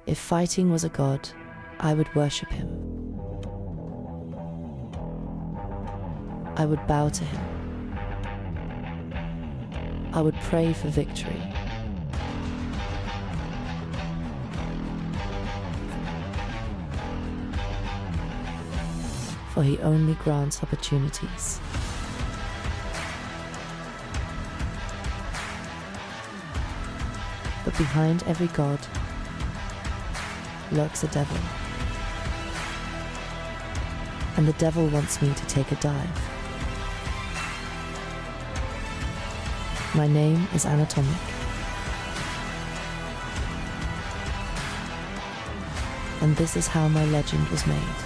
If fighting was a god, I would worship him. I would bow to him. I would pray for victory. For he only grants opportunities. But behind every god lurks a devil. And the devil wants me to take a dive. My name is Annatomic. And this is how my legend was made.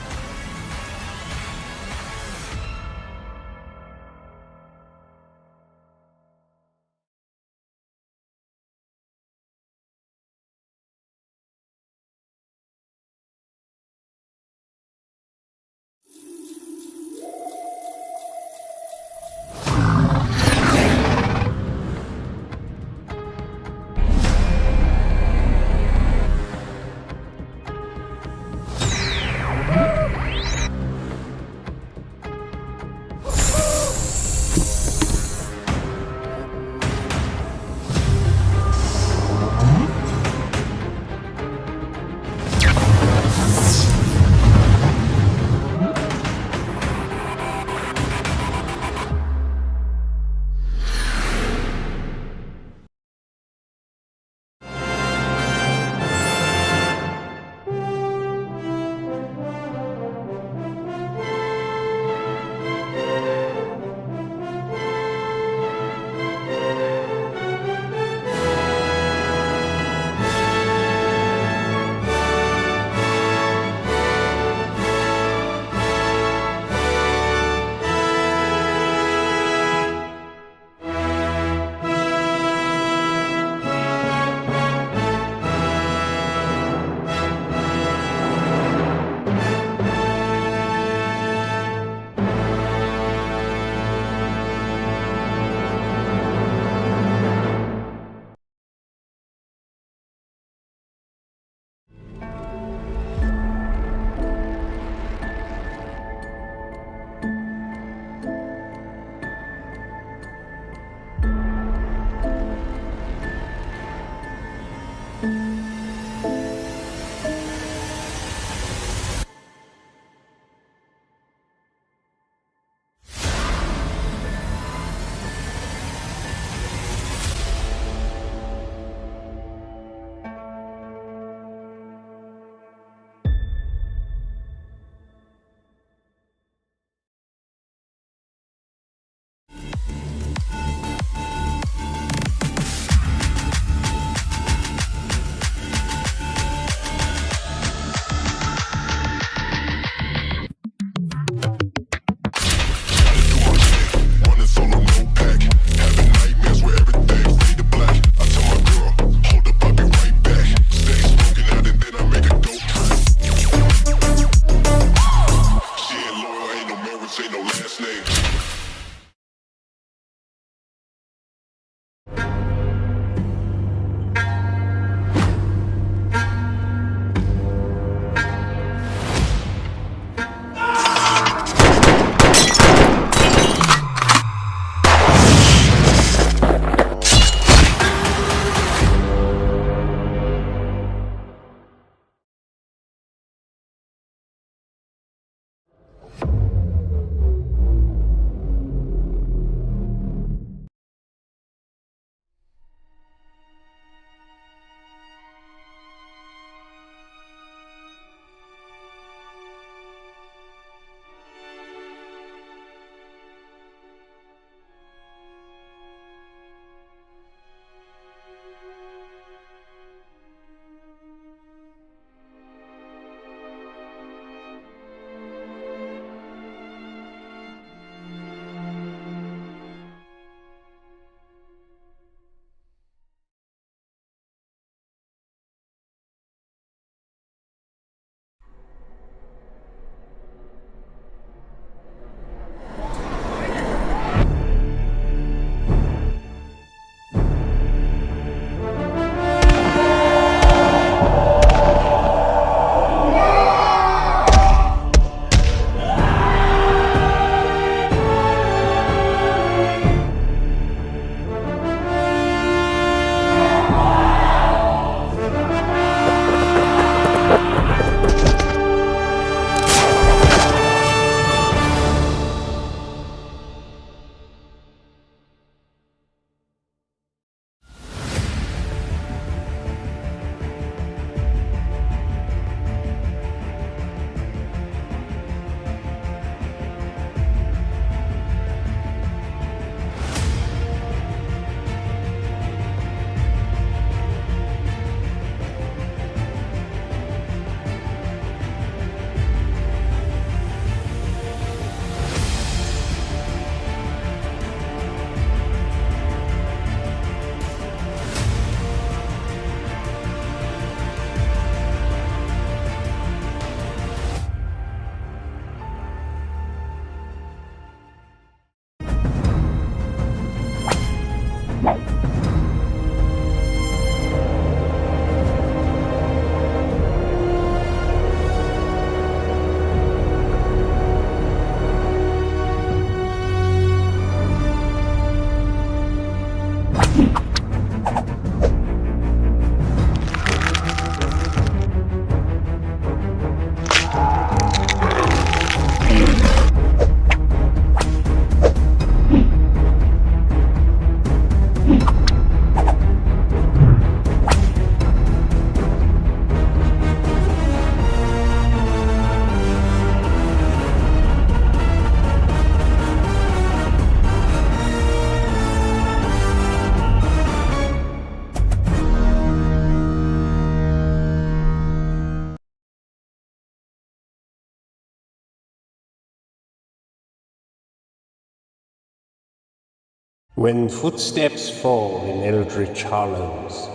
When footsteps fall in eldritch hollows,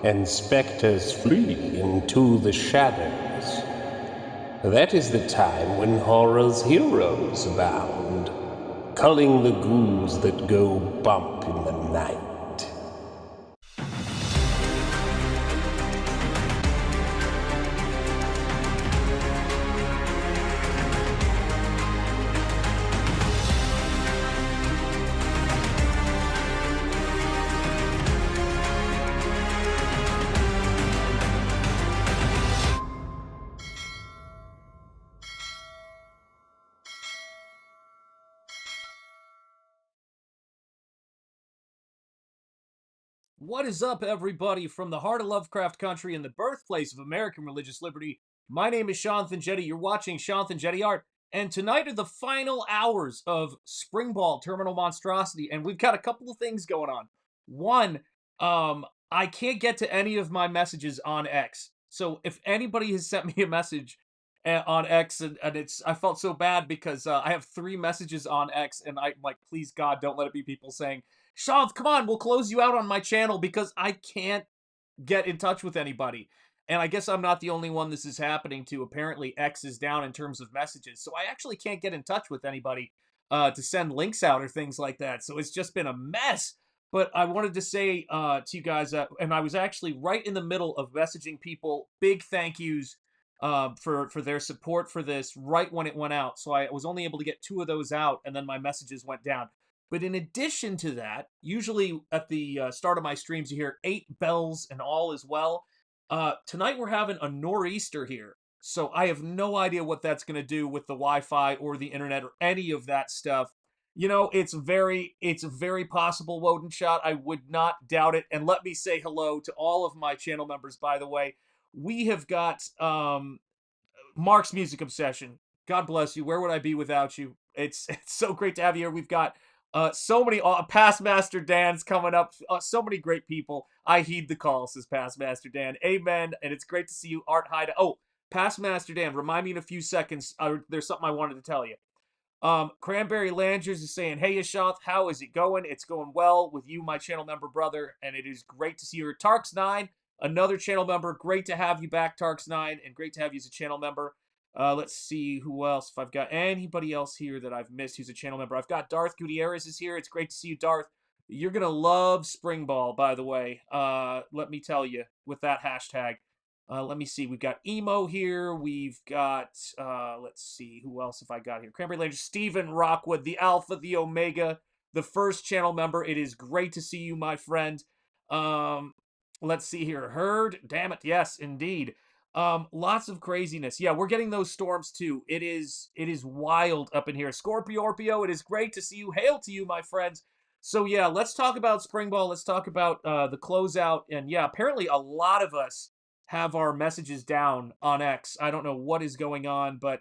and spectres flee into the shadows, that is the time when horror's heroes abound, culling the ghouls that go bump in the night. What is up, everybody, from the heart of Lovecraft country and the birthplace of American religious liberty? My name is SHANTH ENJETI. You're watching SHANTH ENJETI Art, and tonight are the final hours of SPRINGBALL Terminal Monstrosity, and we've got a couple of things going on. One, I can't get to any of my messages on X, so if anybody has sent me a message on X, and I felt so bad because I have 3 messages on X, and I'm like, please God, don't let it be people saying, Shanth, come on, we'll close you out on my channel, because I can't get in touch with anybody. And I guess I'm not the only one this is happening to. Apparently, X is down in terms of messages, so I actually can't get in touch with anybody to send links out or things like that. So it's just been a mess. But I wanted to say to you guys, and I was actually right in the middle of messaging people big thank yous for their support for this right when it went out. So I was only able to get 2 of those out, and then my messages went down. But in addition to that, usually at the start of my streams, you hear 8 bells and all is well. Tonight we're having a nor'easter here. So I have no idea what that's going to do with the Wi-Fi or the internet or any of that stuff. You know, it's very possible, Woden Shot. I would not doubt it. And let me say hello to all of my channel members, by the way. We have got Mark's Music Obsession. God bless you. Where would I be without you? It's so great to have you here. We've got so many past Master Dan's coming up. So many great people. I heed the call, says past Master Dan. Amen. And it's great to see you, Art Hyde. Oh, past Master Dan, remind me in a few seconds. There's something I wanted to tell you. Cranberry Langers is saying, hey, Ashanth, how is it going? It's going well with you, my channel member brother, and it is great to see you. Tarks9, another channel member. Great to have you back, Tarks9, and great to have you as a channel member. Let's see who else. If I've got anybody else here that I've missed who's a channel member. I've got Darth Gutierrez is here. It's great to see you, Darth. You're going to love SPRINGBALL, by the way. Let me tell you, with that hashtag. Let me see. We've got Emo here. We've got, let's see, who else have I got here? Cranberry Lane, Stephen Rockwood, the Alpha, the Omega, the first channel member. It is great to see you, my friend. Let's see here. Herd, damn it, yes, indeed. Lots of craziness. Yeah, we're getting those storms too. It is wild up in here. Scorpio, it is great to see you. Hail to you, my friends. So yeah, let's talk about SPRINGBALL. Let's talk about the closeout. And yeah, apparently a lot of us have our messages down on X. I don't know what is going on, but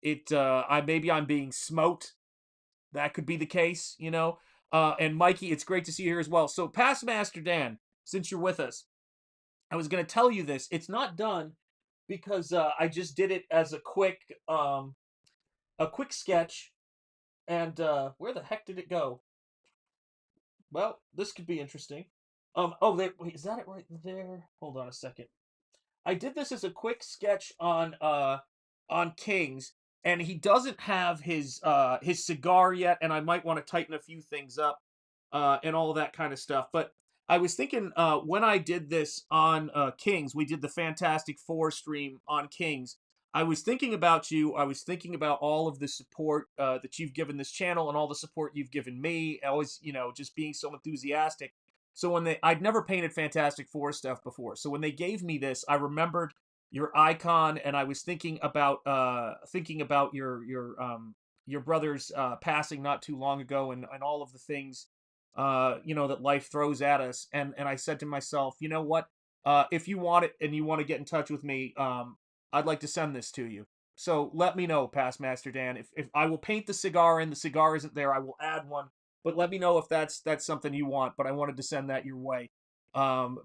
maybe I'm being smote. That could be the case, you know. And Mikey, it's great to see you here as well. So, past Master Dan, since you're with us, I was going to tell you this. It's not done because I just did it as a quick sketch. And where the heck did it go? Well, this could be interesting. Wait, is that it right there? Hold on a second. I did this as a quick sketch on Kings, and he doesn't have his cigar yet, and I might want to tighten a few things up and all that kind of stuff. But I was thinking when I did this on Kings, we did the Fantastic Four stream on Kings. I was thinking about you. I was thinking about all of the support that you've given this channel and all the support you've given me. Always, you know, just being so enthusiastic. So I'd never painted Fantastic Four stuff before. So when they gave me this, I remembered your icon, and I was thinking about your brother's passing not too long ago, and all of the things you know, that life throws at us. And I said to myself, you know what? If you want it and you want to get in touch with me, I'd like to send this to you. So let me know, past Master Dan. If I will paint the cigar and the cigar isn't there, I will add one. But let me know if that's something you want. But I wanted to send that your way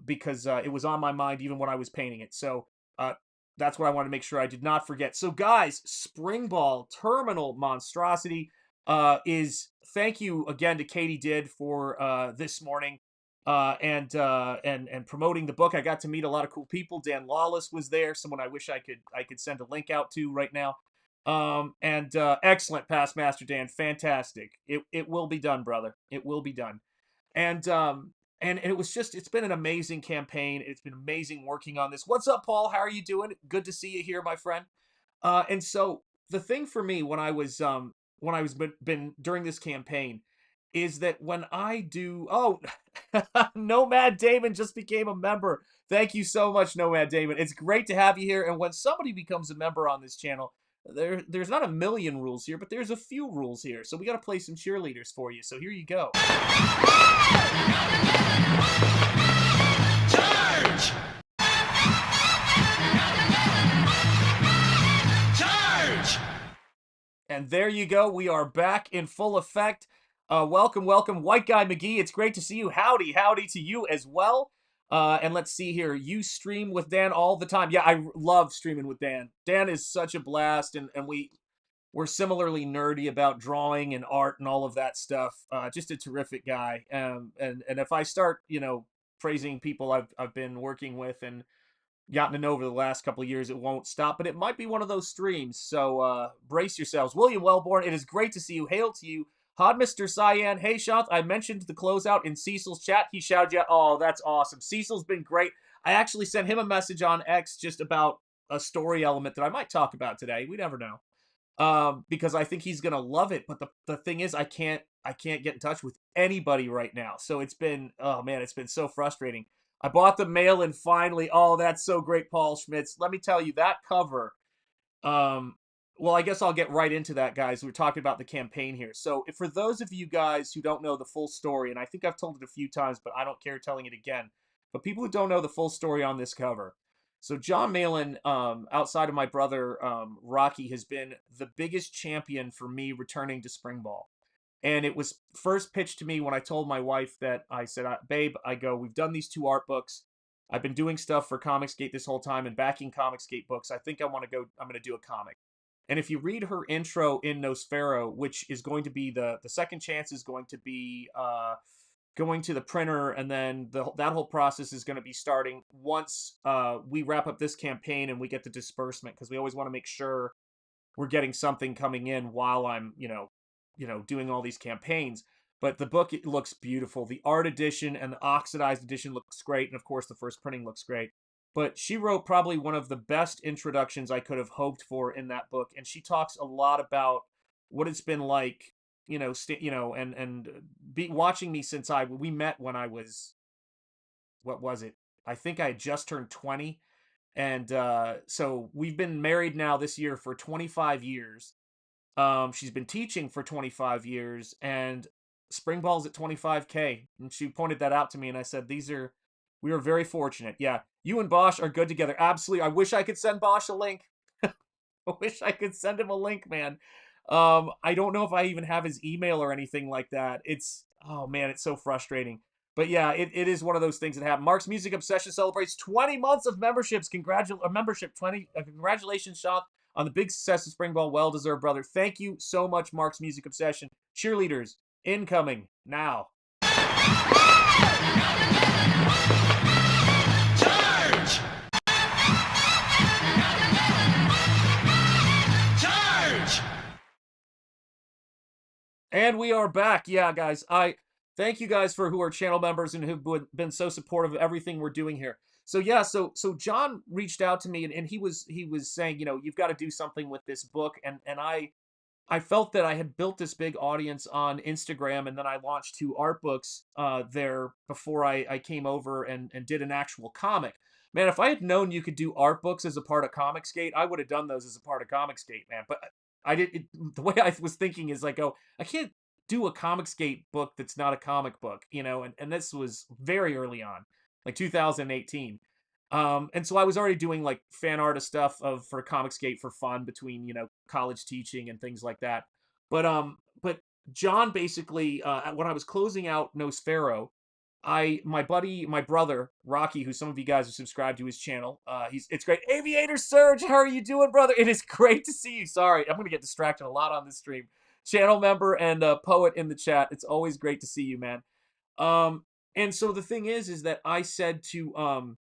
because it was on my mind even when I was painting it. So that's what I wanted to make sure I did not forget. So guys, SPRINGBALL Terminal Monstrosity. is thank you again to Katie Did for this morning and promoting the book. I got to meet a lot of cool people. Dan Lawless was there, someone I wish I could send a link out to right now. And excellent, Past Master Dan, fantastic. It will be done, brother. It will be done. And it was just, it's been an amazing campaign. It's been amazing working on this. What's up, Paul? How are you doing? Good to see you here, my friend. And so the thing for me when I was been during this campaign is that when I do, oh, Nomad Damon just became a member. Thank you so much, Nomad Damon. It's great to have you here. And when somebody becomes a member on this channel, there's not a million rules here, but there's a few rules here. So we got to play some cheerleaders for you. So here you go. Charge! Charge! And there you go. We are back in full effect. Welcome, welcome, White Guy McGee. It's great to see you. Howdy, howdy to you as well. And let's see here. You stream with Dan all the time. Yeah, I love streaming with Dan. Dan is such a blast, and we're similarly nerdy about drawing and art and all of that stuff. Just a terrific guy. And if I start, praising people I've been working with and gotten to know over the last couple of years, it won't stop. But it might be one of those streams. So brace yourselves. William Wellborn, it is great to see you. Hail to you. Hod Mr. Cyan, hey Shanth, I mentioned the closeout in Cecil's chat. He shouted you out. Oh, that's awesome. Cecil's been great. I actually sent him a message on X just about a story element that I might talk about today. We never know. Because I think he's gonna love it. But the thing is, I can't get in touch with anybody right now. So it's been, oh man, it's been so frustrating. I bought the mail and finally, oh, that's so great, Paul Schmitz. Let me tell you, that cover, well, I guess I'll get right into that, guys. We're talking about the campaign here. So for those of you guys who don't know the full story, and I think I've told it a few times, but I don't care telling it again, but people who don't know the full story on this cover. So John Malin, outside of my brother, Rocky, has been the biggest champion for me returning to Springball. And it was first pitched to me when I told my wife that I said, babe, we've done these 2 art books. I've been doing stuff for Comicsgate this whole time and backing Comicsgate books. I think I'm going to do a comic. And if you read her intro in Nosfero, which is going to be the second chance is going to be going to the printer, and then that whole process is going to be starting once we wrap up this campaign and we get the disbursement, because we always want to make sure we're getting something coming in while I'm, doing all these campaigns. But the book, it looks beautiful. The art edition and the oxidized edition looks great, and of course the first printing looks great. But she wrote probably one of the best introductions I could have hoped for in that book, and she talks a lot about what it's been like, watching me since we met when I was, what was it? I think I had just turned 20, and so we've been married now this year for 25 years. She's been teaching for 25 years, and Springball's at 25K, and she pointed that out to me, and I said, we are very fortunate. Yeah, you and Bosch are good together. Absolutely. I wish I could send Bosch a link. I wish I could send him a link, man. I don't know if I even have his email or anything like that. Oh man, it's so frustrating. But yeah, it is one of those things that happen. Mark's Music Obsession celebrates 20 months of memberships. Congratulations, Shanth, on the big success of Springball. Well-deserved, brother. Thank you so much, Mark's Music Obsession. Cheerleaders, incoming now. Charge! Charge! And we are back. Yeah, guys, I thank you guys who are channel members and who've been so supportive of everything we're doing here. So yeah, so John reached out to me, and he was saying, you've got to do something with this book, and I felt that I had built this big audience on Instagram, and then I launched 2 art books there before I came over and did an actual comic. Man, if I had known you could do art books as a part of Comicsgate, I would have done those as a part of Comicsgate, man. But the way I was thinking is like, oh, I can't do a Comicsgate book that's not a comic book, and this was very early on, like 2018. And so I was already doing like fan art of stuff for Comicsgate for fun between, college teaching and things like that. But John basically, when I was closing out Nosfero, my brother, Rocky, who some of you guys are subscribed to his channel, it's great. Aviator Surge, how are you doing, brother? It is great to see you. Sorry, I'm going to get distracted a lot on this stream. channel member and poet in the chat. It's always great to see you, man. And so the thing is that I said to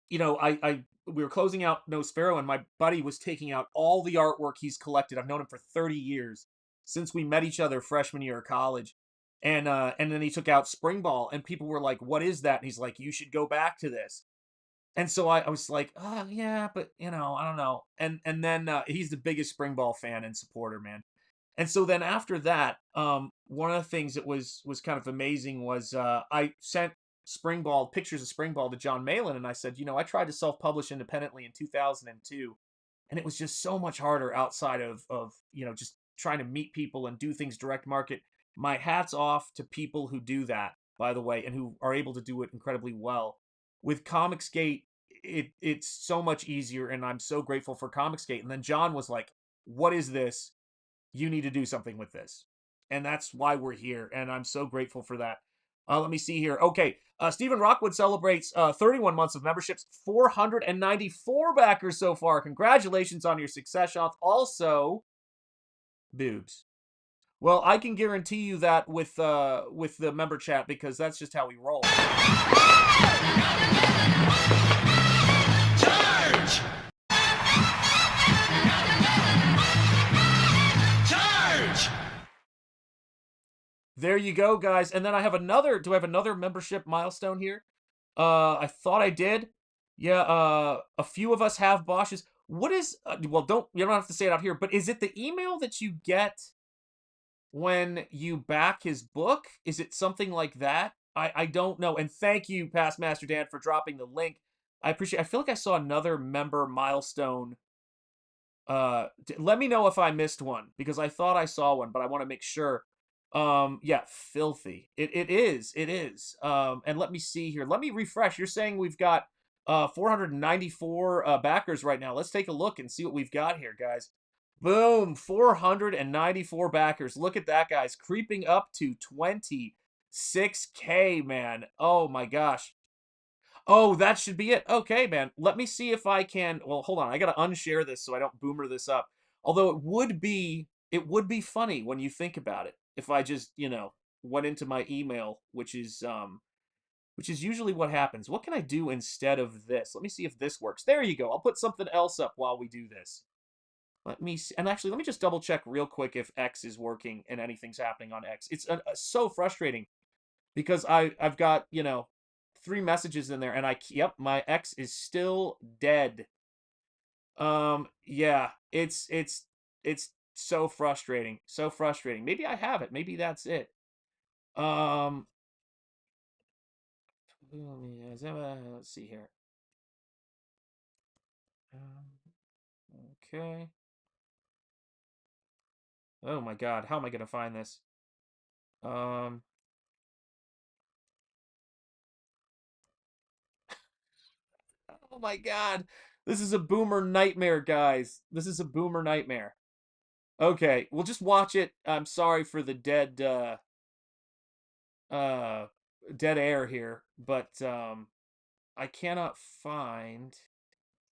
we were closing out Nosfero, and my buddy was taking out all the artwork he's collected. I've known him for 30 years, since we met each other freshman year of college. And then he took out Springball, and people were like, "What is that?" And he's like, "You should go back to this." And so I was like, "Oh yeah, but I don't know." And then he's the biggest Springball fan and supporter, man. And so then after that, one of the things that was kind of amazing was I sent Springball pictures of Springball to John Malin, and I said, I tried to self-publish independently in 2002, and it was just so much harder outside of just trying to meet people and do things direct market. My hat's off to people who do that, by the way, and who are able to do it incredibly well. With Comicsgate, it's so much easier, and I'm so grateful for Comicsgate. And then John was like, "What is this? You need to do something with this." And that's why we're here, and I'm so grateful for that. Let me see here. Okay, Stephen Rockwood celebrates 31 months of memberships, 494 backers so far. Congratulations on your success, Shanth. Also, boobs. Well, I can guarantee you that with the member chat, because that's just how we roll. Charge! Charge! There you go, guys. And then I have another. Do I have another membership milestone here? I thought I did. Yeah. A few of us have Bosches. What is? Well, you don't have to say it out here. But is it the email that you get when you back his book? Is it something like that? I don't know. And thank you, Past Master Dan, for dropping the link. I appreciate. I feel like I saw another member milestone. Let me know if I missed one, because I thought I saw one, but I want to make sure. Yeah, filthy. It is. And let me see here. Let me refresh. You're saying we've got 494 backers right now. Let's take a look and see what we've got here, guys. Boom, 494 backers. Look at that, guys. Creeping up to 26K, man. Oh my gosh. Oh, that should be it. Okay, man. Let me see if I can. Well, hold on. I gotta unshare this so I don't boomer this up. Although it would be funny when you think about it. If I just, went into my email, which is usually what happens. What can I do instead of this? Let me see if this works. There you go. I'll put something else up while we do this. Let me see. And actually, let me just double check real quick if X is working and anything's happening on X. It's so frustrating because I've got 3 messages in there, and yep, my X is still dead. Yeah, it's so frustrating, so frustrating. Maybe I have it. Maybe that's it. Let's see here. Okay. Oh my God, how am I gonna find this? Um. Oh my God, this is a boomer nightmare, guys. This is a boomer nightmare. Okay, we'll just watch it. I'm sorry for the uh dead air here, but I cannot find.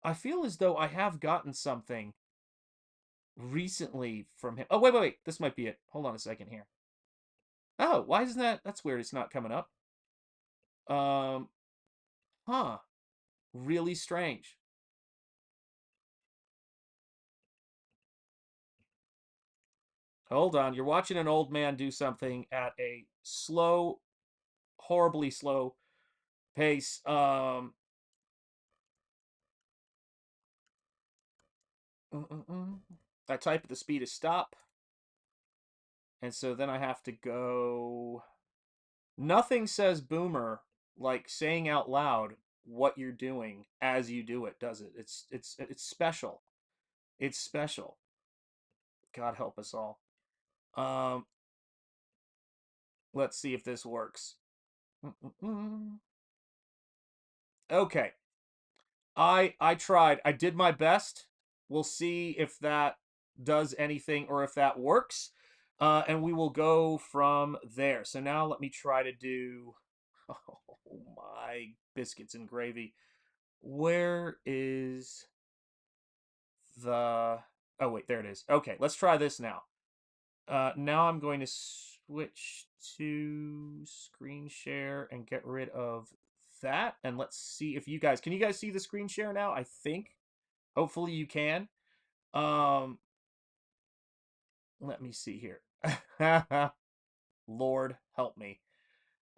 I feel as though I have gotten something recently from him. Oh, wait. This might be it. Hold on a second here. Oh, why isn't that? That's weird. It's not coming up. Um, huh. Really strange. Hold on. You're watching an old man do something at a slow, horribly slow pace. I type at the speed of stop. And so then I have to go. Nothing says boomer like saying out loud what you're doing as you do it, does it? It's special. It's special. God help us all. Um, let's see if this works. Okay. I tried. I did my best. We'll see if that does anything or if that works. And we will go from there. So now let me try to do. Oh my biscuits and gravy. Where is the. Oh, wait, there it is. Okay, let's try this now. now I'm going to switch to screen share and get rid of that. And let's see if you guys, can you guys see the screen share now? I think. Hopefully you can. Let me see here. Lord help me.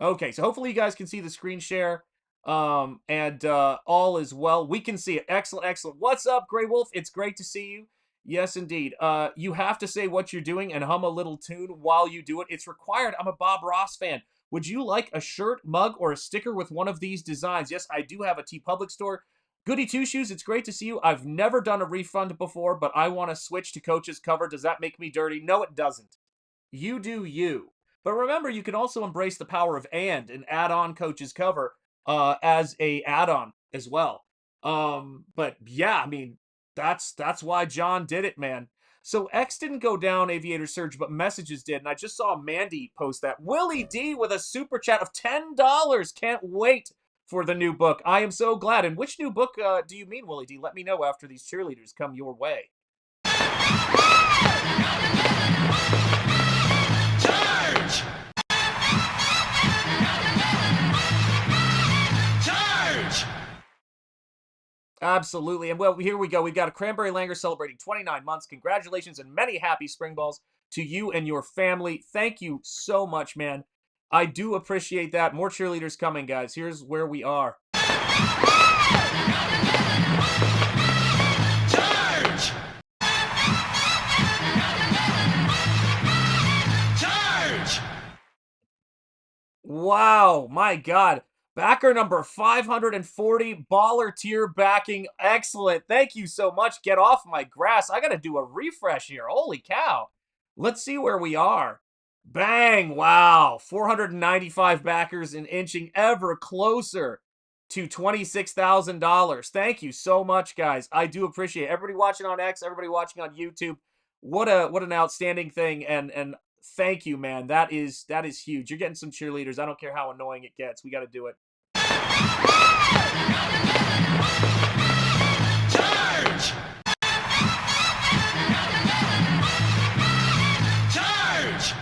Okay, so hopefully you guys can see the screen share. And all is well. We can see it. Excellent, excellent. What's up, Grey Wolf? It's great to see you. Yes, indeed. You have to say what you're doing and hum a little tune while you do it. It's required. I'm a Bob Ross fan. Would you like a shirt, mug, or a sticker with one of these designs? Yes, I do have a TeePublic store. Goody Two Shoes, it's great to see you. I've never done a refund before, but I want to switch to Coach's cover. Does that make me dirty? No, it doesn't. You do you. But remember, you can also embrace the power of and add on Coach's cover as a add-on as well. But yeah, I mean, that's why John did it, man. So X didn't go down, Aviator Surge, but messages did. And I just saw Mandy post that. Willie D with a super chat of $10. Can't wait for the new book. I am so glad. And which new book do you mean, Willie D? Let me know after these cheerleaders come your way. Charge! Charge! Absolutely. And well, here we go. We've got a Cranberry Langer celebrating 29 months. Congratulations and many happy spring balls to you and your family. Thank you so much, man. I do appreciate that. More cheerleaders coming, guys. Here's where we are. Charge! Charge! Wow, my God. Backer number 540, baller tier backing. Excellent. Thank you so much. Get off my grass. I got to do a refresh here. Holy cow. Let's see where we are. Bang. Wow. 495 backers and inching ever closer to $26,000. Thank you so much, guys. I do appreciate it. Everybody watching on X, everybody watching on YouTube. What an outstanding thing. And thank you, man. That is huge. You're getting some cheerleaders. I don't care how annoying it gets. We got to do it. Charge! Charge!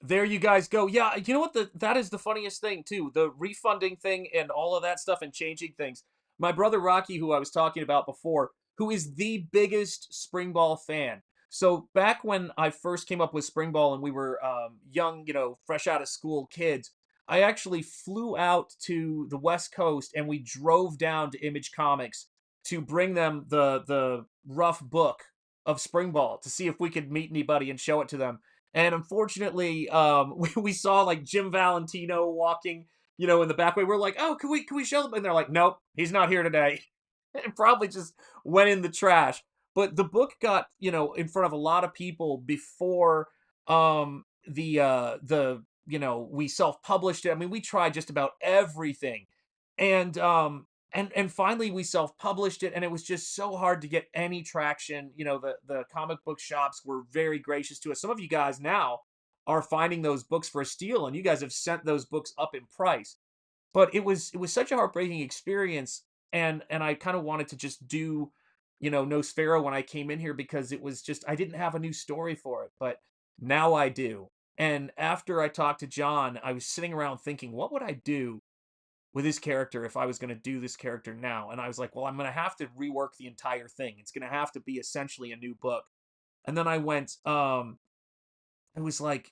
There you guys go. Yeah, you know what? That is the funniest thing, too. The refunding thing and all of that stuff and changing things. My brother Rocky, who I was talking about before, who is the biggest Spring Ball fan. So back when I first came up with Spring Ball and we were young, fresh out of school kids, I actually flew out to the West Coast and we drove down to Image Comics to bring them the rough book of Spring Ball to see if we could meet anybody and show it to them. And unfortunately, we saw like Jim Valentino walking, in the back way. We're like, oh, can we show them? And they're like, nope, he's not here today. It probably just went in the trash. But the book got, in front of a lot of people before we self-published it. I mean, we tried just about everything. And finally we self-published it, and it was just so hard to get any traction. The comic book shops were very gracious to us. Some of you guys now are finding those books for a steal, and you guys have sent those books up in price. But it was such a heartbreaking experience, and I kind of wanted to just do, Nosfero when I came in here, because it was just, I didn't have a new story for it, but now I do. And after I talked to John, I was sitting around thinking, what would I do with his character if I was going to do this character now? And I was like, well, I'm going to have to rework the entire thing. It's going to have to be essentially a new book. And then I went, it was like,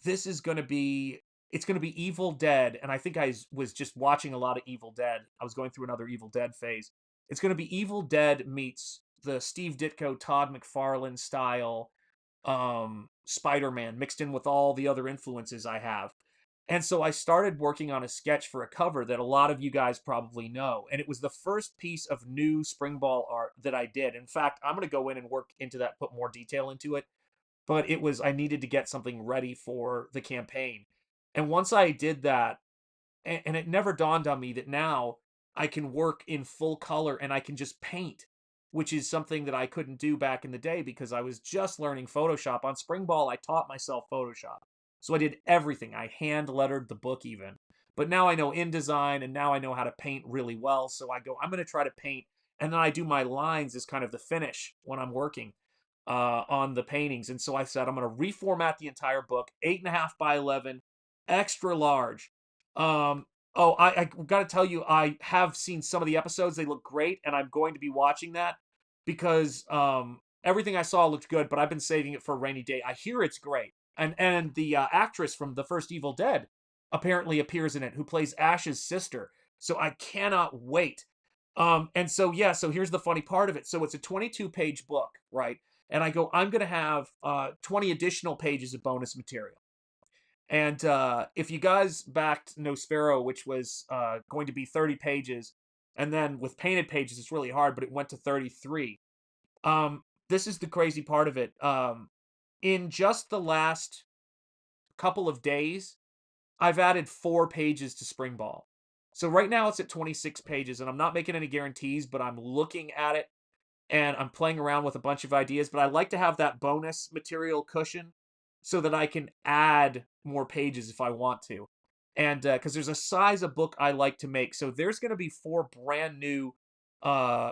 this is going to be, it's going to be Evil Dead. And I think I was just watching a lot of Evil Dead. I was going through another Evil Dead phase. It's going to be Evil Dead meets the Steve Ditko, Todd McFarlane style Spider-Man mixed in with all the other influences I have. And so I started working on a sketch for a cover that a lot of you guys probably know. And it was the first piece of new Spring Ball art that I did. In fact, I'm going to go in and work into that, put more detail into it. But I needed to get something ready for the campaign. And once I did that, and it never dawned on me that now I can work in full color and I can just paint, which is something that I couldn't do back in the day because I was just learning Photoshop. On Spring Ball, I taught myself Photoshop. So I did everything. I hand lettered the book even. But now I know InDesign, and now I know how to paint really well. So I go, I'm going to try to paint, and then I do my lines as kind of the finish when I'm working. on the paintings. And so I said, I'm going to reformat the entire book, 8.5 by 11, extra large. I got to tell you, I have seen some of the episodes. They look great, and I'm going to be watching that because everything I saw looked good, but I've been saving it for a rainy day. I hear it's great. And the actress from the first Evil Dead apparently appears in it, who plays Ash's sister. So I cannot wait. And so, yeah, so here's the funny part of it. So it's a 22-page book, right? And I go, I'm going to have 20 additional pages of bonus material. And if you guys backed Nosfero, which was going to be 30 pages, and then with painted pages, it's really hard, but it went to 33. This is the crazy part of it. In just the last couple of days, I've added 4 pages to Springball. So right now it's at 26 pages, and I'm not making any guarantees, but I'm looking at it, and I'm playing around with a bunch of ideas, but I like to have that bonus material cushion so that I can add more pages if I want to. And because there's a size of book I like to make. So there's going to be 4 brand new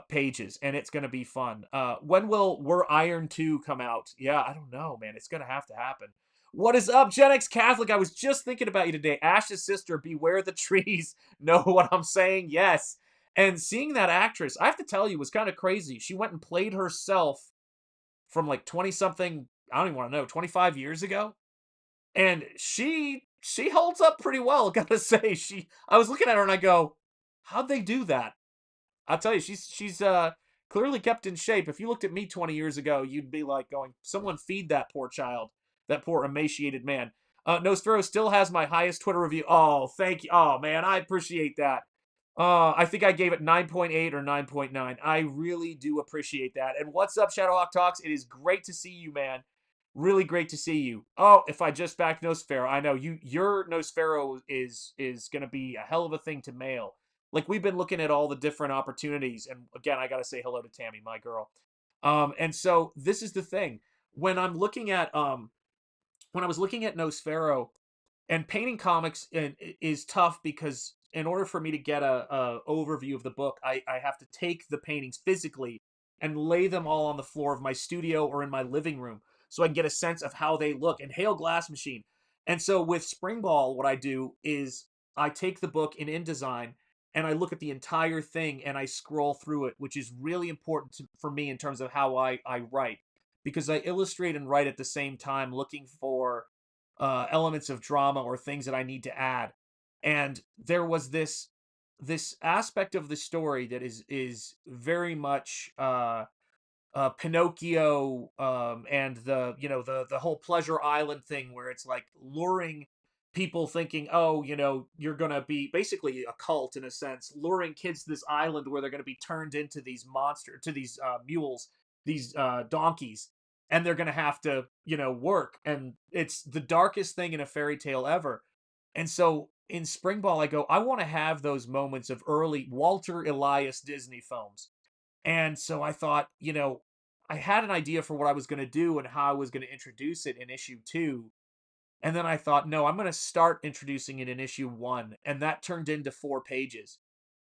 pages, and it's going to be fun. When will We're Iron 2 come out? Yeah, I don't know, man. It's going to have to happen. What is up, Gen X Catholic? I was just thinking about you today. Ash's sister, beware the trees. Know what I'm saying? Yes. And seeing that actress, I have to tell you, was kind of crazy. She went and played herself from like 20 something, I don't even want to know, 25 years ago. And she holds up pretty well, gotta say. I was looking at her and I go, how'd they do that? I'll tell you, she's clearly kept in shape. If you looked at me 20 years ago, you'd be like going, someone feed that poor child, that poor emaciated man. Nosfero still has my highest Twitter review. Oh, thank you. Oh man, I appreciate that. I think I gave it 9.8 or 9.9. I really do appreciate that. And what's up, Shadowhawk Talks? It is great to see you, man. Really great to see you. Oh, if I just backed Nosfero, I know your Nosfero is going to be a hell of a thing to mail. Like, we've been looking at all the different opportunities, and again, I got to say hello to Tammy, my girl. And so this is the thing. When I'm looking at when I was looking at Nosfero, and painting comics is tough because in order for me to get a overview of the book, I have to take the paintings physically and lay them all on the floor of my studio or in my living room so I can get a sense of how they look. And Hail Glass Machine. And so with Springball, what I do is I take the book in InDesign and I look at the entire thing and I scroll through it, which is really important for me in terms of how I write, because I illustrate and write at the same time, looking for elements of drama or things that I need to add. And there was this aspect of the story that is very much Pinocchio, and the whole Pleasure Island thing, where it's like luring people thinking, oh, you're gonna be basically a cult in a sense, luring kids to this island where they're gonna be turned into these mules, these donkeys, and they're gonna have to work, and it's the darkest thing in a fairy tale ever. And so in Springball, I go, I want to have those moments of early Walter Elias Disney films. And so I thought, I had an idea for what I was going to do and how I was going to introduce it in issue 2. And then I thought, no, I'm going to start introducing it in issue 1. And that turned into 4 pages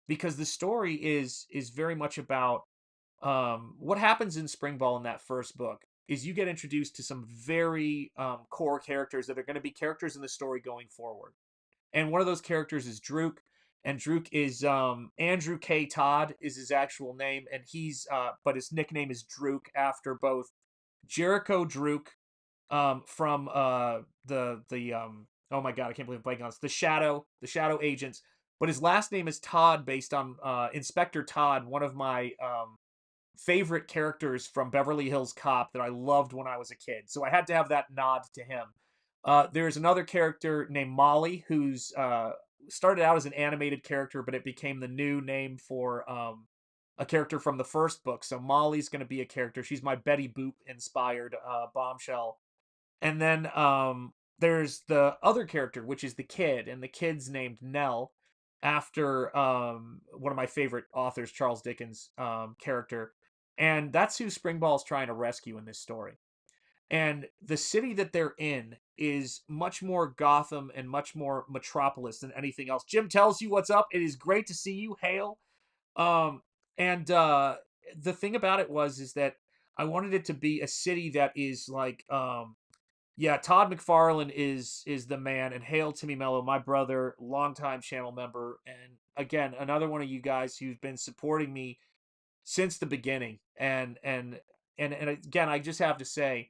because the story is very much about what happens in Springball in that first book is you get introduced to some very core characters that are going to be characters in the story going forward. And one of those characters is Druk, and Druk is Andrew K. Todd is his actual name, and he's but his nickname is Druk after both Jericho Druk from oh my god, I can't believe I'm blanking on this, the Shadow Agents, but his last name is Todd based on Inspector Todd, one of my favorite characters from Beverly Hills Cop that I loved when I was a kid. So I had to have that nod to him. There's another character named Molly who's started out as an animated character, but it became the new name for a character from the first book. So Molly's going to be a character. She's my Betty Boop inspired bombshell. And then there's the other character, which is the kid, and the kid's named Nell after one of my favorite authors, Charles Dickens' character. And that's who Springball's trying to rescue in this story. And the city that they're in is much more Gotham and much more Metropolis than anything else. Jim tells you what's up. It is great to see you. Hail. And the thing about it is that I wanted it to be a city that is like, yeah, Todd McFarlane is the man, and hail Timmy Mello, my brother, longtime channel member, and again, another one of you guys who's been supporting me since the beginning. And again, I just have to say,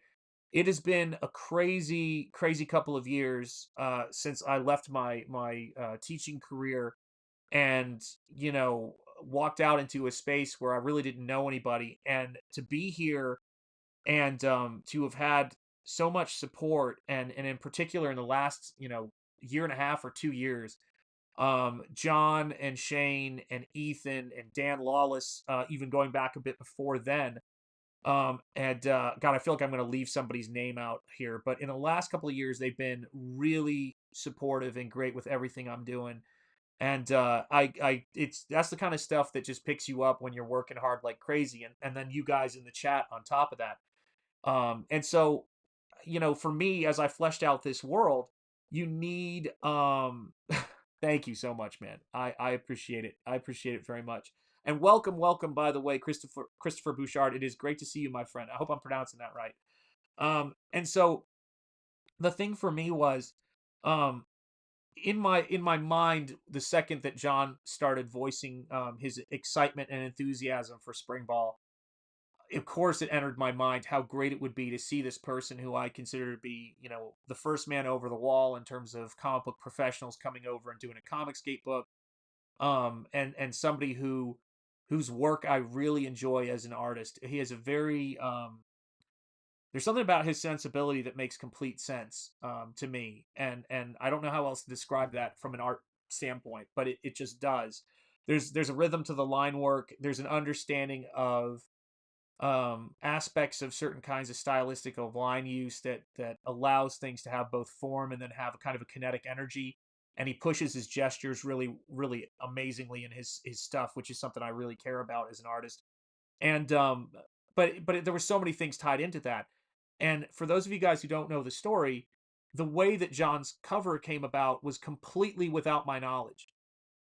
it has been a crazy, crazy couple of years since I left my teaching career and walked out into a space where I really didn't know anybody, and to be here and to have had so much support, and in particular in the last year and a half or 2 years, John and Shane and Ethan and Dan Lawless, even going back a bit before then. And God, I feel like I'm going to leave somebody's name out here, but in the last couple of years, they've been really supportive and great with everything I'm doing. And that's the kind of stuff that just picks you up when you're working hard like crazy, and then you guys in the chat on top of that. And so, for me, as I fleshed out this world, you need thank you so much, man. I appreciate it. I appreciate it very much. And welcome, by the way, Christopher Bouchard. It is great to see you, my friend. I hope I'm pronouncing that right. And so the thing for me was, in my mind, the second that John started voicing his excitement and enthusiasm for Spring Ball, of course it entered my mind how great it would be to see this person who I consider to be, the first man over the wall in terms of comic book professionals coming over and doing a Comicsgate book, and somebody whose work I really enjoy as an artist. He has a very there's something about his sensibility that makes complete sense to me, and I don't know how else to describe that from an art standpoint, but it just does. There's a rhythm to the line work. There's an understanding of aspects of certain kinds of stylistic of line use that allows things to have both form and then have a kind of a kinetic energy. And he pushes his gestures really, really amazingly in his stuff, which is something I really care about as an artist. And but there were so many things tied into that. And for those of you guys who don't know the story, the way that John's cover came about was completely without my knowledge.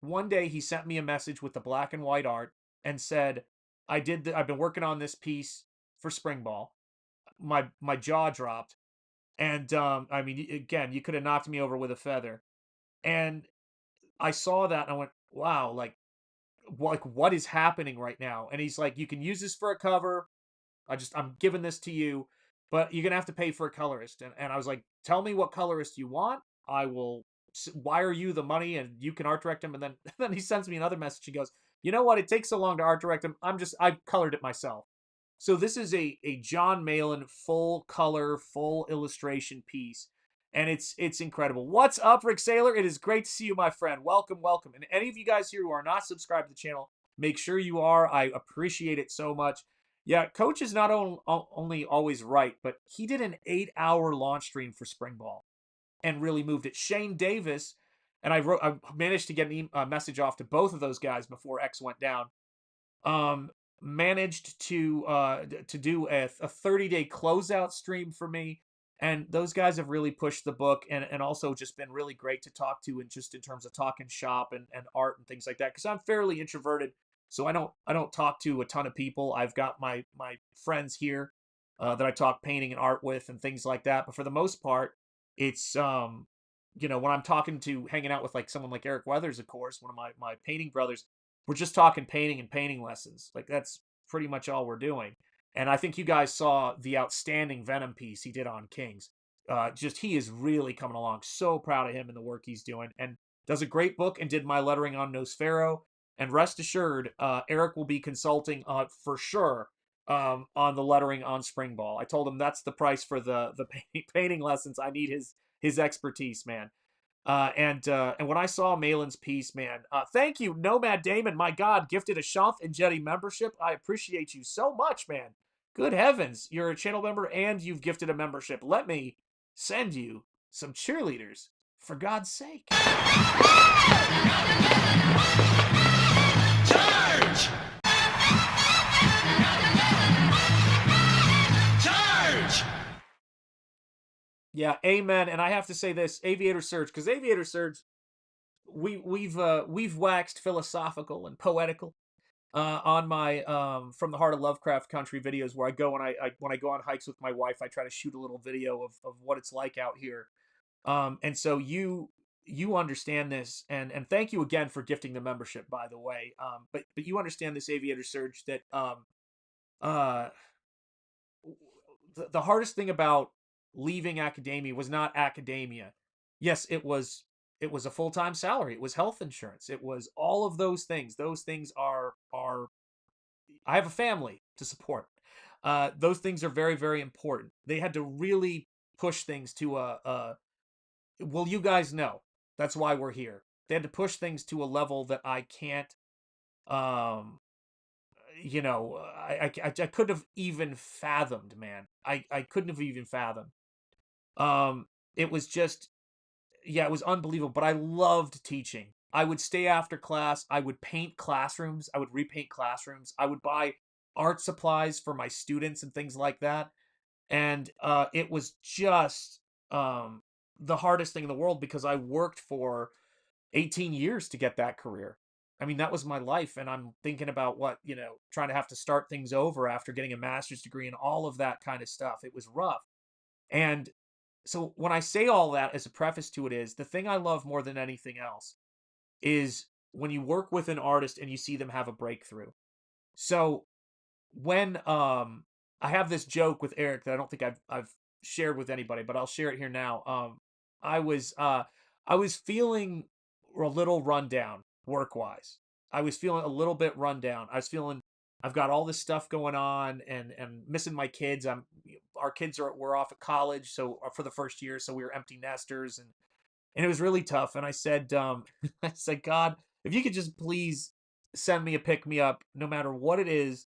One day he sent me a message with the black and white art and said, I've been working on this piece for Spring Ball. My jaw dropped. And I mean, again, you could have knocked me over with a feather. And I saw that and I went, wow, like what is happening right now? And he's like, you can use this for a cover. I'm giving this to you, but you're gonna have to pay for a colorist. And I was like, tell me what colorist you want. I will wire you the money, and you can art direct him. And then then he sends me another message. He goes, you know what? It takes so long to art direct him. I colored it myself. So this is a John Malin full color, full illustration piece. And it's incredible. What's up, Rick Saylor? It is great to see you, my friend. Welcome. And any of you guys here who are not subscribed to the channel, make sure you are. I appreciate it so much. Yeah, Coach is not only always right, but he did an 8-hour launch stream for Spring Ball and really moved it. Shane Davis, and I managed to get a message off to both of those guys before X went down. Managed to do a 30-day closeout stream for me, and those guys have really pushed the book, and also just been really great to talk to, and just in terms of talking shop and art and things like that, because I'm fairly introverted, so I don't talk to a ton of people. I've got my friends here that I talk painting and art with and things like that, but for the most part, it's when I'm talking to hanging out with like someone like Eric Weathers, of course, one of my painting brothers, we're just talking painting and painting lessons. Like that's pretty much all we're doing. And I think you guys saw the outstanding Venom piece he did on Kings. He is really coming along. So proud of him and the work he's doing, and does a great book, and did my lettering on Nosfero. And rest assured, Eric will be consulting for sure on the lettering on Spring Ball. I told him that's the price for the painting lessons. I need his expertise, man. And when I saw Malin's piece, man, thank you, Nomad Damon. My God, gifted a Shanth Enjeti membership. I appreciate you so much, man. Good heavens, you're a channel member and you've gifted a membership. Let me send you some cheerleaders, for God's sake. Charge! Charge! Yeah, amen. And I have to say this, Aviator Surge, because Aviator Surge, we've waxed philosophical and poetical, on my from the Heart of Lovecraft Country videos, where I go and I when I go on hikes with my wife, I try to shoot a little video of what it's like out here. And so you understand this, and thank you again for gifting the membership, by the way. But you understand this, Aviator Surge, that uh the hardest thing about leaving academia was not academia. Yes, it was a full-time salary, it was health insurance, it was all of those things. Those things are I have a family to support. Those things are very, very important. They had to really push things to a well, you guys know. That's why we're here. They had to push things to a level that I can't um I couldn't have even fathomed, man. I couldn't have even fathomed. It was just, yeah, it was unbelievable, but I loved teaching. I would stay after class, I would paint classrooms, I would repaint classrooms, I would buy art supplies for my students and things like that. And it was just the hardest thing in the world, because I worked for 18 years to get that career. I mean, that was my life. And I'm thinking about trying to have to start things over after getting a master's degree and all of that kind of stuff. It was rough. And so when I say all that as a preface to it, is the thing I love more than anything else is when you work with an artist and you see them have a breakthrough. So when I have this joke with Eric that I don't think I've shared with anybody, but I'll share it here now. I was uh I was feeling a little rundown work wise. I was feeling a little bit rundown. I was feeling I've got all this stuff going on, and missing my kids. Our kids were off at college, so for the first year, so we were empty nesters, and it was really tough. And I said, I said, God, if you could just please send me a pick me up, no matter what it is,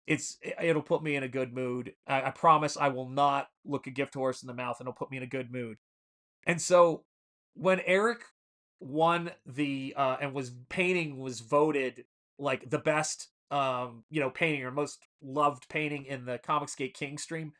it'll put me in a good mood. I promise I will not look a gift horse in the mouth, and it'll put me in a good mood. And so when Eric won the and was voted like the best painting, or most loved painting in the Comicsgate King stream,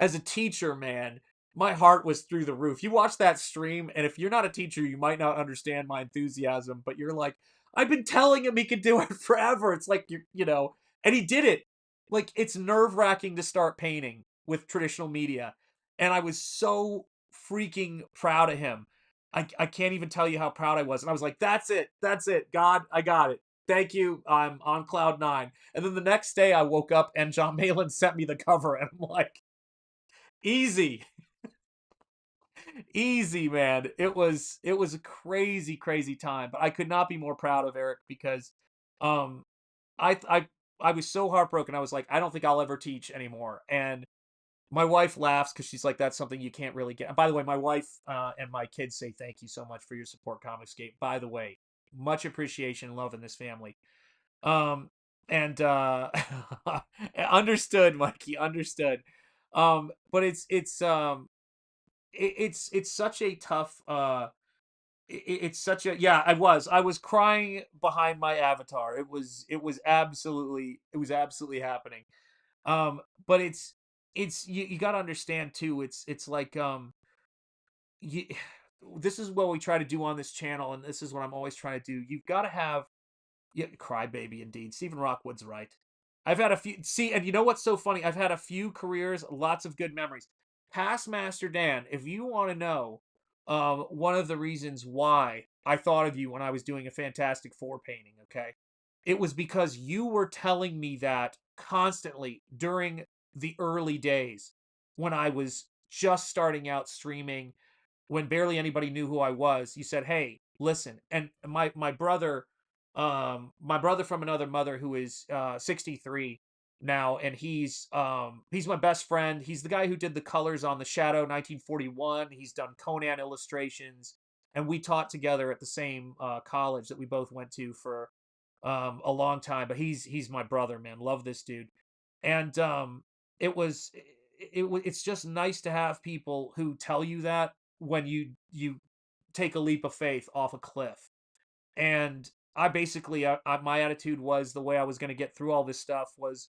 as a teacher, man, my heart was through the roof. You watch that stream, and if you're not a teacher, you might not understand my enthusiasm, but you're like, I've been telling him he could do it forever. It's like, and he did it. Like, it's nerve-wracking to start painting with traditional media. And I was so freaking proud of him. I can't even tell you how proud I was. And I was like, that's it. That's it. God, I got it. Thank you. I'm on cloud nine. And then the next day I woke up and John Malin sent me the cover, and I'm like, easy. Easy, man. It was a crazy, crazy time, but I could not be more proud of Eric, because um I I I was so heartbroken. I was like, I don't think I'll ever teach anymore. And my wife laughs, because she's like, that's something you can't really get. By the way, my wife and my kids say thank you so much for your support, Comicsgate. By the way, much appreciation and love in this family. Um and understood, Mikey, understood. But it's such a tough it's such a, yeah, I was crying behind my avatar. It was absolutely happening. But it's you got to understand too. It's like you, this is what we try to do on this channel, and this is what I'm always trying to do. You've got to have, yeah, crybaby indeed. Stephen Rockwood's right. I've had a few, see, and you know what's so funny? I've had a few careers, lots of good memories. Past Master Dan, if you want to know, one of the reasons why I thought of you when I was doing a Fantastic Four painting, okay, it was because you were telling me that constantly during the early days when I was just starting out streaming, when barely anybody knew who I was. You said, "Hey, listen." And my brother from another mother, who is 63 now, and he's my best friend. He's the guy who did the colors on the Shadow 1941. He's done Conan illustrations, and we taught together at the same college that we both went to for a long time. But he's my brother, man. Love this dude. And it was it's just nice to have people who tell you that when you take a leap of faith off a cliff. And I basically, my attitude was, the way I was going to get through all this stuff was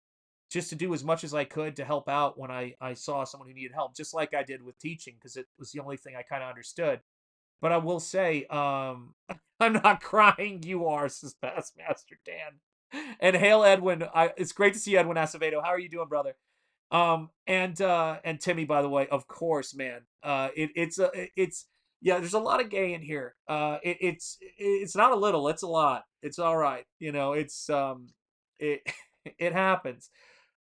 just to do as much as I could to help out when I saw someone who needed help, just like I did with teaching, because it was the only thing I kind of understood. But I will say, I'm not crying. You are, says Past Master Dan. And hail Edwin. It's great to see Edwin Acevedo. How are you doing, brother? And Timmy, by the way, of course, man. It's yeah. There's a lot of gay in here. It's not a little. It's a lot. It's all right. You know, it it happens.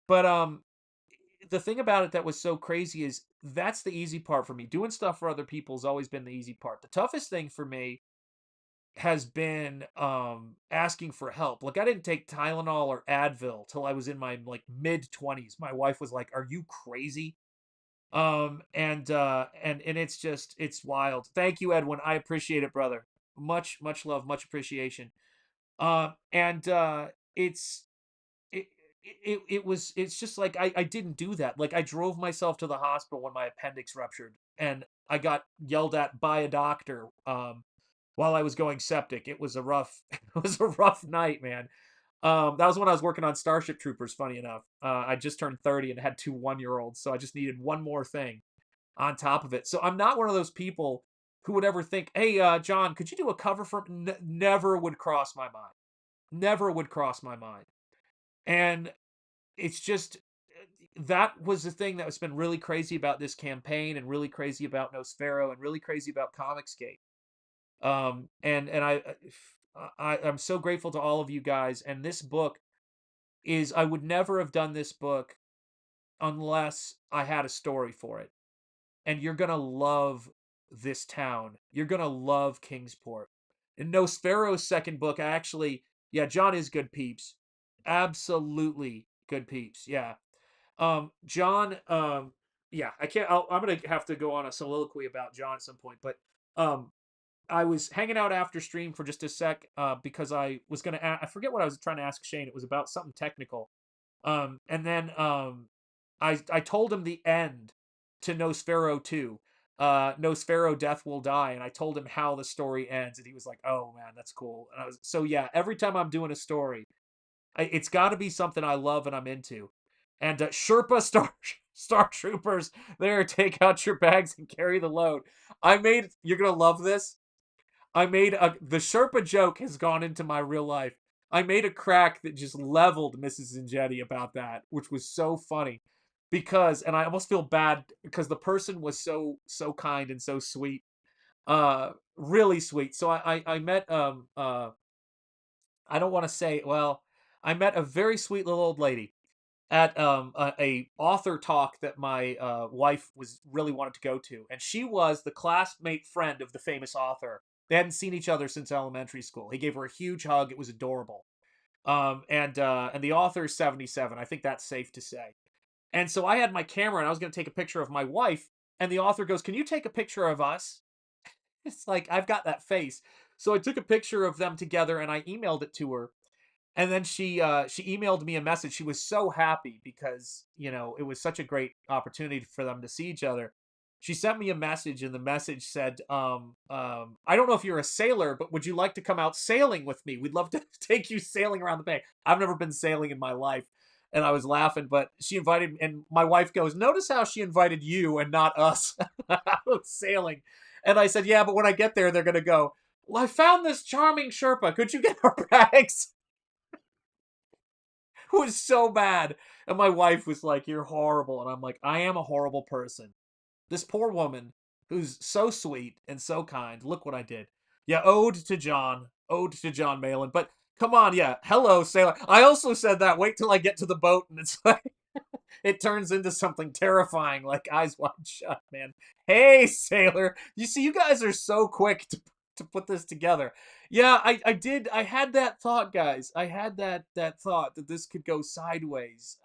But the thing about it that was so crazy is that's the easy part for me. Doing stuff for other people has always been the easy part. The toughest thing for me has been asking for help. Like, I didn't take Tylenol or Advil till I was in my like mid 20s. My wife was like, "Are you crazy?" And it's just it's wild. Thank you, Edwin. I appreciate it, brother. Much love, much appreciation. And it's it's just like I didn't do that. Like, I drove myself to the hospital when my appendix ruptured, and I got yelled at by a doctor while I was going septic. It was a rough it was a rough night, man. That was when I was working on Starship Troopers, funny enough. I just turned 30 and had two 1-year-olds, so I just needed one more thing on top of it. So I'm not one of those people who would ever think, "Hey, John, could you do a cover for?" Never would cross my mind. Never would cross my mind. And it's just that was the thing that has been really crazy about this campaign, and really crazy about Nosfero, and really crazy about Comicsgate. And I'm so grateful to all of you guys. And this book is, I would never have done this book unless I had a story for it. And you're gonna love this town. You're gonna love Kingsport. In Nosfero's second book, I actually, yeah, John is good peeps. Absolutely good peeps. Yeah. John, yeah, I'm gonna have to go on a soliloquy about John at some point, but um, I was hanging out after stream for just a sec, because I was gonna, I forget what I was trying to ask Shane. It was about something technical. And then I told him the end to Nosfero 2. Nosfero Death Will Die, and I told him how the story ends, and he was like, "Oh man, that's cool." And I was so, yeah. Every time I'm doing a story, it's got to be something I love and I'm into. And Sherpa Star Troopers, there, take out your bags and carry the load. You're gonna love this. The Sherpa joke has gone into my real life. I made a crack that just leveled Mrs. Enjeti about that, which was so funny. Because, and I almost feel bad because the person was so kind and so sweet. Really sweet. So I met I don't want to say, well, I met a very sweet little old lady at a author talk that my wife was really wanted to go to, and she was the classmate friend of the famous author. They hadn't seen each other since elementary school. He gave her a huge hug. It was adorable. And the author is 77. I think that's safe to say. And so I had my camera and I was going to take a picture of my wife, and the author goes, "Can you take a picture of us?" It's like, I've got that face. So I took a picture of them together and I emailed it to her, and then she emailed me a message. She was so happy because, it was such a great opportunity for them to see each other. She sent me a message, and the message said, "I don't know if you're a sailor, but would you like to come out sailing with me? We'd love to take you sailing around the bay." I've never been sailing in my life, and I was laughing. But she invited me, and my wife goes, "Notice how she invited you and not us out sailing." And I said, "Yeah, but when I get there, they're gonna go, 'Well, I found this charming Sherpa. Could you get our bags?'" Was so bad. And my wife was like, "You're horrible." And I'm like, "I am a horrible person. This poor woman who's so sweet and so kind. Look what I did." Yeah, ode to John. Ode to John Malin. But come on, yeah. Hello, sailor. I also said that. Wait till I get to the boat, and it's like it turns into something terrifying, like Eyes Wide Shut, man. "Hey, sailor." You see, you guys are so quick to put this together. Yeah, I did. I had that thought, guys. I had that thought that this could go sideways.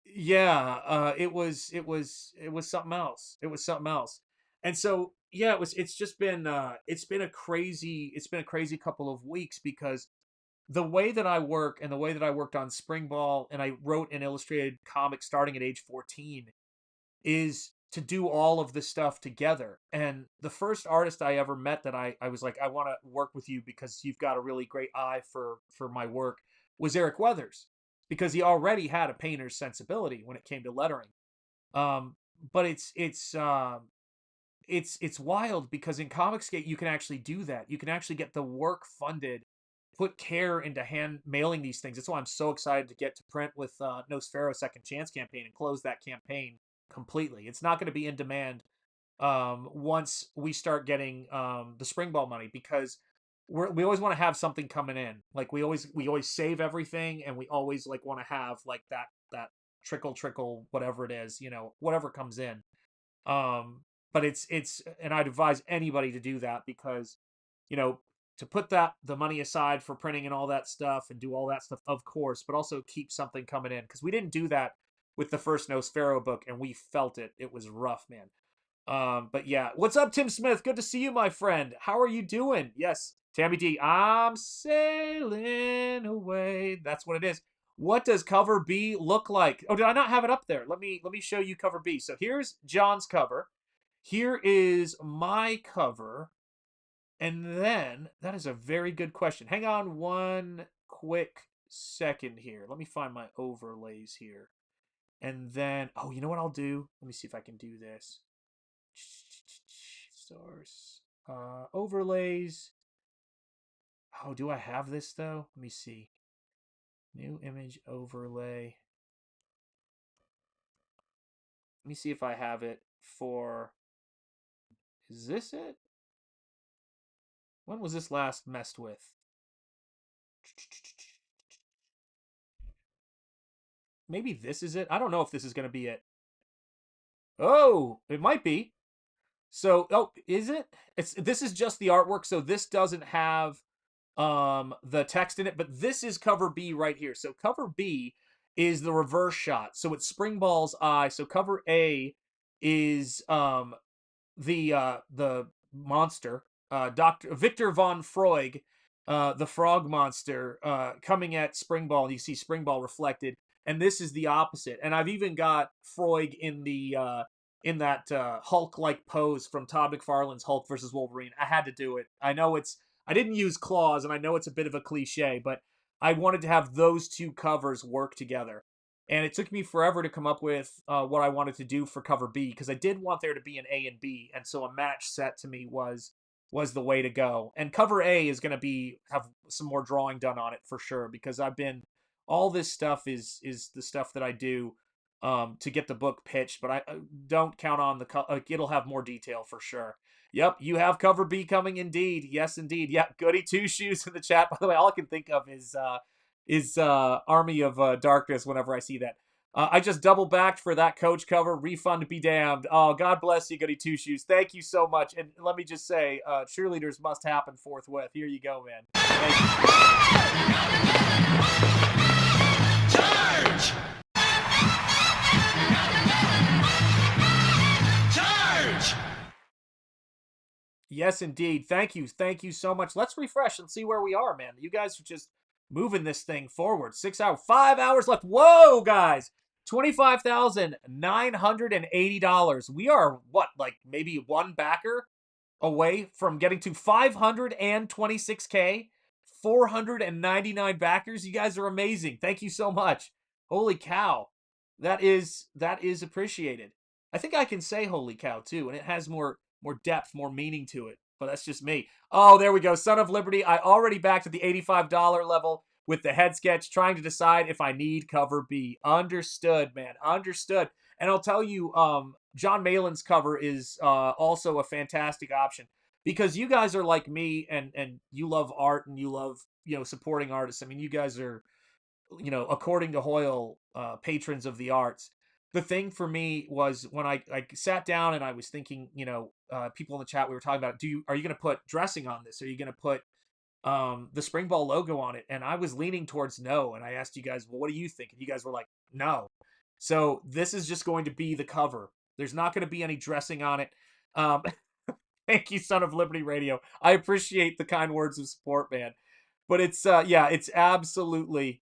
Yeah, it was something else. It was something else. And so, yeah, it's been a crazy couple of weeks, because the way that I work, and the way that I worked on Springball, and I wrote an illustrated comic starting at age 14, is to do all of this stuff together. And the first artist I ever met that I was like, "I want to work with you because you've got a really great eye for my work," was Eric Weathers, because he already had a painter's sensibility when it came to lettering. Um, but it's wild, because in Comicsgate you can actually do that. You can actually get the work funded put care into hand mailing these things. That's why I'm so excited to get to print with Nosfero Second Chance campaign and close that campaign completely. It's not going to be in demand once we start getting the Springball money, because we always want to have something coming in. Like we always save everything, and we always like want to have like that trickle whatever it is, whatever comes in. But it's and I'd advise anybody to do that, because to put the money aside for printing and all that stuff and do all that stuff, of course, but also keep something coming in, because we didn't do that with the first Nosfero book, and we felt it. It was rough, man. But yeah, what's up, Tim Smith? Good to see you, my friend. How are you doing? Yes, Tammy D. I'm sailing away. That's what it is. What does cover B look like? Oh, did I not have it up there? Let me show you cover B. So here's John's cover. Here is my cover. And then, that is a very good question. Hang on one quick second here. Let me find my overlays here. And then, oh, you know what I'll do? Let me see if I can do this. Source. Overlays. Oh, do I have this, though? Let me see. New image overlay. Let me see if I have it for... Is this it? When was this last messed with? Maybe this is it. I don't know if this is going to be it. Oh, it might be. So, oh, is it? This is just the artwork, so this doesn't have the text in it, but this is cover B right here. So cover B is the reverse shot. So it's Springball's eye. So cover A is the monster, Dr. Victor von Freud, the frog monster, coming at Springball. You see Springball reflected, and this is the opposite. And I've even got Freud in that Hulk-like pose from Todd McFarlane's Hulk versus Wolverine. I had to do it. I know I didn't use claws, and I know it's a bit of a cliche, but I wanted to have those two covers work together. And it took me forever to come up with what I wanted to do for cover B, because I did want there to be an A and B, and so a match set to me was the way to go. And cover A is going to have some more drawing done on it for sure, because all this stuff is the stuff that I do to get the book pitched, but I don't count on it'll have more detail for sure. Yep, you have cover B coming indeed. Yes, indeed. Yep, Goody Two Shoes in the chat. By the way, all I can think of is Army of Darkness whenever I see that. I just double backed for that coach cover. Refund be damned. Oh, God bless you, Goody Two Shoes. Thank you so much. And let me just say, cheerleaders must happen forthwith. Here you go, man. Thank you. Charge! Charge! Yes, indeed. Thank you. Thank you so much. Let's refresh and see where we are, man. You guys are just moving this thing forward. 6 hours, 5 hours left. Whoa, guys. $25,980. We are, like maybe one backer away from getting to 526K, 499 backers. You guys are amazing. Thank you so much. Holy cow. That is appreciated. I think I can say holy cow too, and it has more depth, more meaning to it. But that's just me. Oh, there we go. Son of Liberty. I already backed at the $85 level with the head sketch, trying to decide if I need cover B. Understood, man. Understood. And I'll tell you, John Malin's cover is also a fantastic option, because you guys are like me, and you love art, and you love supporting artists. I mean, you guys are according to Hoyle, patrons of the arts. The thing for me was when I sat down and I was thinking, people in the chat, we were talking about, are you going to put dressing on this? Are you going to put the Springball logo on it? And I was leaning towards no. And I asked you guys, well, what do you think? And you guys were like, no. So this is just going to be the cover. There's not going to be any dressing on it. Thank you, Son of Liberty Radio. I appreciate the kind words of support, man. But it's absolutely...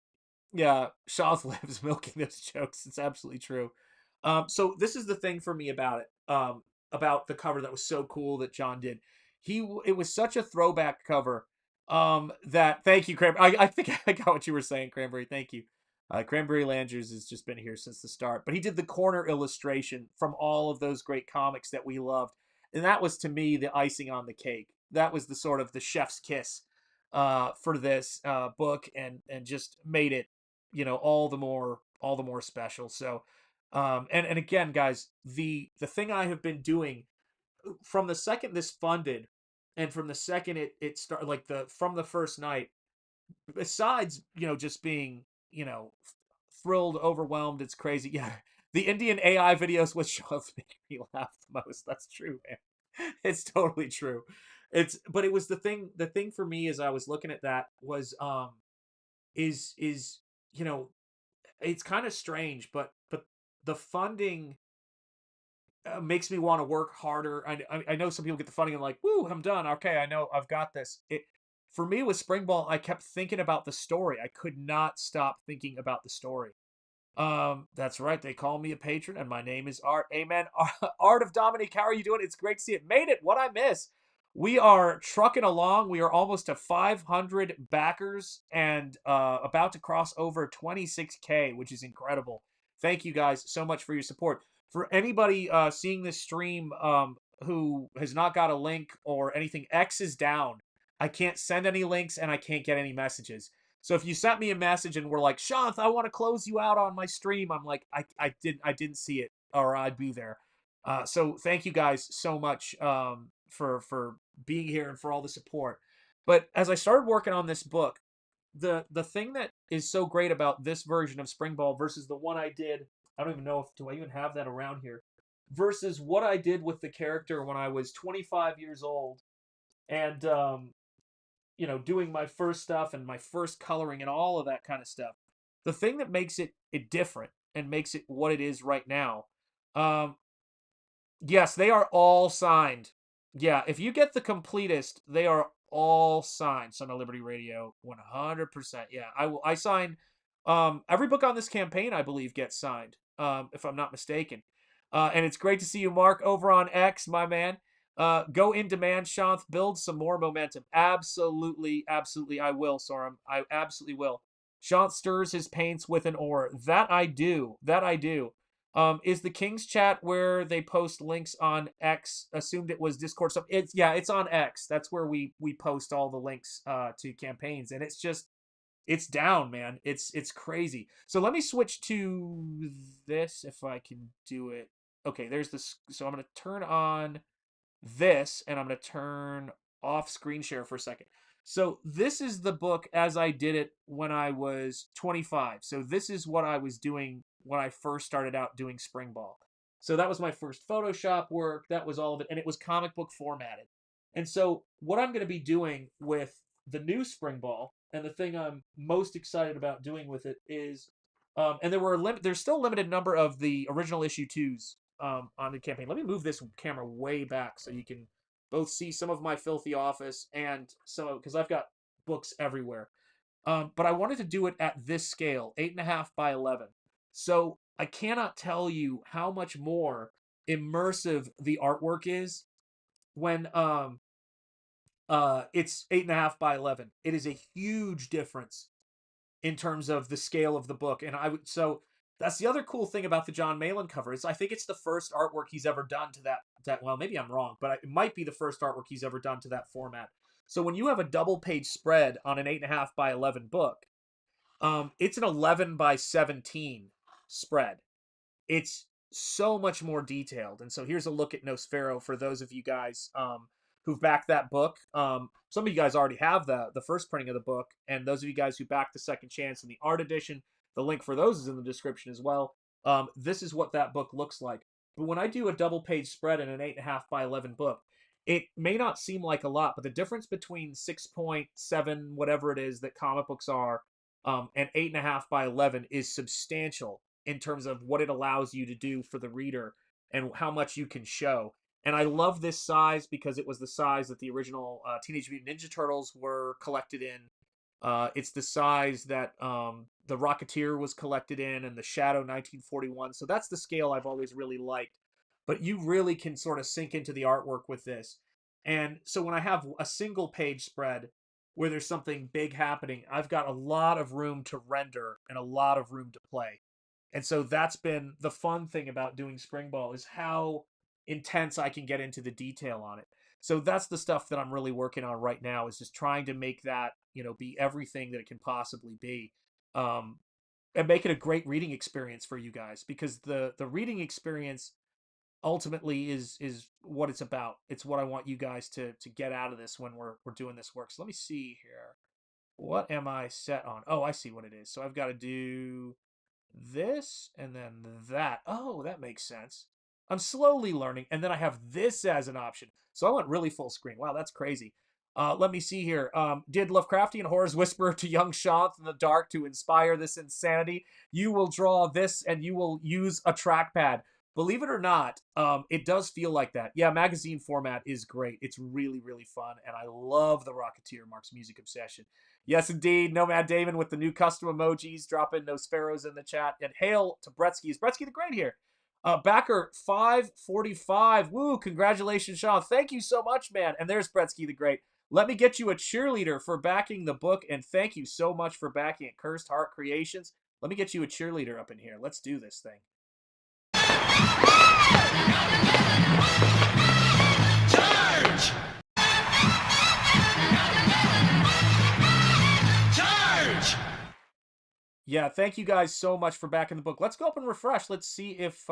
Yeah, Shaw lives milking those jokes. It's absolutely true. So this is the thing for me about it, about the cover that was so cool that John did. It was such a throwback cover that, thank you, Cranberry. I think I got what you were saying, Cranberry. Thank you. Cranberry Landers has just been here since the start. But he did the corner illustration from all of those great comics that we loved. And that was, to me, the icing on the cake. That was the sort of the chef's kiss for this book, and just made it, all the more special. So, and again, guys, the thing I have been doing from the second this funded, and from the second it started, like from the first night, besides just being thrilled, overwhelmed, it's crazy. Yeah, the Indian AI videos with Shaws make me laugh the most. That's true, man. It's totally true. But it was the thing for me, as I was looking at that, was is you know it's kind of strange, but the funding makes me want to work harder. I know some people get the funding and like, woo, I'm done. Okay, I know I've got this. For me with Spring Ball, I kept thinking about the story. I could not stop thinking about the story. That's right. They call me a patron, and my name is Art. Amen. Art of Dominique, how are you doing? It's great to see it. Made it. What I miss? We are trucking along. We are almost to 500 backers, and about to cross over 26K, which is incredible. Thank you guys so much for your support. For anybody seeing this stream who has not got a link or anything, X is down. I can't send any links, and I can't get any messages. So if you sent me a message and were like, Shanth, I want to close you out on my stream, I'm like, I didn't see it, or I'd be there. So thank you guys so much for being here and for all the support. But as I started working on this book, the thing that is so great about this version of Spring Ball versus the one I did, I don't even know if do I even have that around here, versus what I did with the character when I was 25 years old, and doing my first stuff and my first coloring and all of that kind of stuff. The thing that makes it different and makes it what it is right now, um, yes, they are all signed. Yeah, if you get the completest, they are all signed. Son of Liberty Radio, 100%. Yeah, I sign. Every book on this campaign, I believe, gets signed. If I'm not mistaken. And it's great to see you, Mark, over on X, my man. Go in demand, Shanth. Build some more momentum. Absolutely, absolutely, I will, Sorum. I absolutely will. Shanth stirs his paints with an oar. That I do. That I do. Is the King's chat where they post links on X? Assumed it was Discord stuff. It's on X. That's where we post all the links to campaigns, and it's down, man. It's crazy. So let me switch to this if I can do it. Okay, there's this. So I'm gonna turn on this, and I'm going to turn off screen share for a second. So this is the book as I did it when I was 25. So this is what I was doing when I first started out doing Spring Ball. So that was my first Photoshop work. That was all of it. And it was comic book formatted. And so what I'm going to be doing with the new Spring Ball, and the thing I'm most excited about doing with it is, and there's still a limited number of the original issue 2s on the campaign. Let me move this camera way back so you can both see some of my filthy office and some of, because I've got books everywhere. But I wanted to do it at this scale, 8.5 by 11. So I cannot tell you how much more immersive the artwork is when it's 8.5 by 11. It is a huge difference in terms of the scale of the book. And so that's the other cool thing about the John Malin cover is I think it's the first artwork he's ever done to that well, maybe I'm wrong, but it might be the first artwork he's ever done to that format. So when you have a double page spread on an 8.5 by 11 book, it's an 11 by 17 spread. It's so much more detailed. And so here's a look at Nosfero for those of you guys who've backed that book. Some of you guys already have the first printing of the book, and those of you guys who backed the second chance in the art edition, the link for those is in the description as well. This is what that book looks like. But when I do a double page spread in an 8.5 by 11 book, it may not seem like a lot, but the difference between 6.7, whatever it is that comic books are, and 8.5 by 11 is substantial in terms of what it allows you to do for the reader and how much you can show. And I love this size because it was the size that the original Teenage Mutant Ninja Turtles were collected in. It's the size that the Rocketeer was collected in, and the Shadow 1941. So that's the scale I've always really liked. But you really can sort of sink into the artwork with this. And so when I have a single page spread where there's something big happening, I've got a lot of room to render and a lot of room to play. And so that's been the fun thing about doing Spring Ball is how intense I can get into the detail on it. So that's the stuff that I'm really working on right now, is just trying to make that, be everything that it can possibly be. Um, and make it a great reading experience for you guys, because the reading experience ultimately is what it's about. It's what I want you guys to get out of this when we're doing this work. So let me see here. What am I set on? Oh, I see what it is. So I've got to do this and then that. Oh, that makes sense. I'm slowly learning, and then I have this as an option. So I went really full screen. Wow, that's crazy. Let me see here. Did Lovecraftian horrors whisper to young Shanth in the dark to inspire this insanity? You will draw this, and you will use a trackpad. Believe it or not, it does feel like that. Yeah, magazine format is great. It's really, really fun, and I love the Rocketeer Mark's music obsession. Yes, indeed. Nomad Damon with the new custom emojis, dropping Nosferos in the chat. And hail to Bretsky. Is Bretsky the Great here? Backer 545. Woo, congratulations, Sean. Thank you so much, man. And there's Bretsky the Great. Let me get you a cheerleader for backing the book, and thank you so much for backing it, Cursed Heart Creations. Let me get you a cheerleader up in here. Let's do this thing. Charge! Charge! Yeah, thank you guys so much for backing the book. Let's go up and refresh. Let's see if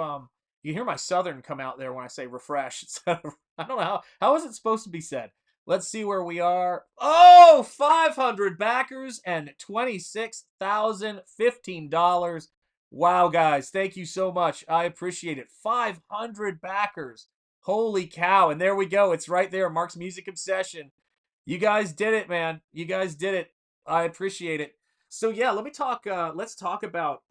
you hear my Southern come out there when I say refresh. I don't know how is it supposed to be said. Let's see where we are. Oh, 500 backers and $26,015. Wow, guys, thank you so much. I appreciate it. 500 backers. Holy cow. And there we go. It's right there. Mark's Music Obsession. You guys did it, man. You guys did it. I appreciate it. So yeah, let me talk. Let's talk about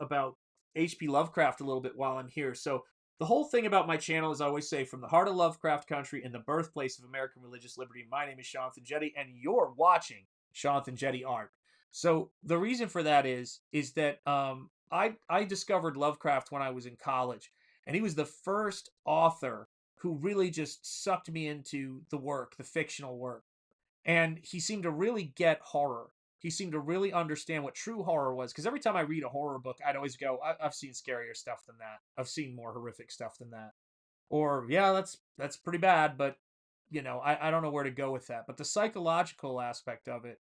H.P. Lovecraft a little bit while I'm here. So the whole thing about my channel is, I always say, from the heart of Lovecraft country and the birthplace of American religious liberty. My name is Shanth Enjeti, and you're watching Shanth Enjeti Art. So the reason for that is that I discovered Lovecraft when I was in college, and he was the first author who really just sucked me into the work, the fictional work. And he seemed to really get horror. He seemed to really understand what true horror was. Because every time I read a horror book, I'd always go, I've seen scarier stuff than that. I've seen more horrific stuff than that. Or, yeah, that's pretty bad, but, I don't know where to go with that. But the psychological aspect of it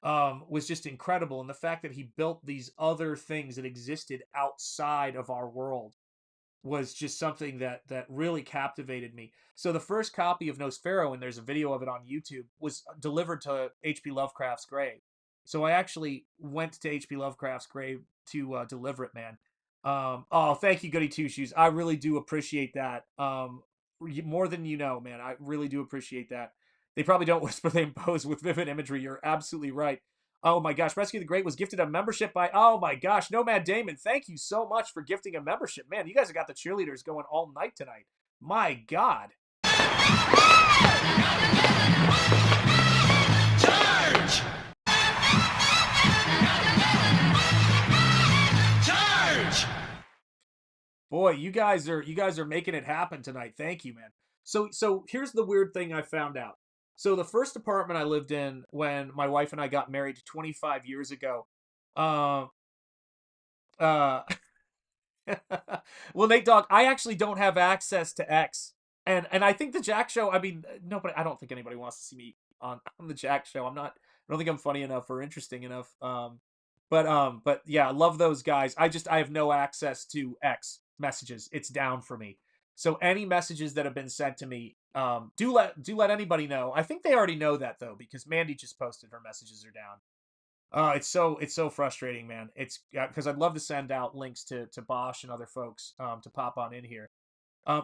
was just incredible. And the fact that he built these other things that existed outside of our world was just something that really captivated me. So the first copy of Nosfero, and there's a video of it on YouTube, was delivered to H.P. Lovecraft's grave. So I actually went to H.P. Lovecraft's grave to deliver it, man. Oh, thank you, Goody Two Shoes. I really do appreciate that. More than you know, man. I really do appreciate that. They probably don't whisper, they impose with vivid imagery. You're absolutely right. Oh my gosh, Rescue the Great was gifted a membership by, oh my gosh, Nomad Damon. Thank you so much for gifting a membership. Man, you guys have got the cheerleaders going all night tonight. My God. Charge! Charge! Boy, you guys are making it happen tonight. Thank you, man. So here's the weird thing I found out. So the first apartment I lived in when my wife and I got married 25 years ago, uh, uh, well, Nate Dogg, I actually don't have access to X, and I think the Jack Show. I mean, nobody. I don't think anybody wants to see me on the Jack Show. I don't think I'm funny enough or interesting enough. But yeah, I love those guys. I have no access to X messages. It's down for me. So any messages that have been sent to me, do let anybody know. I think they already know that though, because Mandy just posted her messages are down. It's so frustrating, man. It's because I'd love to send out links to Bosch and other folks to pop on in here.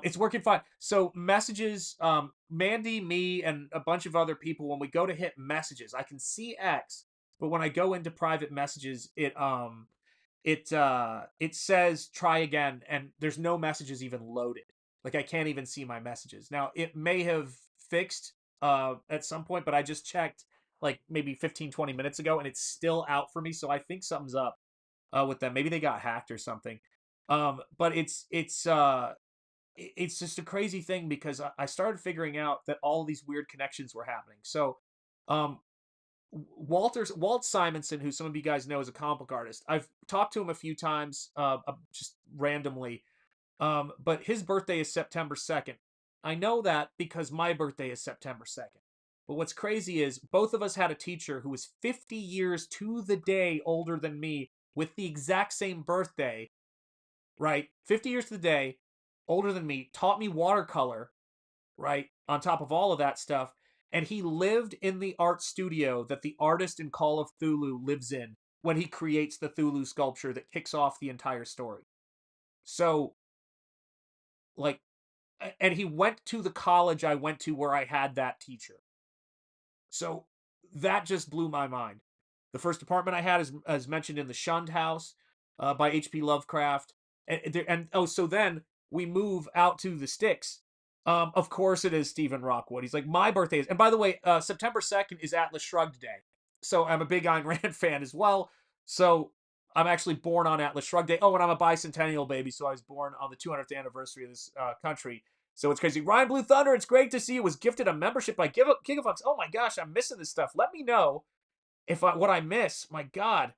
It's working fine. So messages, Mandy, me, and a bunch of other people, when we go to hit messages, I can see X, but when I go into private messages, it says try again, and there's no messages even loaded. Like I can't even see my messages. Now it may have fixed at some point, but I just checked like maybe 15-20 minutes ago, and it's still out for me. So I think something's up with them. Maybe they got hacked or something. But it's just a crazy thing, because I started figuring out that all these weird connections were happening. So, Walt Simonson, who some of you guys know is a comic book artist, I've talked to him a few times, just randomly. But his birthday is September 2nd. I know that because my birthday is September 2nd. But what's crazy is both of us had a teacher who was 50 years to the day older than me with the exact same birthday, right? 50 years to the day older than me, taught me watercolor, right? On top of all of that stuff. And he lived in the art studio that the artist in Call of Cthulhu lives in when he creates the Cthulhu sculpture that kicks off the entire story. So, like, and he went to the college I went to where I had that teacher. So that just blew my mind. The first apartment I had is mentioned in the Shunned House by H.P. Lovecraft. So then we move out to the sticks. Of course it is Stephen Rockwood. He's like, my birthday is, and by the way, September 2nd is Atlas Shrugged Day. So I'm a big Ayn Rand fan as well. So I'm actually born on Atlas Shrugged Day. Oh, and I'm a bicentennial baby, so I was born on the 200th anniversary of this country. So it's crazy. Ryan Blue Thunder, it's great to see you. Was gifted a membership by Gigaflux. Oh my gosh, I'm missing this stuff. Let me know if what I miss. My God.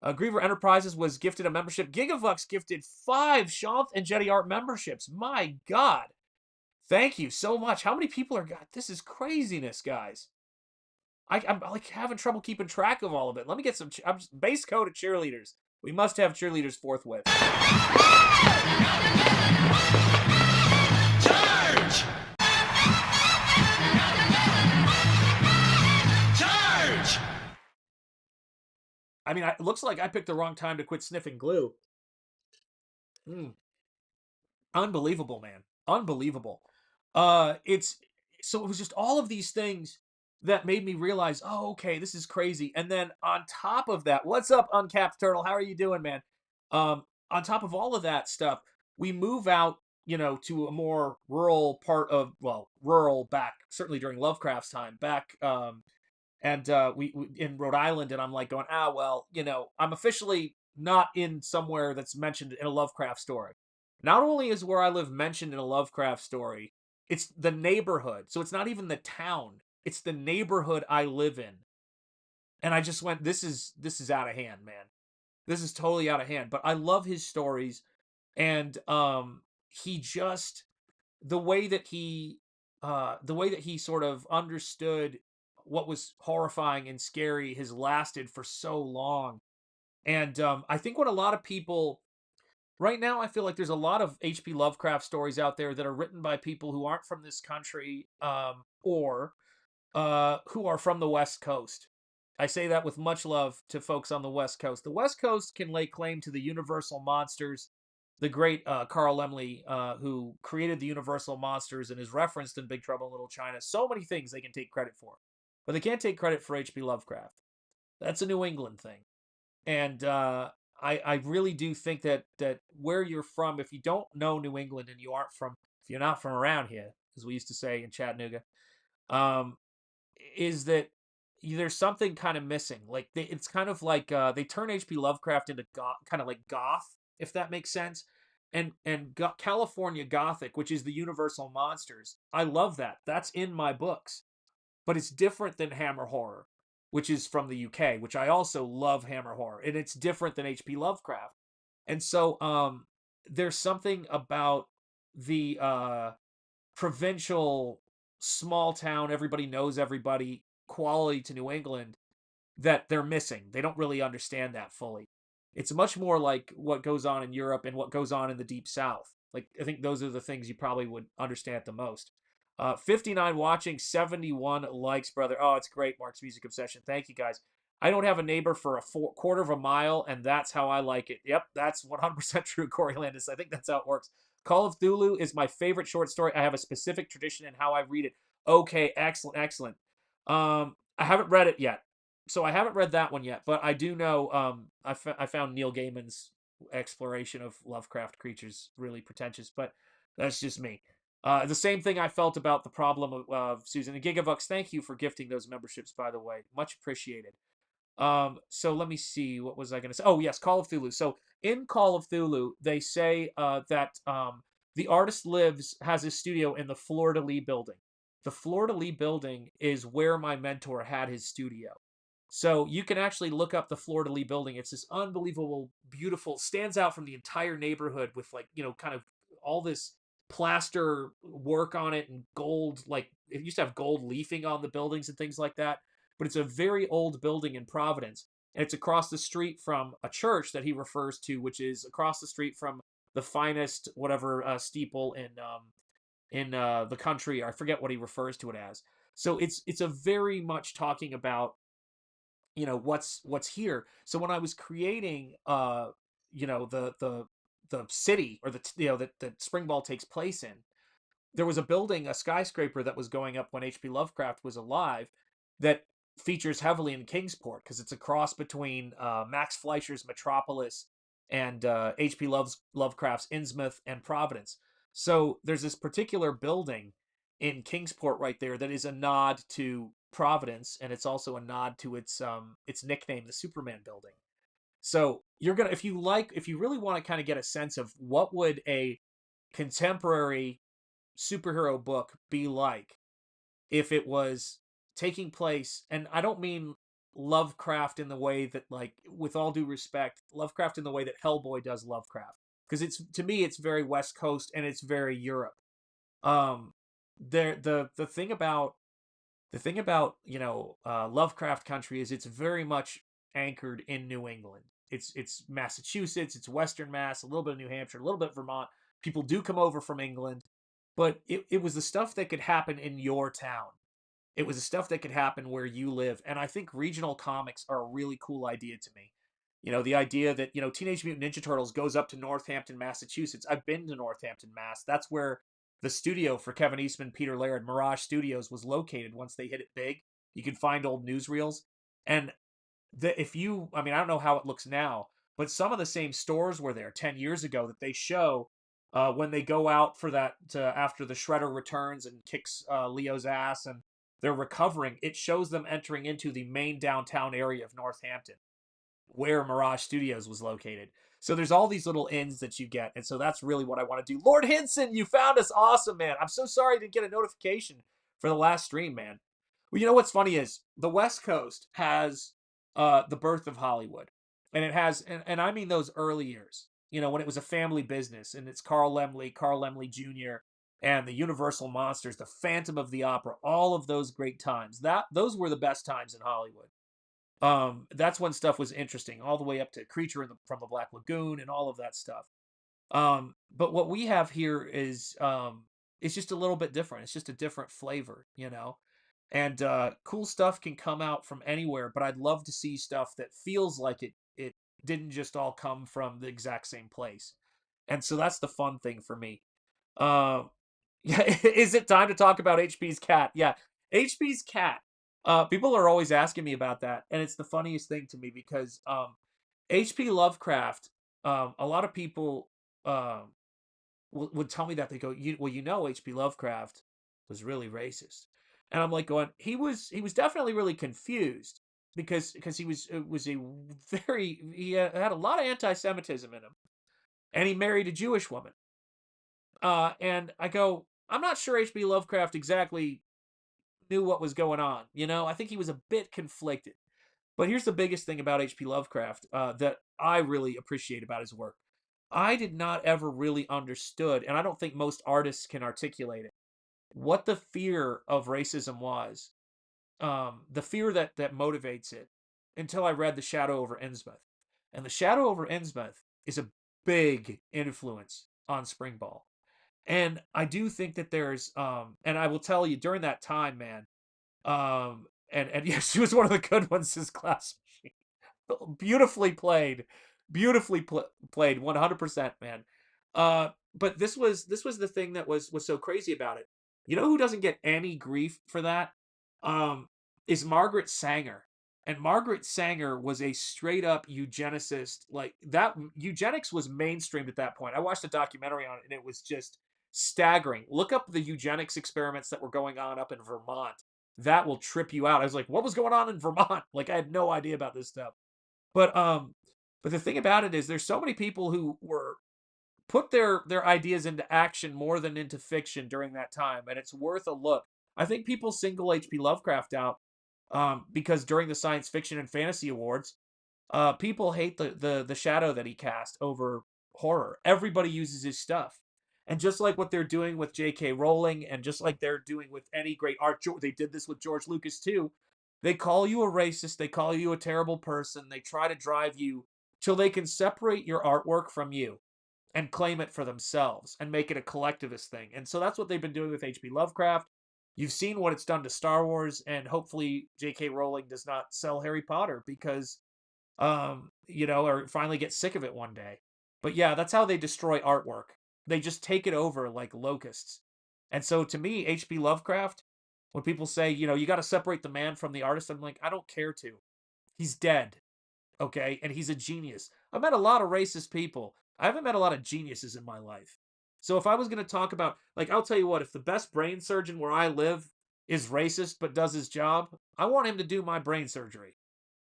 Griever Enterprises was gifted a membership. Gigaflux gifted 5 Shanth Enjeti art memberships. My God. Thank you so much. How many people are... God, this is craziness, guys. I'm like having trouble keeping track of all of it. Let me get some... base code of cheerleaders. We must have cheerleaders forthwith. Charge! Charge! I mean, it looks like I picked the wrong time to quit sniffing glue. Unbelievable, man. Unbelievable. It was just all of these things that made me realize, oh, okay, this is crazy. And then on top of that, what's up, Uncapped Turtle? How are you doing, man? On top of all of that stuff, we move out, to a more rural part of, rural back, certainly during Lovecraft's time, back, we in Rhode Island, and I'm like going, I'm officially not in somewhere that's mentioned in a Lovecraft story. Not only is where I live mentioned in a Lovecraft story, it's the neighborhood. So it's not even the town. It's the neighborhood I live in. And I just went, this is out of hand, man. This is totally out of hand. But I love his stories, and he just the way that he sort of understood what was horrifying and scary has lasted for so long. And I think what a lot of people right now, I feel like there's a lot of H.P. Lovecraft stories out there that are written by people who aren't from this country, or who are from the West Coast. I say that with much love to folks on the West Coast. The West Coast can lay claim to the Universal Monsters. The great Carl Laemmle, who created the Universal Monsters and is referenced in Big Trouble in Little China. So many things they can take credit for. But they can't take credit for H.P. Lovecraft. That's a New England thing. And I really do think that where you're from, if you don't know New England and if you're not from around here, as we used to say in Chattanooga, is that there's something kind of missing. Like it's kind of like they turn H.P. Lovecraft into kind of like goth, if that makes sense. And California Gothic, which is the Universal Monsters, I love that. That's in my books, but it's different than Hammer Horror, which is from the UK, which I also love Hammer Horror, and it's different than H.P. Lovecraft. And so there's something about the provincial, small town, everybody knows everybody quality to New England that they're missing. They don't really understand that fully. It's much more like what goes on in Europe and what goes on in the Deep South. Like, I think those are the things you probably would understand the most. 59 watching, 71 likes, brother. Oh, it's great, Mark's Music Obsession. Thank you, guys. I don't have a neighbor for a quarter of a mile, and that's how I like it. Yep, that's 100% true, Corey Landis. I think that's how it works. Call of Cthulhu is my favorite short story. I have a specific tradition in how I read it. Okay, excellent, excellent. I haven't read it yet. So I haven't read that one yet, but I do know I found Neil Gaiman's exploration of Lovecraft creatures really pretentious, but that's just me. The same thing I felt about the problem of Susan and Gigavux. Thank you for gifting those memberships, by the way. Much appreciated. So let me see. What was I going to say? Oh, yes, Call of Cthulhu. So in Call of Cthulhu, they say that the artist has his studio in the Fleur-de-Lis building. The Fleur-de-Lis building is where my mentor had his studio. So you can actually look up the Fleur-de-Lis building. It's this unbelievable, beautiful, stands out from the entire neighborhood with kind of all this plaster work on it and gold, like it used to have gold leafing on the buildings and things like that. But it's a very old building in Providence, and it's across the street from a church that he refers to, which is across the street from the finest whatever steeple in the country. I forget what he refers to it as. So it's a very much talking about, you know, what's here. So when I was creating you know, the city, or the you know, that Spring Ball takes place in, there was a building, a skyscraper that was going up when H.P. Lovecraft was alive, that features heavily in Kingsport because it's a cross between Max Fleischer's Metropolis and H.P. Lovecraft's Innsmouth and Providence. So there's this particular building in Kingsport right there that is a nod to Providence, and it's also a nod to its nickname, the Superman Building. So you're gonna, if you really want to kind of get a sense of what would a contemporary superhero book be like if it was taking place, and I don't mean Lovecraft in the way that, like, with all due respect, Lovecraft in the way that Hellboy does Lovecraft, because it's, to me, it's very West Coast and it's very Europe. um the thing about you know, Lovecraft country is it's very much anchored in New England. It's Massachusetts, it's Western Mass, a little bit of New Hampshire, a little bit of Vermont. People do come over from England, but it was the stuff that could happen in your town. It was the stuff that could happen where you live. And I think regional comics are a really cool idea to me. You know, the idea that, you know, Teenage Mutant Ninja Turtles goes up to Northampton, Massachusetts. I've been to Northampton, Mass. That's where the studio for Kevin Eastman, Peter Laird, Mirage Studios was located once they hit it big. You can find old newsreels. And if you, I mean, I don't know how it looks now, but some of the same stores were there 10 years ago that they show when they go out for that after the Shredder returns and kicks Leo's ass and they're recovering. It shows them entering into the main downtown area of Northampton, where Mirage Studios was located. So there's all these little ins that you get, and so that's really what I want to do. Lord Hinson, you found us, awesome, man. I'm so sorry I didn't get a notification for the last stream, man. Well, you know what's funny is the West Coast has the birth of Hollywood, and it has, and I mean those early years. You know, when it was a family business, and it's Carl Laemmle Jr., and the Universal Monsters, the Phantom of the Opera, all of those great times. Those were the best times in Hollywood. That's when stuff was interesting, all the way up to Creature from the Black Lagoon and all of that stuff. But what we have here is it's just a little bit different. It's just a different flavor, you know. And cool stuff can come out from anywhere, but I'd love to see stuff that feels like it didn't just all come from the exact same place. And so that's the fun thing for me. Uh, yeah, is it time to talk about HP's cat? Yeah, HP's cat. People are always asking me about that, and it's the funniest thing to me because HP Lovecraft. A lot of people would tell me that they go, well, you know, HP Lovecraft was really racist, and I'm like going, he was definitely really confused because he was he had a lot of anti-Semitism in him, and he married a Jewish woman. And I go, I'm not sure H.P. Lovecraft exactly knew what was going on. You know, I think he was a bit conflicted. But here's the biggest thing about H.P. Lovecraft that I really appreciate about his work. I did not ever really understood, and I don't think most artists can articulate it, what the fear of racism was. The fear that motivates it, until I read The Shadow over Innsmouth. And The Shadow over Innsmouth is a big influence on Spring Ball. And I do think that there's and I will tell you during that time, man, and yes, she was one of the good ones, this class machine. Beautifully played. Beautifully played 100%, man. But this was the thing that was so crazy about it. You know who doesn't get any grief for that? Is Margaret Sanger. And Margaret Sanger was a straight up eugenicist. Like, that eugenics was mainstreamed at that point. I watched a documentary on it and it was just staggering. Look up the eugenics experiments that were going on up in Vermont. That will trip you out. I was like, what was going on in Vermont? Like, I had no idea about this stuff. But the thing about it is there's so many people who were put their ideas into action more than into fiction during that time, and it's worth a look. I think people single H.P. Lovecraft out because during the Science Fiction and Fantasy Awards, people hate the shadow that he cast over horror. Everybody uses his stuff. And just like what they're doing with J.K. Rowling, and just like they're doing with any great art, they did this with George Lucas too. They call you a racist. They call you a terrible person. They try to drive you till they can separate your artwork from you and claim it for themselves and make it a collectivist thing. And so that's what they've been doing with H.P. Lovecraft. You've seen what it's done to Star Wars, and hopefully J.K. Rowling does not sell Harry Potter because, or finally get sick of it one day. But yeah, that's how they destroy artwork. They just take it over like locusts. And so to me, H.P. Lovecraft, when people say, you got to separate the man from the artist, I'm like, I don't care to. He's dead. Okay. And he's a genius. I've met a lot of racist people. I haven't met a lot of geniuses in my life. So if I was going to talk about, like, I'll tell you what, if the best brain surgeon where I live is racist but does his job, I want him to do my brain surgery.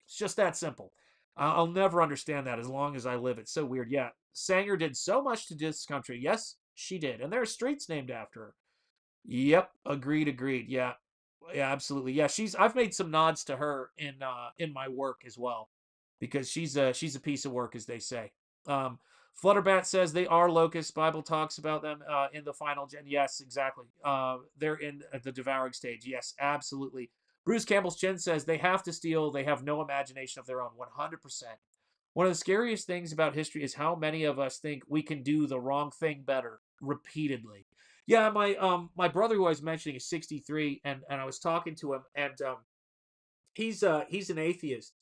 It's just that simple. I'll never understand that as long as I live. It's so weird. Yeah, Sanger did so much to this country. Yes, she did. And there are streets named after her. Yep, agreed. Yeah. Yeah, absolutely. Yeah, I've made some nods to her in my work as well, because she's a piece of work, as they say. Flutterbat says they are locusts. Bible talks about them in the final gen. Yes, exactly. They're in the devouring stage. Yes, absolutely. Bruce Campbell's Chin says they have to steal. They have no imagination of their own. 100%. One of the scariest things about history is how many of us think we can do the wrong thing better repeatedly. Yeah, my brother who I was mentioning is 63, and I was talking to him, and he's an atheist,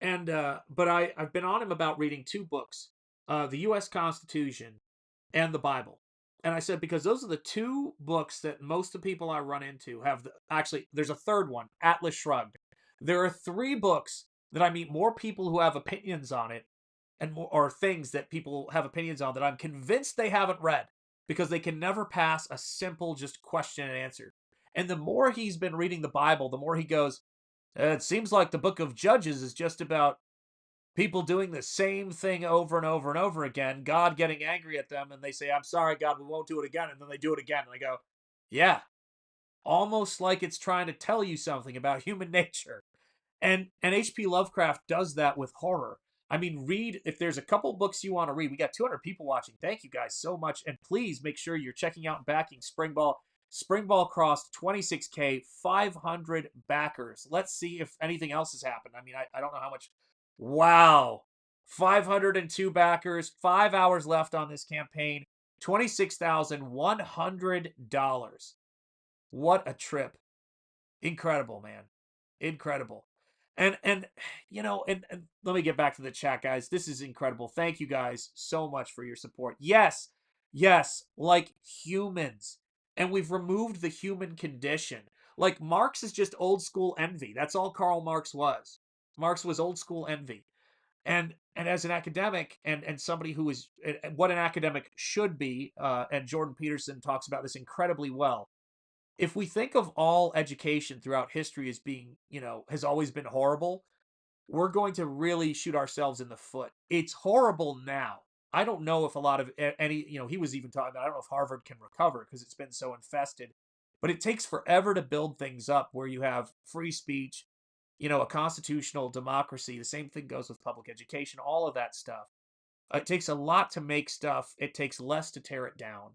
and but I've been on him about reading two books, the U.S. Constitution and the Bible. And I said, because those are the two books that most of the people I run into have. Actually, there's a third one, Atlas Shrugged. There are three books that I meet more people who have opinions on it, and more, or things that people have opinions on that I'm convinced they haven't read, because they can never pass a simple just question and answer. And the more he's been reading the Bible, the more he goes, it seems like the book of Judges is just about people doing the same thing over and over and over again, God getting angry at them, and they say, I'm sorry, God, we won't do it again. And then they do it again. And I go, yeah, almost like it's trying to tell you something about human nature. And H.P. Lovecraft does that with horror. I mean, read, if there's a couple books you want to read. We got 200 people watching. Thank you guys so much. And please make sure you're checking out and backing Springball. Springball crossed 26K, 500 backers. Let's see if anything else has happened. I mean, I don't know how much. Wow. 502 backers, 5 hours left on this campaign, $26,100. What a trip. Incredible, man. Incredible. And and let me get back to the chat, guys. This is incredible. Thank you guys so much for your support. Yes, like humans. And we've removed the human condition. Like Marx is just old school envy. That's all Karl Marx was. Marx was old school envy. And as an academic, and somebody who is what an academic should be, and Jordan Peterson talks about this incredibly well. If we think of all education throughout history as being, has always been horrible, we're going to really shoot ourselves in the foot. It's horrible now. I don't know if a lot of any, he was even talking about, I don't know if Harvard can recover because it's been so infested, but it takes forever to build things up where you have free speech, a constitutional democracy. The same thing goes with public education, all of that stuff. It takes a lot to make stuff. It takes less to tear it down.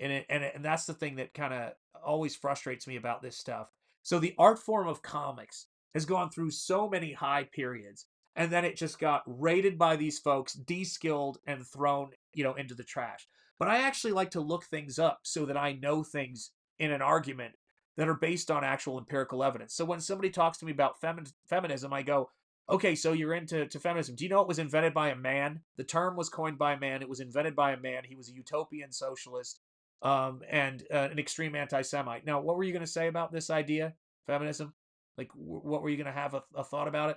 And that's the thing that kind of always frustrates me about this stuff. So the art form of comics has gone through so many high periods, and then it just got raided by these folks, de-skilled, and thrown, into the trash. But I actually like to look things up so that I know things in an argument that are based on actual empirical evidence. So when somebody talks to me about feminism, I go, okay, so you're into feminism. Do you know it was invented by a man? The term was coined by a man. It was invented by a man. He was a utopian socialist, and an extreme anti-Semite. Now, what were you going to say about this idea, feminism? Like, what were you going to have a thought about it?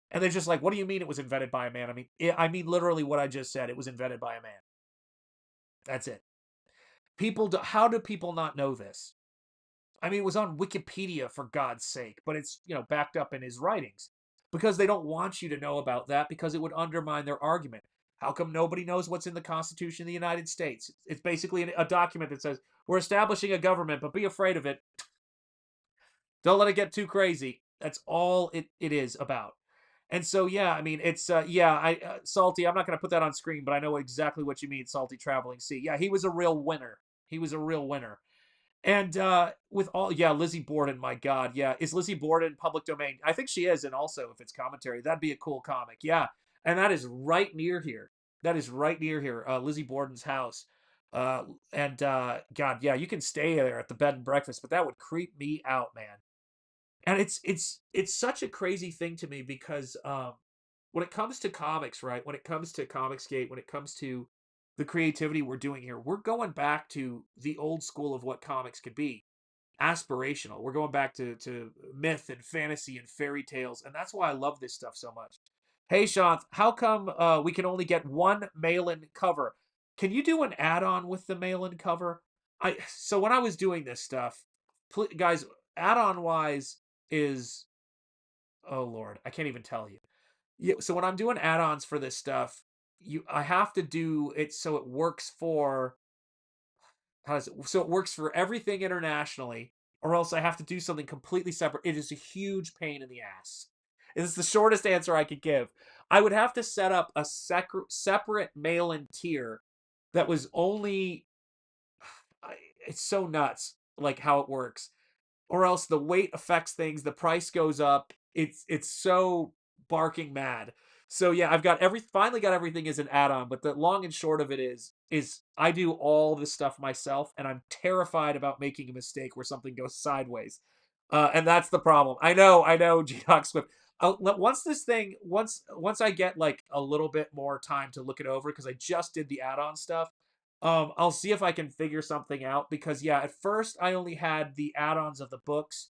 And they're just like, what do you mean it was invented by a man? I mean literally what I just said. It was invented by a man. That's it. How do people not know this? I mean, it was on Wikipedia, for God's sake, but it's, backed up in his writings, because they don't want you to know about that, because it would undermine their argument. How come nobody knows what's in the Constitution of the United States? It's basically a document that says, we're establishing a government, but be afraid of it. Don't let it get too crazy. That's all it is about. And so, yeah, I mean, it's yeah, Salty. I'm not gonna put that on screen, but I know exactly what you mean, Salty Traveling C. Yeah, he was a real winner. He was a real winner. And with all, yeah, Lizzie Borden, my God, yeah, is Lizzie Borden public domain? I think she is, and also if it's commentary, that'd be a cool comic, yeah. And that is right near here. That is right near here, Lizzie Borden's house. And God, yeah, you can stay there at the bed and breakfast, but that would creep me out, man. And it's such a crazy thing to me because when it comes to comics, right? When it comes to Comicsgate, when it comes to the creativity we're doing here, we're going back to the old school of what comics could be. Aspirational. We're going back to myth and fantasy and fairy tales, and that's why I love this stuff so much. Hey Shanth, how come we can only get one mail-in cover? Can you do an add-on with the mail-in cover? So when I was doing this stuff, guys, add-on wise is, oh Lord, I can't even tell you. Yeah, so when I'm doing add-ons for this stuff, I have to do it so it works for, how does it, so it works for everything internationally, or else I have to do something completely separate. It is a huge pain in the ass. It is the shortest answer I could give. I would have to set up a separate mail-in tier that was only, it's so nuts like how it works, or else the weight affects things, the price goes up. It's so barking mad. So yeah, I've got finally got everything as an add-on, but the long and short of it is I do all this stuff myself, and I'm terrified about making a mistake where something goes sideways. And that's the problem. I know, G-Doc Swift. Once I get like a little bit more time to look it over, because I just did the add-on stuff, I'll see if I can figure something out, because yeah, at first I only had the add-ons of the books,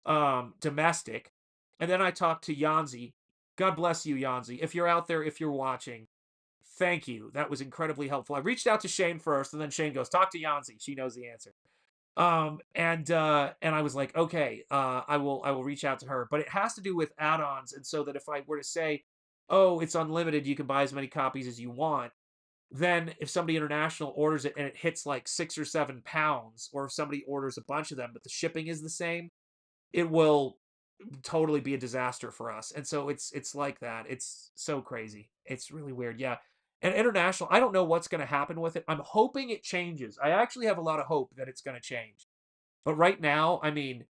domestic, and then I talked to Yanzi. God bless you, Yanzi. If you're out there, if you're watching, thank you. That was incredibly helpful. I reached out to Shane first, and then Shane goes, "Talk to Yanzi. She knows the answer." And I was like, okay, I will reach out to her, but it has to do with add-ons, and so that if I were to say, oh, it's unlimited, you can buy as many copies as you want, then if somebody international orders it and it hits like 6 or 7 pounds, or if somebody orders a bunch of them but the shipping is the same, it will totally be a disaster for us. And so it's like that. It's so crazy. It's really weird. Yeah. And international, I don't know what's going to happen with it. I'm hoping it changes. I actually have a lot of hope that it's going to change. But right now, I mean,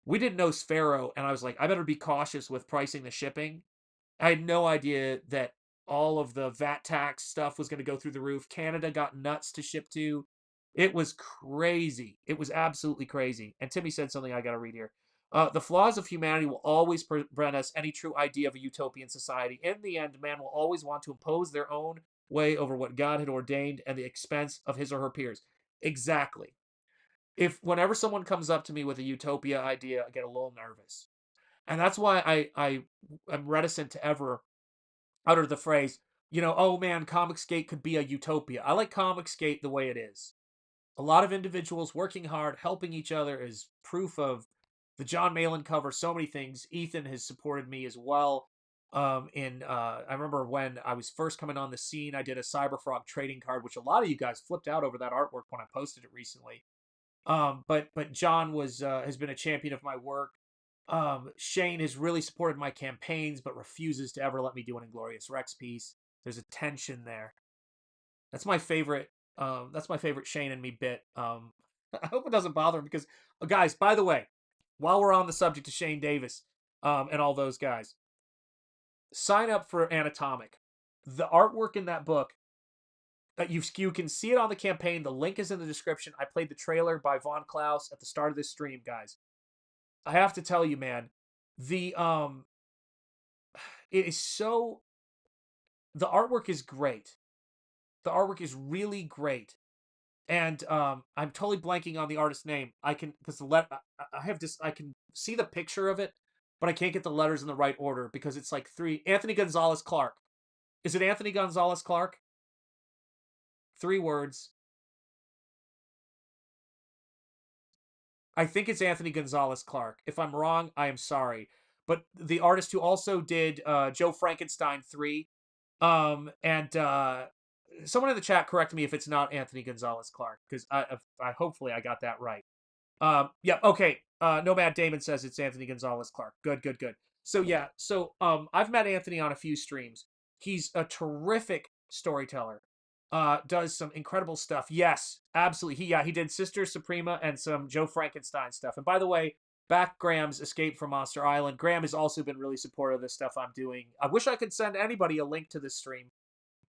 we did Nosfero, and I was like, I better be cautious with pricing the shipping. I had no idea that all of the VAT tax stuff was going to go through the roof. Canada got nuts to ship to. It was crazy. It was absolutely crazy. And Timmy said something I got to read here. The flaws of humanity will always prevent us any true idea of a utopian society. In the end, man will always want to impose their own way over what God had ordained at the expense of his or her peers. Exactly. If whenever someone comes up to me with a utopia idea, I get a little nervous. And that's why I am reticent to ever utter the phrase, oh man, Comicsgate could be a utopia. I like Comicsgate the way it is. A lot of individuals working hard, helping each other is proof of the John Malin cover. So many things. Ethan has supported me as well. I remember when I was first coming on the scene, I did a CYBERFROG trading card, which a lot of you guys flipped out over that artwork when I posted it recently. But John has been a champion of my work. Shane has really supported my campaigns, but refuses to ever let me do an Inglorious Rex piece. There's a tension there. That's my favorite. That's my favorite Shane and me bit. I hope it doesn't bother him, because, guys, by the way, while we're on the subject of Shane Davis, and all those guys, sign up for Annatomic. The artwork in that book, you can see it on the campaign. The link is in the description. I played the trailer by Von Klaus at the start of this stream, guys. I have to tell you, man, the it is so, the artwork is great. The artwork is really great. And I'm totally blanking on the artist's name. I can, because I have this, I can see the picture of it, but I can't get the letters in the right order, because it's like Anthony Gonzalez Clark. Is it Anthony Gonzalez Clark? 3 words. I think it's Anthony Gonzalez Clark. If I'm wrong, I am sorry. But the artist who also did Joe Frankenstein 3, and someone in the chat correct me if it's not Anthony Gonzalez Clark, because I hopefully I got that right. Yeah, okay. Nomad Damon says it's Anthony Gonzalez Clark. Good, good, good. So yeah, so I've met Anthony on a few streams. He's a terrific storyteller. Does some incredible stuff. Yes, absolutely. He did Sister Suprema and some Joe Frankenstein stuff. And by the way, back Graham's Escape from Monster Island. Graham has also been really supportive of this stuff I'm doing. I wish I could send anybody a link to this stream,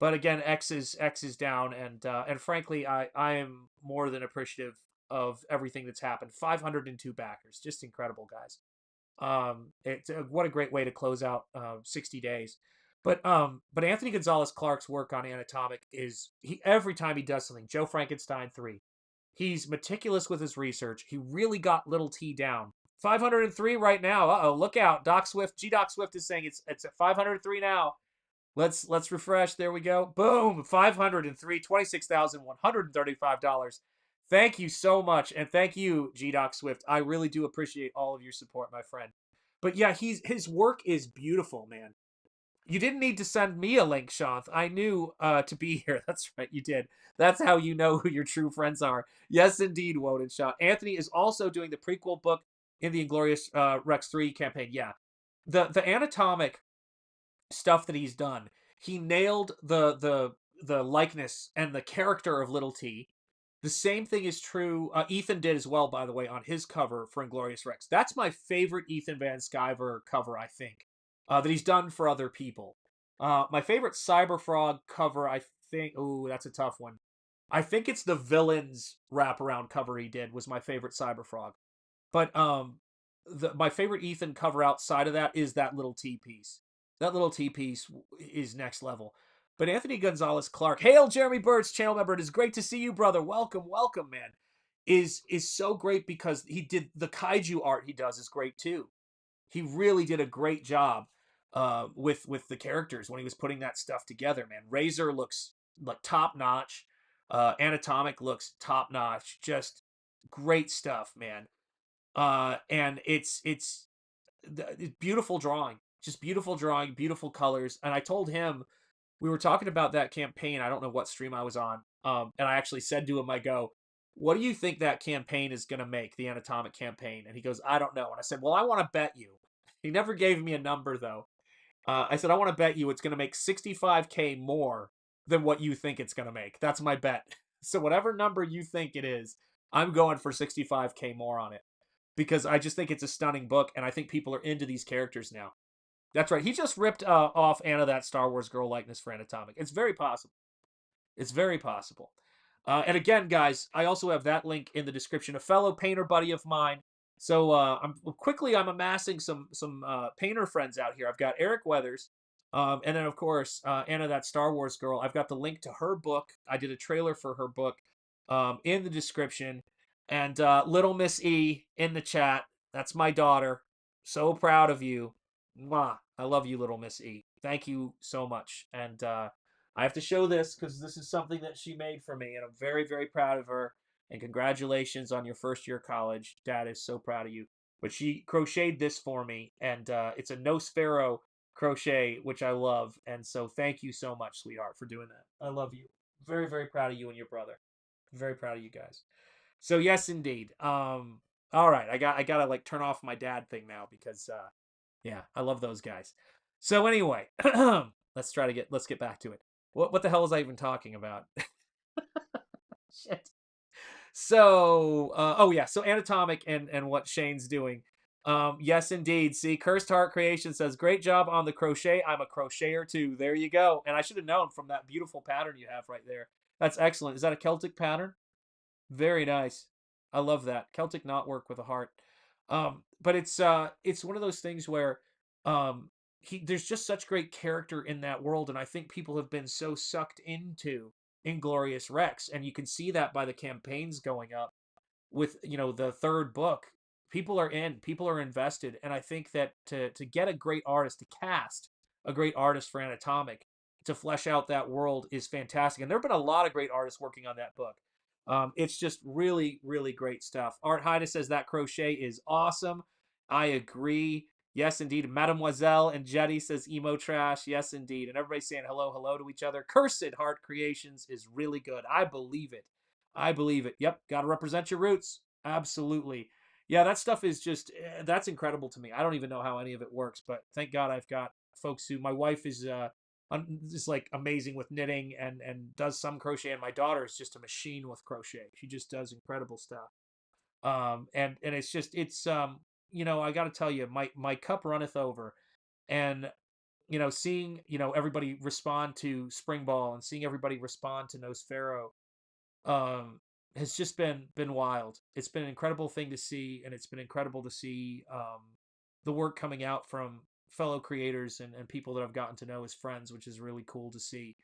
but again, X is down, and frankly, I am more than appreciative of everything that's happened. 502 backers, just incredible, guys. It's what a great way to close out 60 days. But Anthony Gonzalez Clark's work on Annatomic is every time he does something. Joe Frankenstein 3, he's meticulous with his research. He really got Little T down. 503 right now. Uh oh, look out! Doc Swift is saying it's at 503 now. Let's refresh. There we go. Boom! 503, $26,135. Thank you so much, and thank you, G-Doc Swift. I really do appreciate all of your support, my friend. But yeah, his work is beautiful, man. You didn't need to send me a link, Shanth. I knew to be here. That's right, you did. That's how you know who your true friends are. Yes, indeed, Woden Shot. Anthony is also doing the prequel book in the Inglorious Rex 3 campaign. Yeah. The Anatomic stuff that he's done, he nailed the likeness and the character of Little T. The same thing is true. Ethan did as well, by the way, on his cover for Inglorious Rex. That's my favorite Ethan Van Sciver cover, I think, that he's done for other people. My favorite CYBERFROG cover, I think. Oh, that's a tough one. I think it's the Villains wraparound cover he did was my favorite CYBERFROG. But my favorite Ethan cover outside of that is that Little T piece. That Little T piece is next level. But Anthony Gonzalez Clark, hail Jeremy Bird's channel member. It is great to see you, brother. Welcome, welcome, man. Is so great because he did the kaiju art he does is great too. He really did a great job with the characters when he was putting that stuff together, man. Razor looks like top notch. Anatomic looks top notch. Just great stuff, man. And it's beautiful drawing, just beautiful drawing, beautiful colors. And I told him, we were talking about that campaign. I don't know what stream I was on. And I actually said to him, I go, what do you think that campaign is going to make, the Anatomic campaign? And he goes, I don't know. And I said, well, I want to bet you. He never gave me a number, though. I said, I want to bet you it's going to make 65K more than what you think it's going to make. That's my bet. So whatever number you think it is, I'm going for 65K more on it. Because I just think it's a stunning book, and I think people are into these characters now. That's right. He just ripped off Anna, that Star Wars girl likeness for Anatomic. It's very possible. It's very possible. And again, guys, I also have that link in the description. A fellow painter buddy of mine. So I'm amassing some painter friends out here. I've got Eric Weathers, and then of course Anna, that Star Wars girl. I've got the link to her book. I did a trailer for her book in the description. And Little Miss E in the chat. That's my daughter. So proud of you. Mwah. I love you, Little Miss E. Thank you so much. And I have to show this because this is something that she made for me. And I'm very, very proud of her. And congratulations on your first year of college. Dad is so proud of you. But she crocheted this for me. And it's a Nosfero crochet, which I love. And so thank you so much, sweetheart, for doing that. I love you. Very, very proud of you and your brother. Very proud of you guys. So yes, indeed. All right, I gotta like turn off my dad thing now because yeah, I love those guys. So anyway, let's get back to it. What the hell was I even talking about? Shit. So oh yeah, so Anatomic and what Shane's doing. Yes, indeed. See, Cursed Heart Creation says, great job on the crochet. I'm a crocheter too. There you go. And I should have known from that beautiful pattern you have right there. That's excellent. Is that a Celtic pattern? Very nice. I love that. Celtic knotwork with a heart. But it's one of those things where there's just such great character in that world, and I think people have been so sucked into Inglorious Rex, and you can see that by the campaigns going up with, the third book. People are in, people are invested, and I think that to get a great artist, to cast a great artist for Anatomic, to flesh out that world is fantastic. And there have been a lot of great artists working on that book. It's just really, really great stuff. Art Haida says that crochet is awesome. I agree. Yes, indeed. Mademoiselle and Jetty says emo trash. Yes, indeed. And everybody's saying hello, hello to each other. Cursed Heart Creations is really good. I believe it. I believe it. Yep. Got to represent your roots. Absolutely. Yeah, that stuff is just that's incredible to me. I don't even know how any of it works, but thank God I've got folks who my wife is like amazing with knitting and does some crochet, and my daughter is just a machine with crochet. She just does incredible stuff. And it's just you know, I got to tell you, my cup runneth over, and you know, seeing, you know, everybody respond to Spring Ball and seeing everybody respond to Nosfero um has just been wild. It's been an incredible thing to see, and it's been incredible to see the work coming out from fellow creators and people that I've gotten to know as friends, which is really cool to see.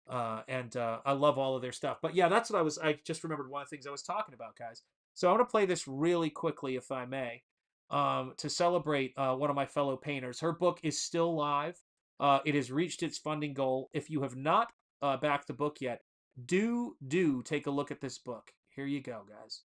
And I love all of their stuff. But yeah, that's what I just remembered one of the things I was talking about, guys. So I want to play this really quickly, if I may, to celebrate one of my fellow painters. Her book is still live. It has reached its funding goal. If you have not backed the book yet, do take a look at this book. Here you go, guys.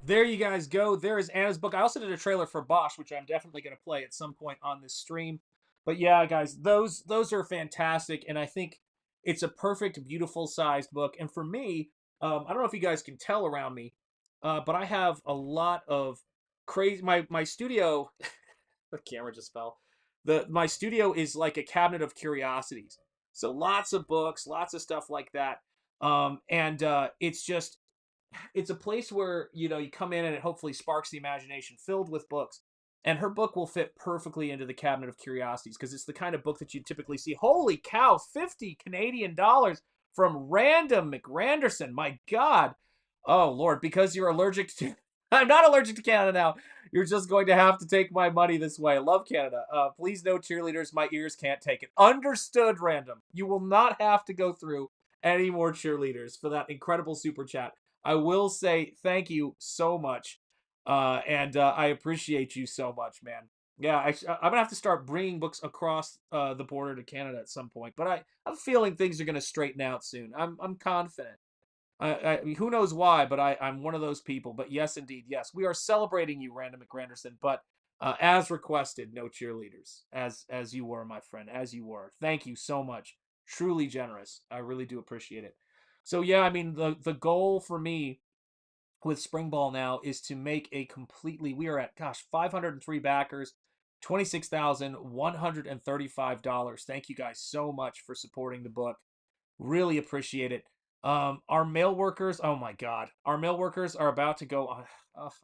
There you guys go. There is Anna's book. I also did a trailer for Bosch, which I'm definitely going to play at some point on this stream. But yeah, guys, those are fantastic, and I think it's a perfect, beautiful sized book. And for me, I don't know if you guys can tell around me, but I have a lot of crazy. My studio, the camera just fell. My studio is like a cabinet of curiosities. So lots of books, lots of stuff like that. And it's just it's a place where, you know, you come in and it hopefully sparks the imagination, filled with books. And her book will fit perfectly into the cabinet of curiosities because it's the kind of book that you typically see. Holy cow, 50 Canadian dollars from Random McRanderson. My God. Oh, Lord, because you're allergic to. I'm not allergic to Canada now. You're just going to have to take my money this way. I love Canada. Please, no cheerleaders. My ears can't take it. Understood, Random. You will not have to go through any more cheerleaders for that incredible super chat. I will say thank you so much, and I appreciate you so much, man. Yeah, I'm gonna have to start bringing books across the border to Canada at some point, but I'm feeling things are gonna straighten out soon. I'm confident. Who knows why, but I'm one of those people. But yes, indeed, yes, we are celebrating you, Random McGranderson. But as requested, no cheerleaders, as you were, my friend, as you were. Thank you so much. Truly generous. I really do appreciate it. So yeah, I mean the goal for me with Spring Ball now is to make a completely. We are at 503 backers, $26,135. Thank you guys so much for supporting the book. Really appreciate it. Our mail workers, oh my God, our mail workers are about to go,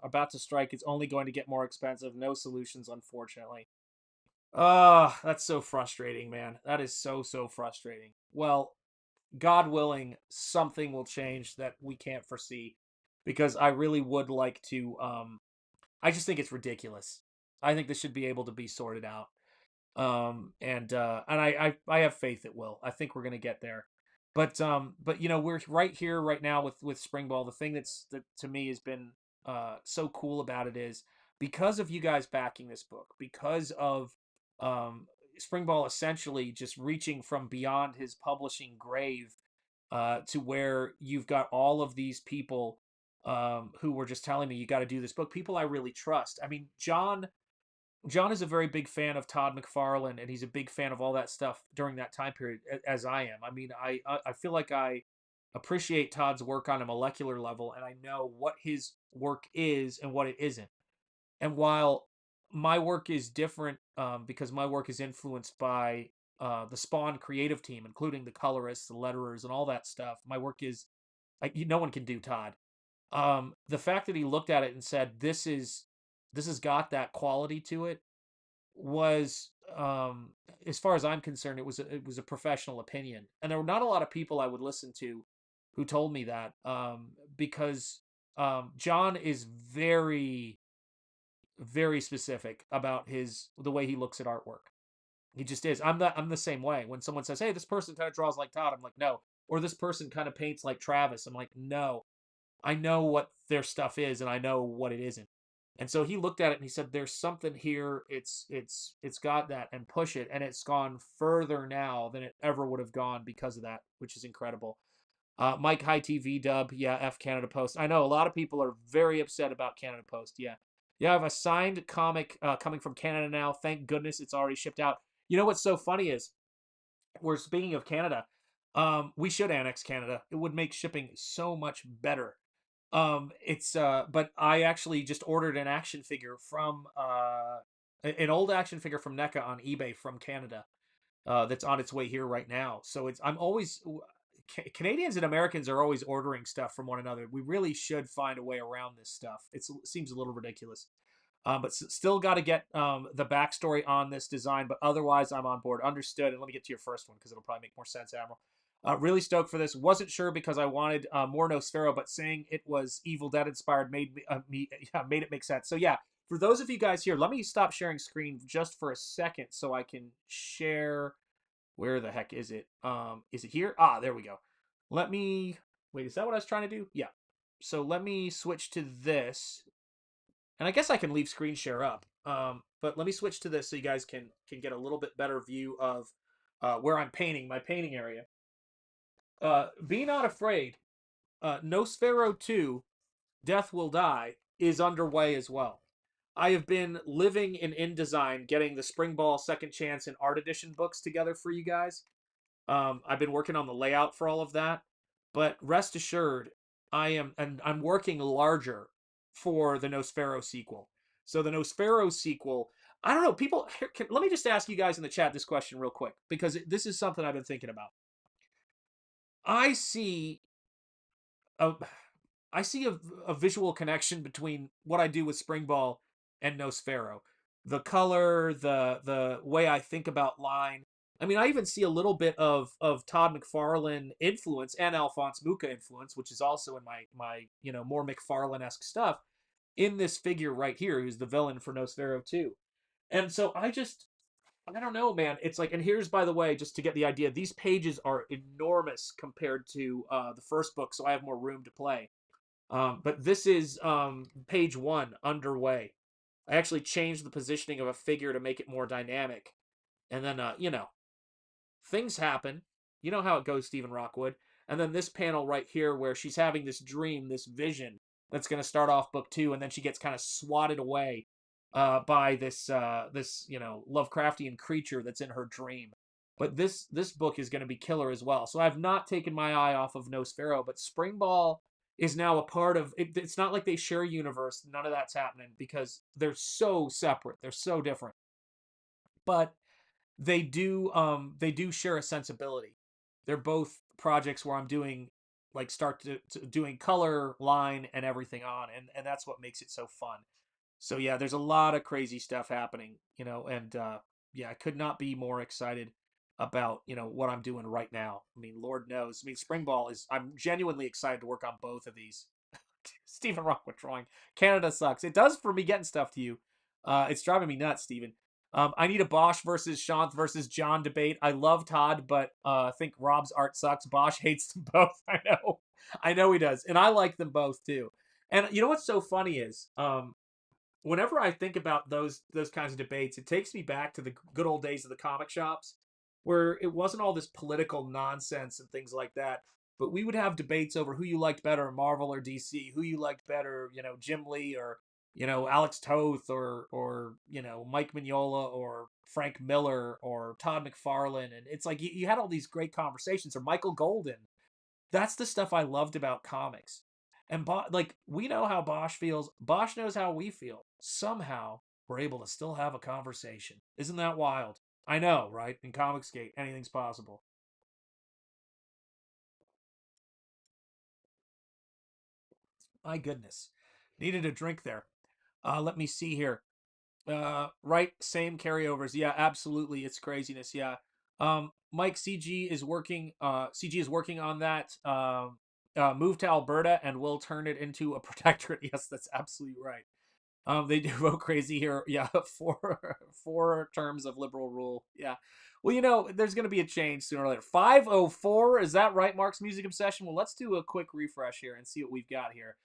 about to strike. It's only going to get more expensive. No solutions, unfortunately. That's so frustrating, man. That is so frustrating. Well, God willing, something will change that we can't foresee, because I really would like to. I just think it's ridiculous. I think this should be able to be sorted out. And I have faith it will. I think we're gonna get there. But you know, we're right here right now with Spring Ball. The thing that to me has been so cool about it is because of you guys backing this book, because of um Spring Ball essentially just reaching from beyond his publishing grave to where you've got all of these people who were just telling me you got to do this book. People I really trust. I mean, John is a very big fan of Todd McFarlane, and he's a big fan of all that stuff during that time period, as I am. I mean, I feel like I appreciate Todd's work on a molecular level, and I know what his work is and what it isn't. And while my work is different, because my work is influenced by the Spawn creative team, including the colorists, the letterers, and all that stuff, my work is like no one can do Todd. The fact that he looked at it and said this has got that quality to it was, as far as I'm concerned, it was a professional opinion, and there were not a lot of people I would listen to who told me that, because John is very specific about the way he looks at artwork. He just is. I'm the same way. When someone says, "Hey, this person kind of draws like Todd," I'm like, "No." Or this person kind of paints like Travis. I'm like, "No." I know what their stuff is and I know what it isn't. And so he looked at it and he said, "There's something here. It's got that, and push it." And it's gone further now than it ever would have gone because of that, which is incredible. Mike High TV dub, yeah, F Canada Post. I know a lot of people are very upset about Canada Post. Yeah, yeah, I have a signed comic coming from Canada now. Thank goodness it's already shipped out. You know what's so funny is, we're speaking of Canada. We should annex Canada. It would make shipping so much better. It's but I actually just ordered an action figure from an old action figure from NECA on eBay from Canada. That's on its way here right now. So I'm always, Canadians and Americans are always ordering stuff from one another. We really should find a way around this stuff. It seems a little ridiculous. But still got to get the backstory on this design. But otherwise, I'm on board. Understood. And let me get to your first one because it'll probably make more sense, Admiral. Really stoked for this. Wasn't sure because I wanted more Nosfero, but saying it was Evil Dead inspired made made it make sense. So yeah, for those of you guys here, let me stop sharing screen just for a second so I can share. Where the heck is it? Is it here? Ah, there we go. Let me wait. Is that what I was trying to do? Yeah. So let me switch to this, and I guess I can leave screen share up. But let me switch to this so you guys can get a little bit better view of where I'm painting, my painting area. Be Not Afraid, Nosfero 2, Death Will Die, is underway as well. I have been living in InDesign, getting the Springball Second Chance and Art Edition books together for you guys. I've been working on the layout for all of that, but rest assured, I'm working larger for the Nosfero sequel. So the Nosfero sequel, I don't know, people. Let me just ask you guys in the chat this question real quick because this is something I've been thinking about. I see a I see a visual connection between what I do with Springball and Nosfero. The color, the way I think about line. I mean, I even see a little bit of Todd McFarlane influence and Alphonse Mucha influence, which is also in my more McFarlane-esque stuff in this figure right here, who's the villain for Nosfero 2. And so I don't know, man. It's like, and here's, by the way, just to get the idea, these pages are enormous compared to the first book, so I have more room to play. But this is page 1, underway. I actually changed the positioning of a figure to make it more dynamic. And then, things happen. You know how it goes, Stephen Rockwood. And then this panel right here where she's having this dream, this vision that's going to start off book 2, and then she gets kind of swatted away by this Lovecraftian creature that's in her dream. But this book is going to be killer as well. So I've not taken my eye off of Nosfero, but Springball is now a part of it. It's not like they share a universe. None of that's happening because they're so separate. They're so different. But they do share a sensibility. They're both projects where I'm doing start to doing color, line, and everything on, and that's what makes it so fun. So yeah, there's a lot of crazy stuff happening, and yeah, I could not be more excited about what I'm doing right now. I mean, Lord knows. I mean, Springball is. I'm genuinely excited to work on both of these. Stephen Rockwood drawing. Canada sucks. It does for me getting stuff to you. It's driving me nuts, Stephen. I need a Bosch versus Shanth versus John debate. I love Todd, but I think Rob's art sucks. Bosch hates them both. I know he does, and I like them both too. And you know what's so funny is, whenever I think about those kinds of debates, it takes me back to the good old days of the comic shops, where it wasn't all this political nonsense and things like that. But we would have debates over who you liked better, Marvel or DC, who you liked better, Jim Lee or Alex Toth or Mike Mignola or Frank Miller or Todd McFarlane, and it's like you had all these great conversations, or Michael Golden. That's the stuff I loved about comics. And we know how Bosch feels. Bosch knows how we feel. Somehow we're able to still have a conversation. Isn't that wild? I know, right? In Comicsgate, anything's possible. My goodness. Needed a drink there. Let me see here. Right, same carryovers. Yeah, absolutely. It's craziness. Yeah. Mike CG is working. CG is working on that. Move to Alberta, and we'll turn it into a protectorate. Yes, that's absolutely right. They do vote crazy here. Yeah, four terms of liberal rule. Yeah. Well, there's going to be a change sooner or later. 504, is that right, Mark's Music Obsession? Well, let's do a quick refresh here and see what we've got here.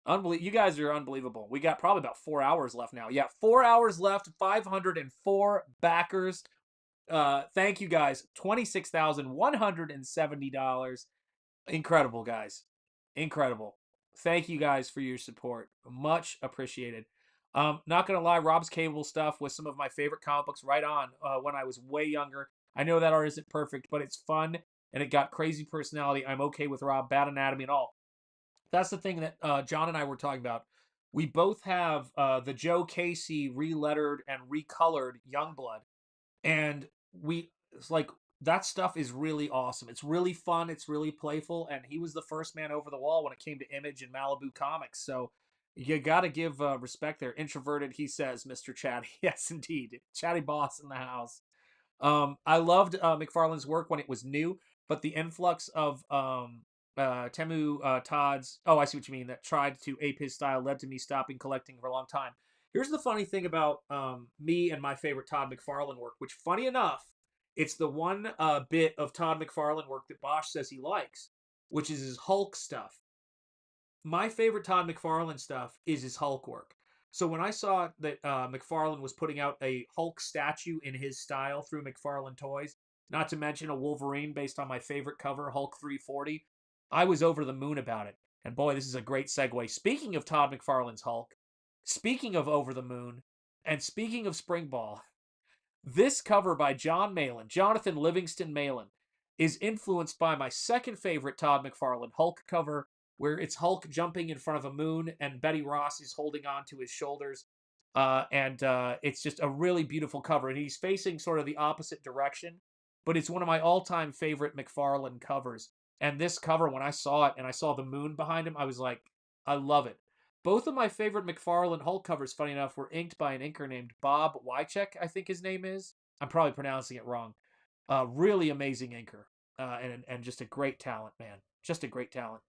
You guys are unbelievable. We got probably about 4 hours left now. Yeah, 4 hours left. 504 backers. Thank you guys. $26,170. Incredible, guys. Incredible. Thank you guys for your support. Much appreciated. Not gonna lie, Rob's Cable stuff was some of my favorite comic books right on when I was way younger. I know that art isn't perfect, but it's fun and it got crazy personality. I'm okay with Rob, bad anatomy and all. That's the thing that John and I were talking about. We both have the Joe Casey relettered and recolored Youngblood, and it's like that stuff is really awesome. It's really fun. It's really playful, and he was the first man over the wall when it came to Image and Malibu Comics. So you got to give respect there. Introverted, he says, Mr. Chatty. Yes, indeed, Chatty Boss in the house. I loved McFarlane's work when it was new, but the influx of Temu Todd's, oh, I see what you mean, that tried to ape his style led to me stopping collecting for a long time. Here's the funny thing about me and my favorite Todd McFarlane work, which, funny enough, it's the one bit of Todd McFarlane work that Bosch says he likes, which is his Hulk stuff. My favorite Todd McFarlane stuff is his Hulk work. So when I saw that McFarlane was putting out a Hulk statue in his style through McFarlane Toys, not to mention a Wolverine based on my favorite cover, Hulk 340, I was over the moon about it. And boy, this is a great segue. Speaking of Todd McFarlane's Hulk, speaking of over the moon, and speaking of Springball, this cover by John Malin, Jonathan Livingston Malin, is influenced by my second favorite Todd McFarlane Hulk cover, where it's Hulk jumping in front of a moon and Betty Ross is holding on to his shoulders. And it's just a really beautiful cover. And he's facing sort of the opposite direction, but it's one of my all-time favorite McFarlane covers. And this cover, when I saw it and I saw the moon behind him, I was like, I love it. Both of my favorite McFarlane Hulk covers, funny enough, were inked by an inker named Bob Wycheck, I think his name is. I'm probably pronouncing it wrong. Really amazing inker. And just a great talent, man. Just a great talent.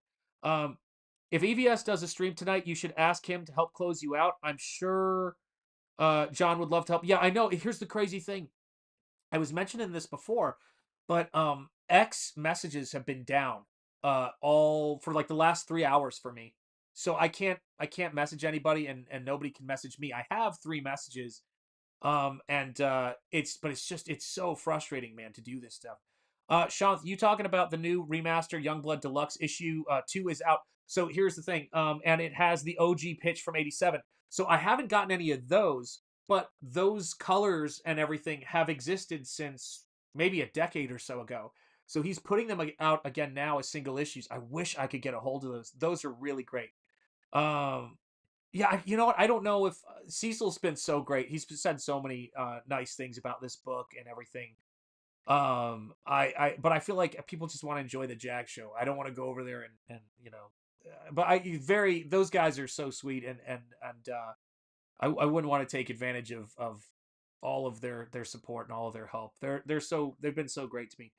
If EVS does a stream tonight, you should ask him to help close you out. I'm sure John would love to help. Yeah, I know. Here's the crazy thing. I was mentioning this before, but X messages have been down all for like the last 3 hours for me. So I can't message anybody and nobody can message me. I have 3 messages. It's so frustrating, man, to do this stuff. Shanth, you talking about the new remaster Youngblood Deluxe issue 2 is out. So here's the thing, and it has the OG pitch from 87. So I haven't gotten any of those, but those colors and everything have existed since maybe a decade or so ago. So he's putting them out again now as single issues. I wish I could get a hold of those. Those are really great. Yeah, you know what? I don't know if Cecil's been so great. He's said so many nice things about this book and everything. But I feel like people just want to enjoy the Jag show. I don't want to go over there and but those guys are so sweet and I wouldn't want to take advantage of all of their support and all of their help. They've been so great to me.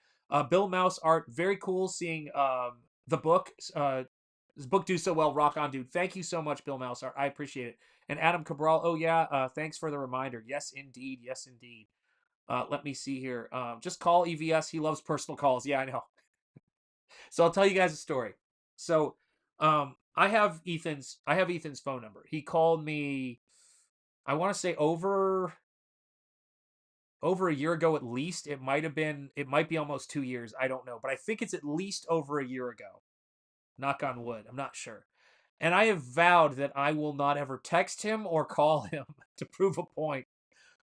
Bill Mouse art, very cool seeing the book. This book do so well. Rock on, dude. Thank you so much, Bill Mouse art. I appreciate it. And Adam Cabral, oh yeah, thanks for the reminder. Yes, indeed. Yes, indeed. Let me see here. Just call EVS. He loves personal calls. Yeah, I know. So I'll tell you guys a story. So I have Ethan's phone number. He called me, I want to say over a year ago at least. It might be almost 2 years. I don't know, but I think it's at least over a year ago. Knock on wood. I'm not sure. And I have vowed that I will not ever text him or call him to prove a point.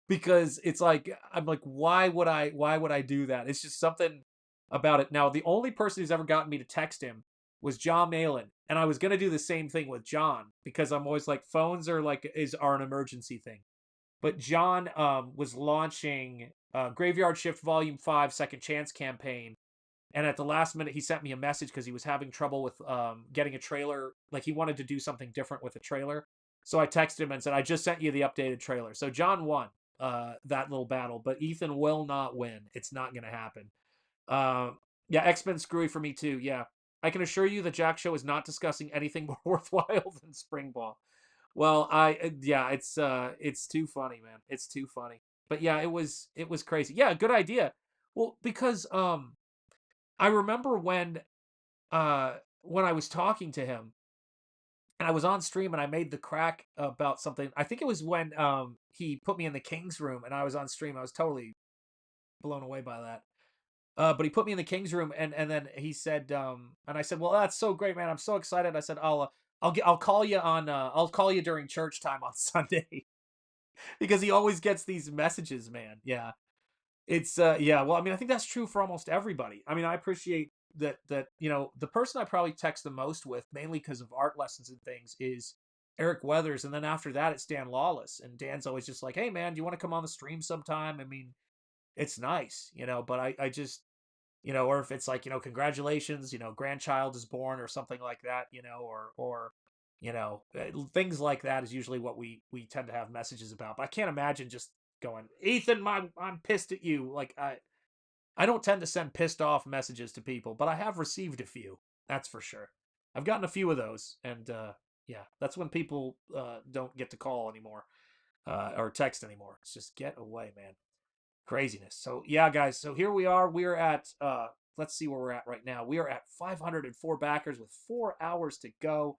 Because it's like, I'm like, why would I do that? It's just something about it. Now, the only person who's ever gotten me to text him was John Malin. And I was going to do the same thing with John because I'm always like, phones are an emergency thing. But John was launching Graveyard Shift Volume 5 Second Chance campaign. And at the last minute, he sent me a message because he was having trouble with getting a trailer. Like he wanted to do something different with a trailer. So I texted him and said, I just sent you the updated trailer. So John won that little battle, but Ethan will not win. It's not going to happen. Yeah, X-Men screwy for me too. Yeah, I can assure you the Jack Show is not discussing anything more worthwhile than Springball. Well, yeah, it's too funny, man. It's too funny. But yeah, it was crazy. Yeah, good idea. Well, because I remember when I was talking to him and I was on stream and I made the crack about something. I think it was when he put me in the King's room and I was on stream. I was totally blown away by that. But he put me in the King's room and then he said and I said, "Well, that's so great, man. I'm so excited." I said, I'll call you on I'll call you during church time on Sunday." Because he always gets these messages, man. Yeah. It's yeah, well, I mean, I think that's true for almost everybody. I mean, I appreciate that, the person I probably text the most with, mainly because of art lessons and things, is Eric Weathers, and then after that it's Dan Lawless. And Dan's always just like, "Hey man, do you want to come on the stream sometime?" I mean, it's nice, but I just or if it's like, congratulations, grandchild is born or something like that, or things like that is usually what we tend to have messages about. But I can't imagine just going, "Ethan, I'm pissed at you." Like I don't tend to send pissed off messages to people, but I have received a few. That's for sure. I've gotten a few of those, and yeah, that's when people don't get to call anymore or text anymore. It's just get away, man. Craziness. So yeah, guys. So here we are. We're at let's see where we're at right now. We are at 504 backers with 4 hours to go.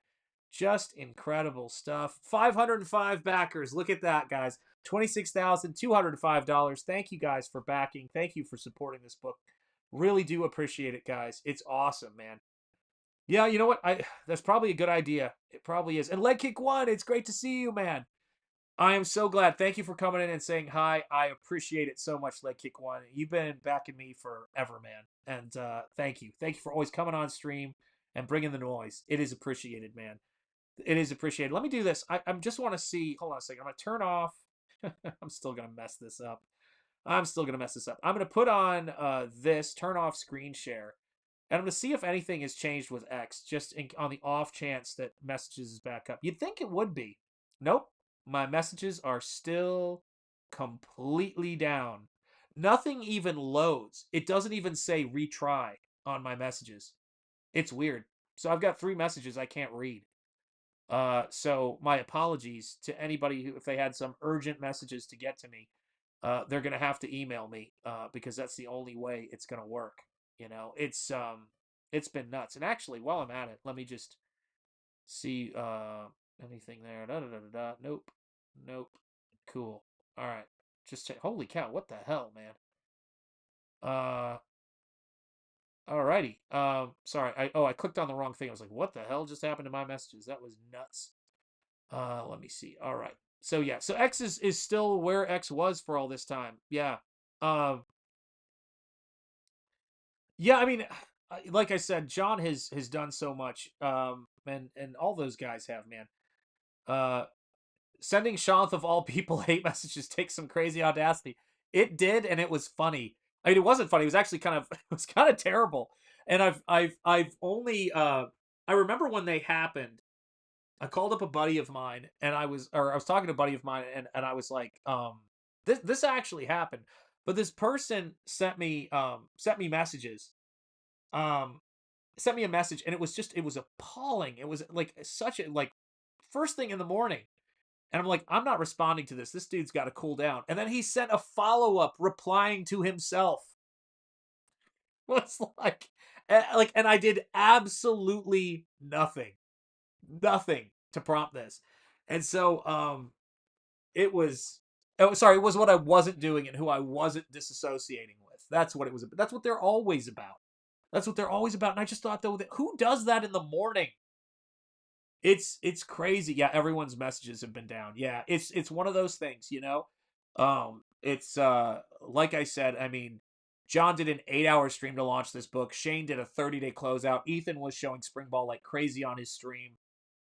Just incredible stuff. 505 backers. Look at that, guys. $26,205. Thank you guys for backing. Thank you for supporting this book. Really do appreciate it, guys. It's awesome, man. Yeah, you know what? That's probably a good idea. It probably is. And Leg Kick One, it's great to see you, man. I am so glad. Thank you for coming in and saying hi. I appreciate it so much, Leg Kick One. You've been backing me forever, man. And thank you. Thank you for always coming on stream and bringing the noise. It is appreciated, man. It is appreciated. Let me do this. I just want to see. Hold on a second. I'm going to turn off. I'm still going to mess this up. I'm going to put on this, turn off screen share. And I'm going to see if anything has changed with X, just on the off chance that messages is back up. You'd think it would be. Nope. My messages are still completely down. Nothing even loads. It doesn't even say retry on my messages. It's weird. So I've got 3 messages I can't read. So my apologies to anybody who, if they had some urgent messages to get to me, they're gonna have to email me because that's the only way it's gonna work. It's been nuts. And actually, while I'm at it, let me just see anything there. Da, da, da, da, da. Nope. Cool. All right. Just holy cow! What the hell, man? Alrighty. Sorry. I clicked on the wrong thing. I was like, what the hell just happened to my messages? That was nuts. Let me see. All right. So yeah. So X is still where X was for all this time. Yeah. Yeah. I mean, like I said, John has done so much. And all those guys have, man. Uh, Sending Shanth of all people hate messages takes some crazy audacity. It did, and it was funny. I mean, it wasn't funny. It was actually kind of it was kind of terrible. And I've only I remember when they happened. I called up a buddy of mine, and I was talking to a buddy of mine, and I was like, this actually happened. But this person sent me messages, um, sent me a message, and it was appalling. It was like such a like first thing in the morning. And I'm like, I'm not responding to this. This dude's got to cool down. And then he sent a follow-up replying to himself. It's and I did absolutely nothing to prompt this. And so, it was, oh, sorry, it was what I wasn't doing and who I wasn't disassociating with. That's what it was. That's what they're always about. That's what they're always about. And I just thought, though, that who does that in the morning? It's crazy. Yeah, everyone's messages have been down. Yeah, it's one of those things, It's like I said, I mean, John did an 8-hour stream to launch this book. Shane did a 30-day closeout. Ethan was showing Spring Ball like crazy on his stream.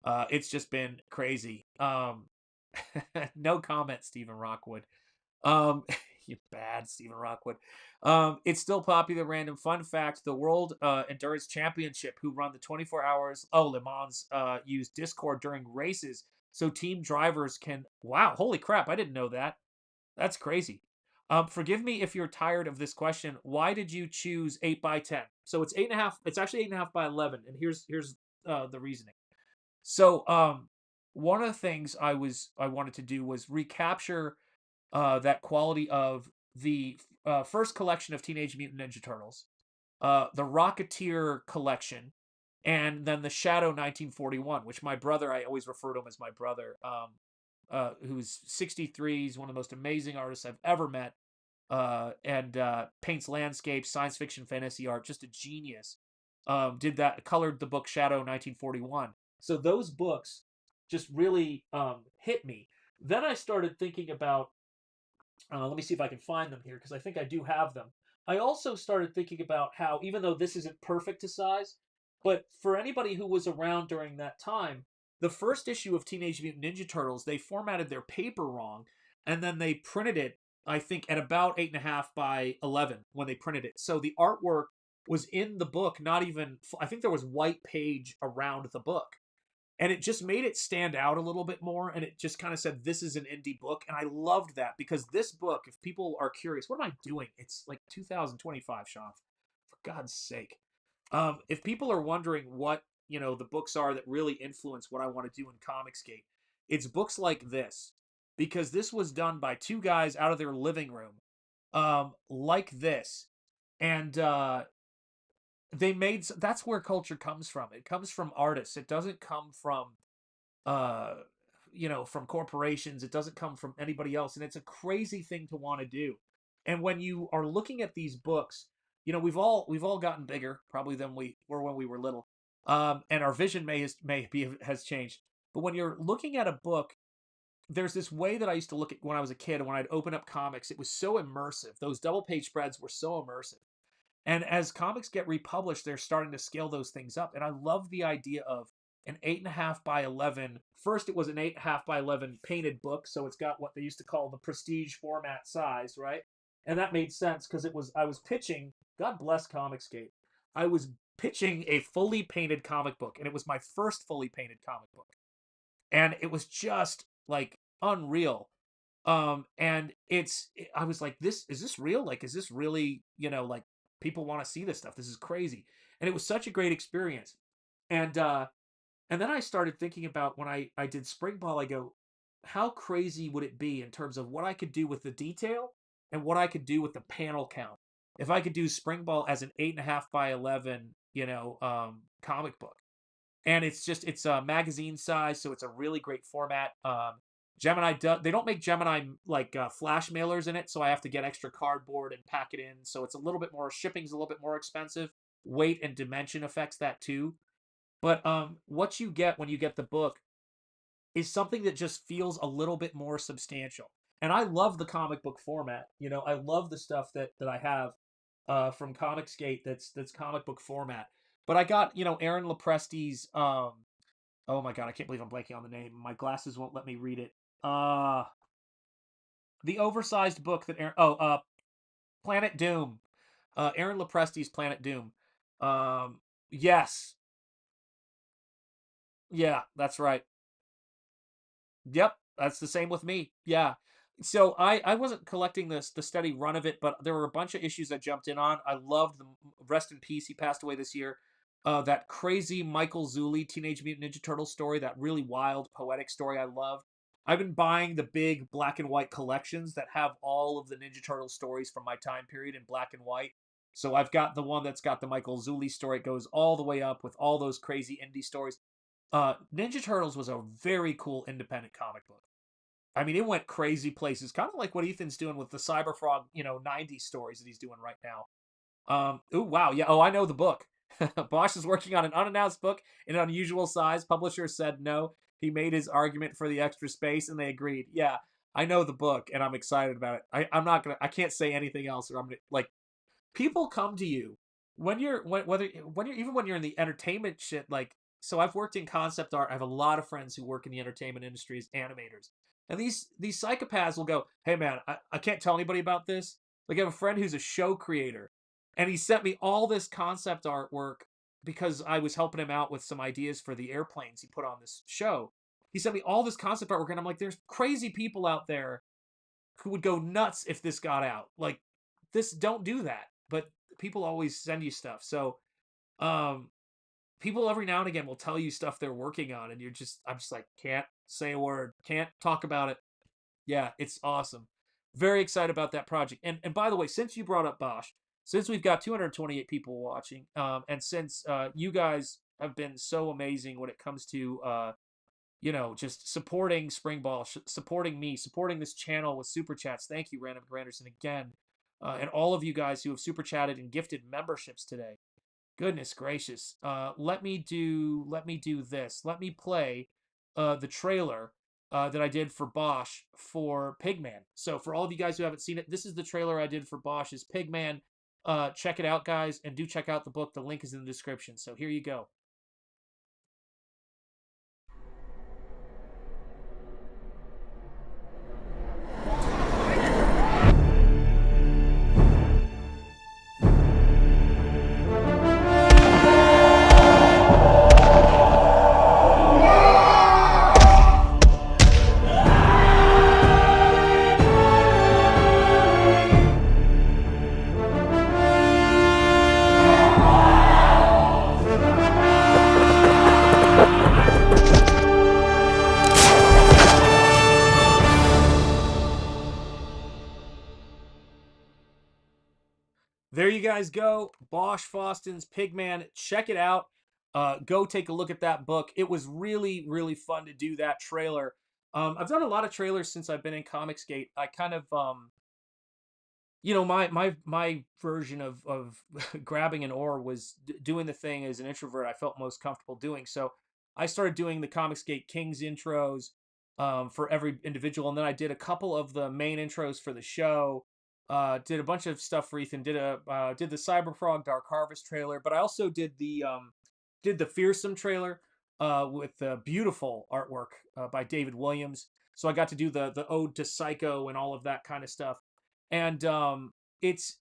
It's just been crazy. No comment, Stephen Rockwood. You bad Stephen Rockwood. It's still popular. Random fun fact: the World Endurance Championship, who run the 24 hours, Le Mans, use Discord during races, so team drivers can. Wow, holy crap! I didn't know that. That's crazy. Forgive me if you're tired of this question. Why did you choose 8x10? So it's 8.5. It's actually 8.5 by 11, and here's the reasoning. So one of the things I wanted to do was recapture that quality of the first collection of Teenage Mutant Ninja Turtles, the Rocketeer collection, and then the Shadow 1941, which my brother, I always refer to him as my brother, who's 63. He's one of the most amazing artists I've ever met, and paints landscapes, science fiction, fantasy art, just a genius. Did that, colored the book Shadow 1941. So those books just really hit me. Then I started thinking about, let me see if I can find them here because I think I do have them. I also started thinking about how, even though this isn't perfect to size, but for anybody who was around during that time, the first issue of Teenage Mutant Ninja Turtles, they formatted their paper wrong, and then they printed it, I think, at about 8.5 by 11 when they printed it. So the artwork was in the book, not even, I think there was white page around the book. And it just made it stand out a little bit more, and it just kind of said this is an indie book, and I loved that because this book, if people are curious, what am I doing? It's like 2025, Sean, for God's sake. If people are wondering what the books are that really influence what I want to do in Comicsgate, it's books like this, because this was done by two guys out of their living room, like this, and they made, that's where culture comes from. It comes from artists. It doesn't come from uh from corporations. It doesn't come from anybody else, and it's a crazy thing to want to do. And when you are looking at these books, we've all gotten bigger probably than we were when we were little, and our vision has changed. But when you're looking at a book, there's this way that I used to look at when I was a kid, and when I'd open up comics, it was so immersive. Those double page spreads were so immersive. And as comics get republished, they're starting to scale those things up. And I love the idea of an 8.5 by 11. First, it was an 8.5 by 11 painted book, so it's got what they used to call the prestige format size, right? And that made sense because I was pitching. God bless Comicsgate. I was pitching a fully painted comic book, and it was my first fully painted comic book, and it was just like unreal. And I was like, is this real? Like, is this really, like, people want to see this stuff? This is crazy. And it was such a great experience. And then I started thinking about when I did Spring Ball, I go, how crazy would it be in terms of what I could do with the detail and what I could do with the panel count if I could do Spring Ball as an 8.5 by 11, comic book. And it's a magazine size, so it's a really great format. Gemini they don't make Gemini like flash mailers in it, so I have to get extra cardboard and pack it in. So it's a little bit more, shipping's a little bit more expensive. Weight and dimension affects that too. But what you get when you get the book is something that just feels a little bit more substantial. And I love the comic book format. I love the stuff that I have from Comicsgate that's comic book format. But I got, Aaron Lopresti's oh my God, I can't believe I'm blanking on the name. My glasses won't let me read it. The oversized book that Planet Doom. Aaron Lopresti's Planet Doom. Yes. Yeah, that's right. Yep, that's the same with me. Yeah. So I wasn't collecting the steady run of it, but there were a bunch of issues I jumped in on. I loved the rest in peace. He passed away this year. That crazy Michael Zulli Teenage Mutant Ninja Turtle story, that really wild poetic story I loved. I've been buying the big black and white collections that have all of the Ninja Turtle stories from my time period in black and white. So I've got the one that's got the Michael Zulli story. It goes all the way up with all those crazy indie stories. Ninja Turtles was a very cool independent comic book. I mean, it went crazy places, kind of like what Ethan's doing with the CyberFrog, 90s stories that he's doing right now. Oh wow, yeah. Oh, I know the book. Bosch is working on an unannounced book in an unusual size. Publisher said no. He made his argument for the extra space, and they agreed. Yeah, I know the book, and I'm excited about it. I'm not gonna. I can't say anything else, or I'm gonna like. People come to you when you're even when you're in the entertainment shit. Like, so I've worked in concept art. I have a lot of friends who work in the entertainment industry as animators, and these psychopaths will go, "Hey man, I can't tell anybody about this." Like, I have a friend who's a show creator, and he sent me all this concept artwork because I was helping him out with some ideas for the airplanes he put on this show. He sent me all this concept artwork, and I'm like, there's crazy people out there who would go nuts if this got out. Like, this, don't do that. But people always send you stuff. So, um, people every now and again will tell you stuff they're working on, and I'm just like, can't say a word. Can't talk about it. Yeah, it's awesome. Very excited about that project. And by the way, since you brought up Bosch, since we've got 228 people watching, and since you guys have been so amazing when it comes to just supporting Springball, supporting me, supporting this channel with super chats. Thank you, Random Granderson, again, and all of you guys who have super chatted and gifted memberships today. Goodness gracious. Let me do this. Let me play the trailer that I did for Bosch for Pigman. So for all of you guys who haven't seen it, this is the trailer I did for Bosch's Pigman. Check it out, guys, and do check out the book. The link is in the description. So here you go. There you guys go. Bosch Foston's Pigman. Check it out. Go take a look at that book. It was really, really fun to do that trailer. I've done a lot of trailers since I've been in Comicsgate. I kind of my version of grabbing an oar was doing the thing as an introvert I felt most comfortable doing. So I started doing the Comicsgate Kings intros for every individual, and then I did a couple of the main intros for the show. Did a bunch of stuff for Ethan. Did the CYBERFROG Dark Harvest trailer, but I also did the FEARSOME trailer with beautiful artwork by David Williams. So I got to do the Ode to Psycho and all of that kind of stuff. And it's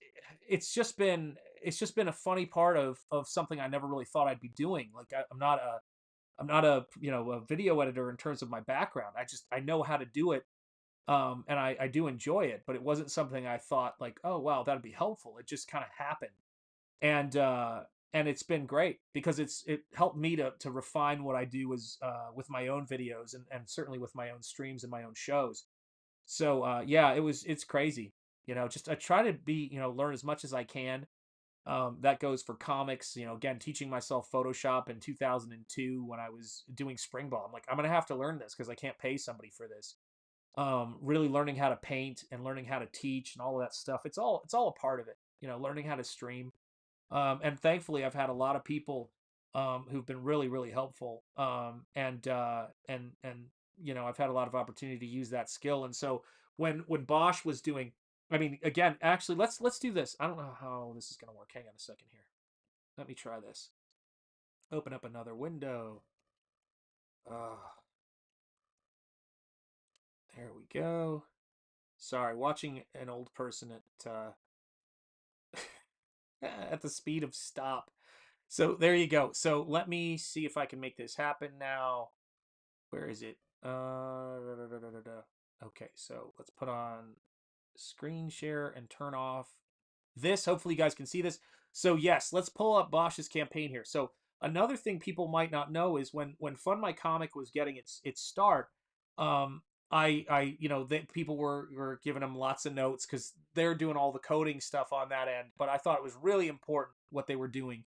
just been a funny part of something I never really thought I'd be doing. Like I'm not a a video editor in terms of my background. I know how to do it, and I do enjoy it. But it wasn't something I thought like, oh wow, that'd be helpful. It just kind of happened, and it's been great because it helped me to refine what I do as with my own videos and certainly with my own streams and my own shows. So yeah, it's crazy. Just I try to be, learn as much as I can. That goes for comics, again, teaching myself Photoshop in 2002 when I was doing Springball. I'm like, I'm going to have to learn this because I can't pay somebody for this. Really learning how to paint and learning how to teach and all of that stuff. It's all a part of it, learning how to stream. And thankfully I've had a lot of people, who've been really, really helpful. And I've had a lot of opportunity to use that skill. And so when Bosch was doing, I mean, again, actually, let's do this. I don't know how this is going to work. Hang on a second here. Let me try this. Open up another window. There we go. Sorry, watching an old person at the speed of stop. So there you go. So let me see if I can make this happen now. Where is it? Okay, so let's put on screen share and turn off this. Hopefully you guys can see this. So yes, let's pull up Bosch's campaign here. So another thing people might not know is when Fund My Comic was getting its start, people were giving them lots of notes because they're doing all the coding stuff on that end. But I thought it was really important what they were doing,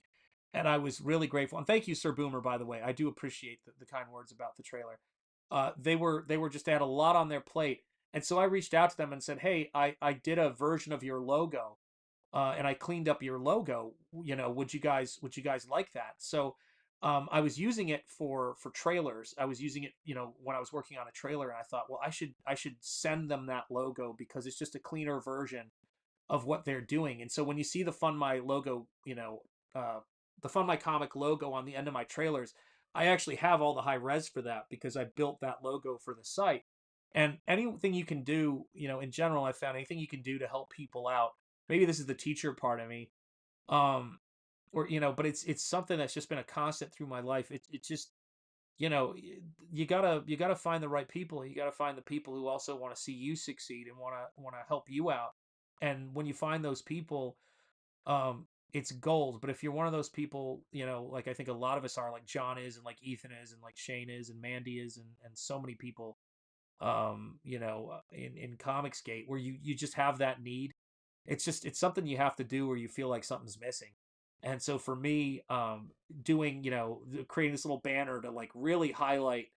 and I was really grateful. And thank you, Sir Boomer, by the way. I do appreciate the kind words about the trailer. They had a lot on their plate. And so I reached out to them and said, hey, I did a version of your logo, and I cleaned up your logo. Would you guys like that? So I was using it for trailers. I was using it, when I was working on a trailer, and I thought, well, I should send them that logo because it's just a cleaner version of what they're doing. And so when you see the Fund My logo, the Fund My Comic logo on the end of my trailers, I actually have all the high res for that because I built that logo for the site. And anything you can do, in general, I found anything you can do to help people out. Maybe this is the teacher part of me, but it's something that's just been a constant through my life. It just, you gotta find the right people. You gotta find the people who also want to see you succeed and want to help you out. And when you find those people, it's gold. But if you're one of those people, you know, like I think a lot of us are, like John is, and like Ethan is, and like Shane is, and Mandy is, and so many people, you know, in Comicsgate, where you just have that need. It's something you have to do where you feel like something's missing. And so for me, doing, you know, creating this little banner to like really highlight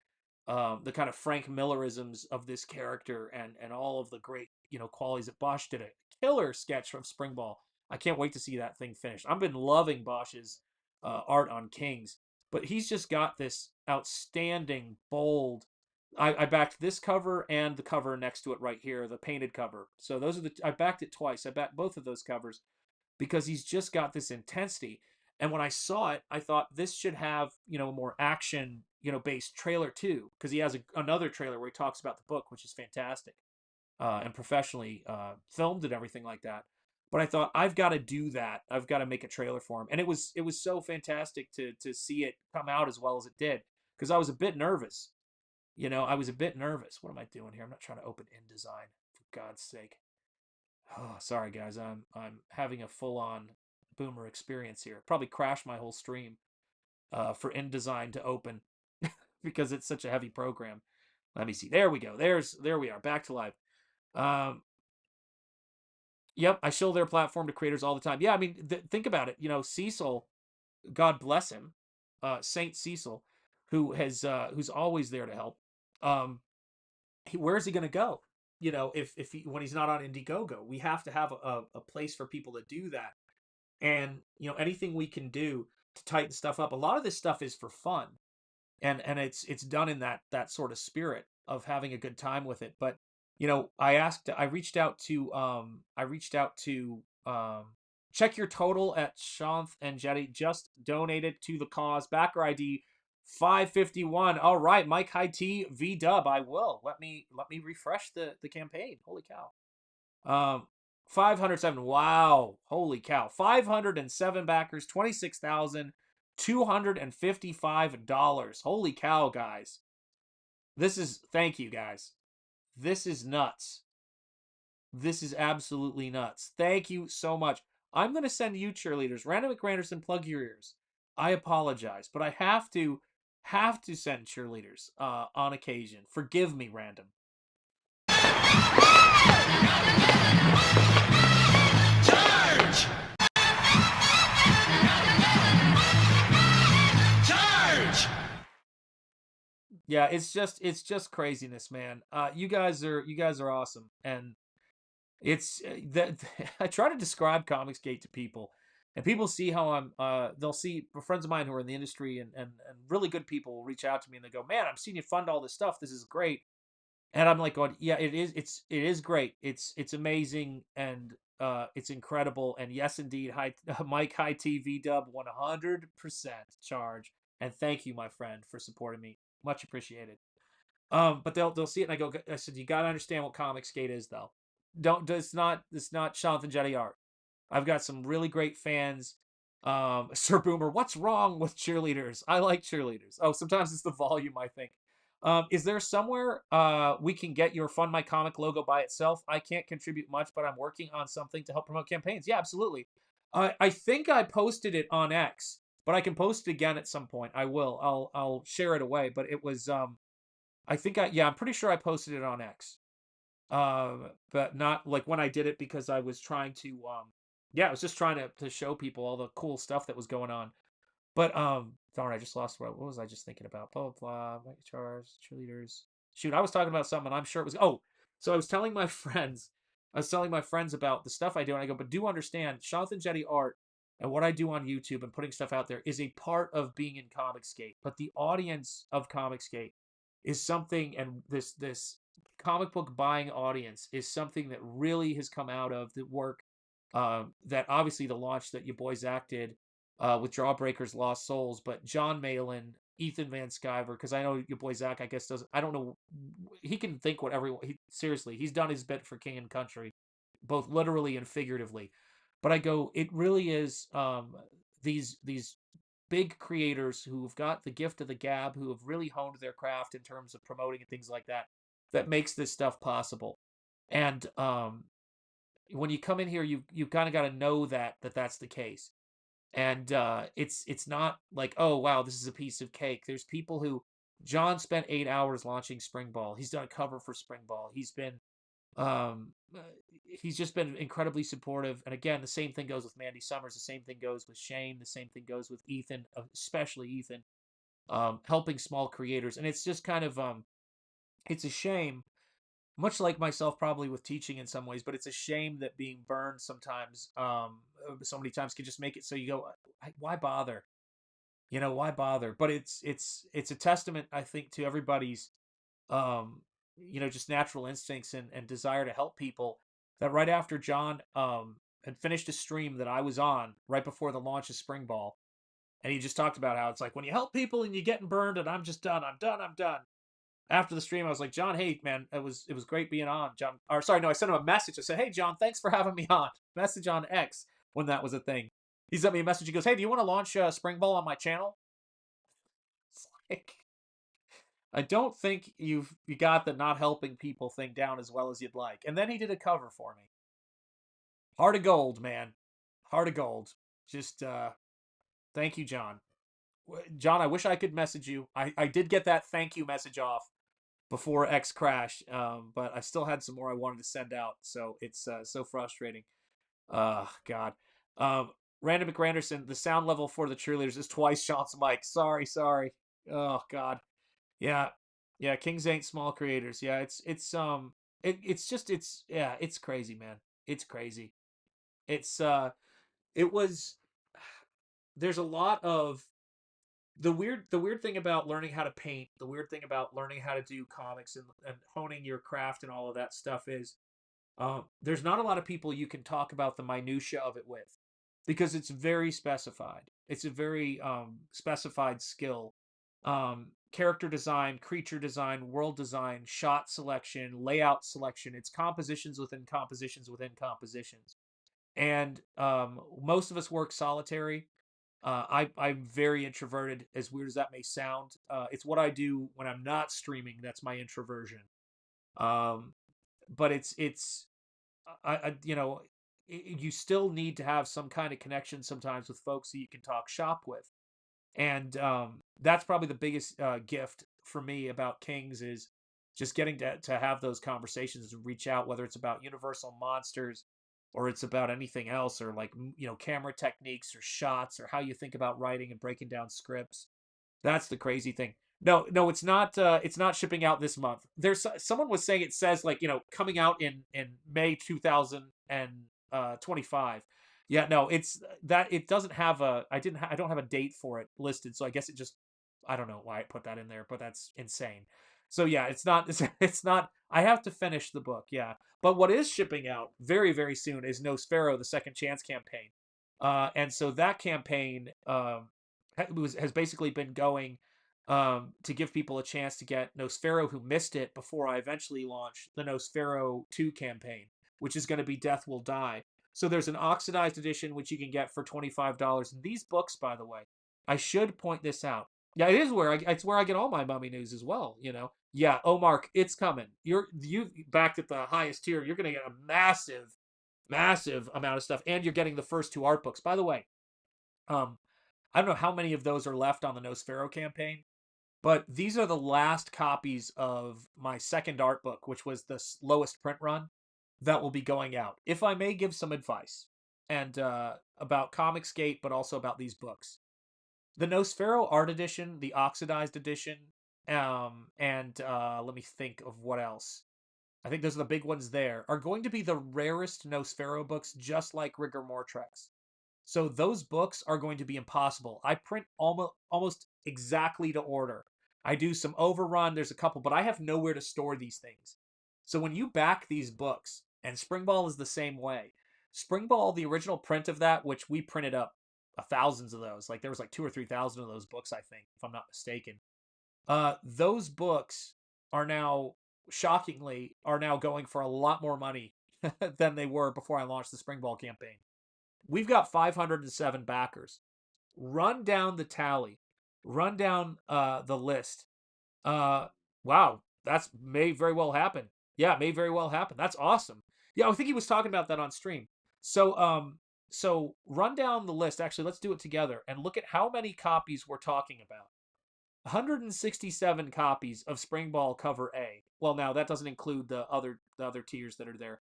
the kind of Frank Millerisms of this character, and all of the great, you know, qualities that Bosch did a killer sketch from Springball. I can't wait to see that thing finished. I've been loving Bosch's art on Kings, but he's just got this outstanding, bold. I backed this cover and the cover next to it right here, the painted cover. So those are I backed it twice. I backed both of those covers because he's just got this intensity. And when I saw it, I thought this should have, you know, a more action, you know, based trailer too, because he has another trailer where he talks about the book, which is fantastic, and professionally filmed and everything like that. But I thought, I've got to do that. I've got to make a trailer for him, and it was so fantastic to see it come out as well as it did, because I was a bit nervous. You know, I was a bit nervous. What am I doing here? I'm not trying to open InDesign, for God's sake. Oh, sorry guys, I'm having a full-on boomer experience here. Probably crashed my whole stream for InDesign to open because it's such a heavy program. Let me see. There we go. There we are. Back to live. Yep, I show their platform to creators all the time. Yeah, I mean, think about it. You know, Cecil, God bless him, Saint Cecil, who's always there to help. Where's he going to go? You know, when he's not on Indiegogo, we have to have a place for people to do that. And, you know, anything we can do to tighten stuff up. A lot of this stuff is for fun, and it's done in that sort of spirit of having a good time with it. But, you know, I reached out to check your total at Shanth Enjeti, just donated to the cause. Backer ID 551. All right, Mike High T V Dub. I will let me refresh the campaign. Holy cow. 507. Wow. Holy cow. 507 backers, $26,255. Holy cow, guys. Thank you, guys. This is nuts. This is absolutely nuts. Thank you so much. I'm going to send you cheerleaders. Random McGranderson, plug your ears. I apologize, but I have to send cheerleaders on occasion. Forgive me, Random. Charge! Charge! Yeah, it's just craziness, man. You guys are awesome, and it's that I try to describe Comicsgate to people, and people see how they'll see friends of mine who are in the industry, and really good people will reach out to me and they go, "Man, I'm seeing you fund all this stuff. This is great." And I'm like, going, yeah, it is. It is great. It's amazing, and it's incredible. And yes, indeed, Mike High TV Dub 100% charge. And thank you, my friend, for supporting me. Much appreciated. But they'll see it, and I said, you gotta understand what Comicsgate is, though. It's not Shanth Enjeti art. I've got some really great fans. Sir Boomer, what's wrong with cheerleaders? I like cheerleaders. Oh, sometimes it's the volume, I think. Is there somewhere we can get your Fund My Comic logo by itself? I can't contribute much, but I'm working on something to help promote campaigns. Yeah, absolutely. I think I posted it on X, but I can post it again at some point. I will. I'll share it away. But it was I'm pretty sure I posted it on X. But not like when I did it, because I was trying to I was just trying to show people all the cool stuff that was going on. But darn, I just lost what was I just thinking about? Blah blah blah. Chars, cheerleaders. Shoot, I was talking about something. I'm sure it was. Oh, so I was telling my friends. About the stuff I do, and I go, but do understand, Shanth Enjeti art and what I do on YouTube and putting stuff out there is a part of being in Comicsgate. But the audience of Comicsgate is something, and this comic book buying audience is something that really has come out of the work that obviously the launch that your boy Zach did with Jawbreakers Lost Souls, but John Malin, Ethan Van Sciver, because I know your boy Zach, I guess, I don't know, he can think whatever, seriously, he's done his bit for King and Country, both literally and figuratively. But I go, it really is these big creators who've got the gift of the gab, who have really honed their craft in terms of promoting and things like that, that makes this stuff possible. And when you come in here, you've kind of got to know that that's the case. And it's not like, oh wow, this is a piece of cake. There's people who John spent 8 hours launching Spring Ball. He's done a cover for Spring Ball. Um uh, he's just been incredibly supportive. And again, the same thing goes with Mandy Summers. The same thing goes with Shane. The same thing goes with Ethan, especially Ethan, helping small creators. And it's just kind of it's a shame, much like myself probably with teaching in some ways, but it's a shame that being burned sometimes, so many times, can just make it so you go, why bother? Why bother? But it's a testament, I think, to everybody's um just natural instincts and desire to help people, that right after John had finished a stream that I was on right before the launch of Spring Ball, and he just talked about how it's like when you help people and you're getting burned, and I'm just done, I'm done. After the stream, I was like, John, hey man, it was great being on, John. Or sorry, no, I sent him a message. I said, hey John, thanks for having me on. Message on X, when that was a thing. He sent me a message. He goes, hey, do you want to launch Spring Ball on my channel? It's like, I don't think you got the not helping people thing down as well as you'd like. And then he did a cover for me. Heart of gold, man. Heart of gold. Just thank you, John. John, I wish I could message you. I did get that thank you message off before X crashed, but I still had some more I wanted to send out. So it's so frustrating. God. Um, Random McRanderson, the sound level for the cheerleaders is twice Sean's mic. Sorry. Oh God. Yeah. Yeah, Kings ain't small creators. Yeah, it's crazy, man. It's crazy. It's it was there's a lot of the weird thing about learning how to paint, the weird thing about learning how to do comics and honing your craft and all of that stuff is, there's not a lot of people you can talk about the minutia of it with, because it's very specified. It's a very specified skill. Character design, creature design, world design, shot selection, layout selection. It's compositions within compositions within compositions. And most of us work solitary. I'm very introverted, as weird as that may sound. It's what I do when I'm not streaming. That's my introversion. Um, but it's you still need to have some kind of connection sometimes with folks that you can talk shop with. And that's probably the biggest gift for me about Kings, is just getting to have those conversations and reach out, whether it's about universal monsters or it's about anything else, or like camera techniques or shots or how you think about writing and breaking down scripts. That's the crazy thing. No, it's not. It's not shipping out this month. Someone was saying it says, like, coming out in May 2025. Yeah, no, it's that it doesn't have a. I don't have a date for it listed, so I guess it just. I don't know why I put that in there, but that's insane. So yeah, it's not. It's not. I have to finish the book. Yeah, but what is shipping out very very soon is Nosfero, the Second Chance campaign. And so that campaign has basically been going to give people a chance to get Nosfero who missed it before I eventually launch the Nosfero 2 campaign, which is going to be Death Will Die. So there's an oxidized edition which you can get for $25. And these books, by the way, I should point this out. Yeah, it's where I get all my mummy news as well. Yeah. Oh, Mark, it's coming. You backed at the highest tier. You're going to get a massive amount of stuff, and you're getting the first 2 art books. By the way, I don't know how many of those are left on the Nosfero campaign, but these are the last copies of my second art book, which was the lowest print run, that will be going out. If I may give some advice, and about Comicsgate, but also about these books. The Nosfero art edition, the oxidized edition, and let me think of what else. I think those are the big ones there, are going to be the rarest Nosfero books, just like Rigor Mortrex. So those books are going to be impossible. I print almost exactly to order. I do some overrun, there's a couple, but I have nowhere to store these things. So when you back these books, and Springball is the same way. Springball, the original print of that, which we printed up thousands of those, like there was like 2 or 3,000 of those books, I think, if I'm not mistaken. Those books are now, shockingly, going for a lot more money than they were before I launched the Springball campaign. We've got 507 backers. Run down the tally. Run down the list. Wow, that's may very well happen. Yeah, may very well happen. That's awesome. Yeah, I think he was talking about that on stream. So So run down the list. Actually, let's do it together and look at how many copies we're talking about. 167 copies of Springball cover A. Well, now that doesn't include the other tiers that are there.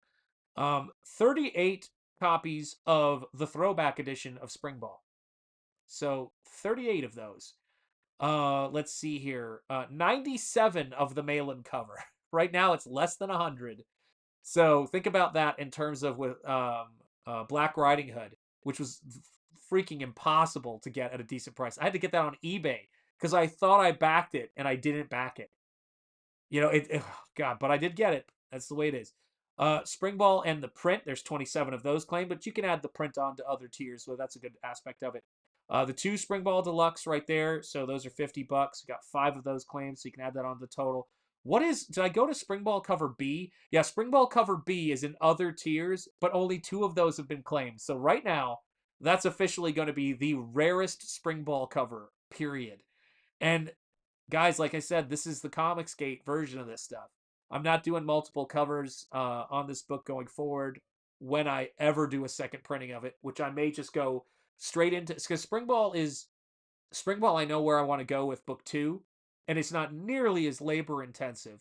38 copies of the throwback edition of Springball. So 38 of those. Let's see here. 97 of the mail-in cover. Right now, it's less than 100. So think about that in terms of with Black Riding Hood, which was freaking impossible to get at a decent price. I had to get that on eBay because I thought I backed it and I didn't back it. You know, God, but I did get it. That's the way it is. Springball and the print, there's 27 of those claimed, but you can add the print on to other tiers, so that's a good aspect of it. The 2 Springball Deluxe right there, so those are $50. You got 5 of those claimed, so you can add that on the total. Did I go to Springball cover B? Yeah, Springball cover B is in other tiers, but only 2 of those have been claimed. So right now, that's officially going to be the rarest Springball cover, period. And guys, like I said, this is the Comicsgate version of this stuff. I'm not doing multiple covers on this book going forward when I ever do a second printing of it, which I may just go straight into, because Springball, I know where I want to go with book 2, and it's not nearly as labor intensive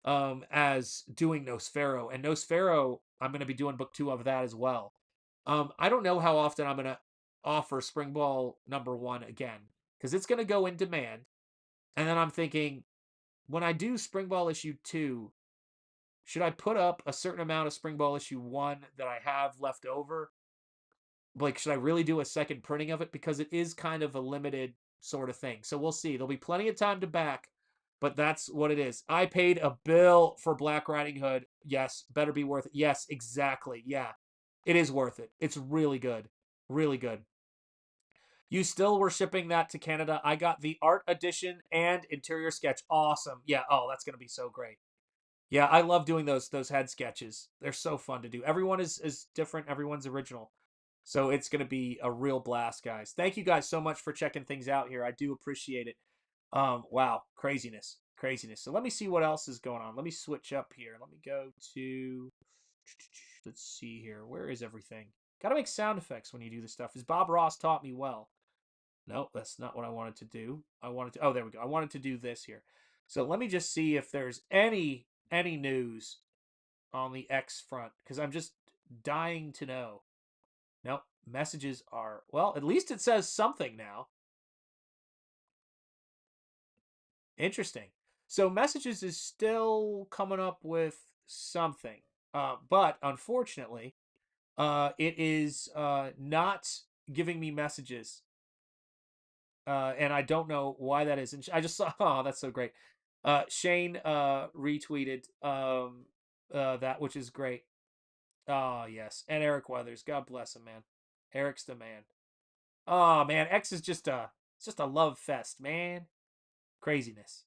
as doing Nosfero. And Nosfero, I'm going to be doing book 2 of that as well. I don't know how often I'm going to offer Springball #1 again, because it's going to go in demand. And then I'm thinking, when I do Springball issue 2, should I put up a certain amount of Springball issue 1 that I have left over? Like, should I really do a second printing of it? Because it is kind of a limited sort of thing. So we'll see. There'll be plenty of time to back, but that's what it is. I paid a bill for Black Riding Hood. Yes, better be worth it. Yes, exactly. Yeah, it is worth it. It's really good. Really good. You still were shipping that to Canada. I got the art edition and interior sketch. Awesome. Yeah. Oh, that's going to be so great. Yeah, I love doing those head sketches. They're so fun to do. Everyone is different. Everyone's original. So it's going to be a real blast, guys. Thank you guys so much for checking things out here. I do appreciate it. Wow, craziness. Craziness. So let me see what else is going on. Let me switch up here. Let me go to, let's see here. Where is everything? Got to make sound effects when you do this stuff. As Bob Ross taught me well. No, that's not what I wanted to do. Oh, there we go. I wanted to do this here. So let me just see if there's any news on the X front, because I'm just dying to know. Nope, messages are, well, at least it says something now. Interesting. So messages is still coming up with something, but unfortunately, it is not giving me messages. And I don't know why that is. And I just saw, oh, that's so great. Shane retweeted that, which is great. Oh, yes. And Eric Weathers. God bless him, man. Eric's the man. Oh, man. X is it's just a love fest, man. Craziness.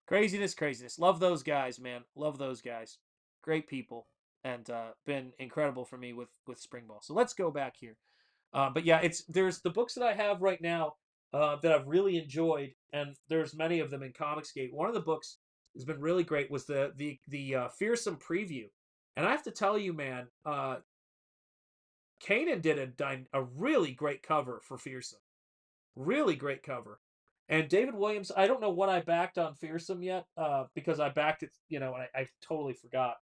Craziness. Love those guys, man. Love those guys. Great people. And been incredible for me with Springball. So let's go back here. But yeah, there's the books that I have right now that I've really enjoyed, and there's many of them in Comicsgate. One of the books has been really great was the Fearsome preview, and I have to tell you, man, Kanan did a really great cover for Fearsome, really great cover, and David Williams. I don't know what I backed on Fearsome yet, because I backed it, and I totally forgot.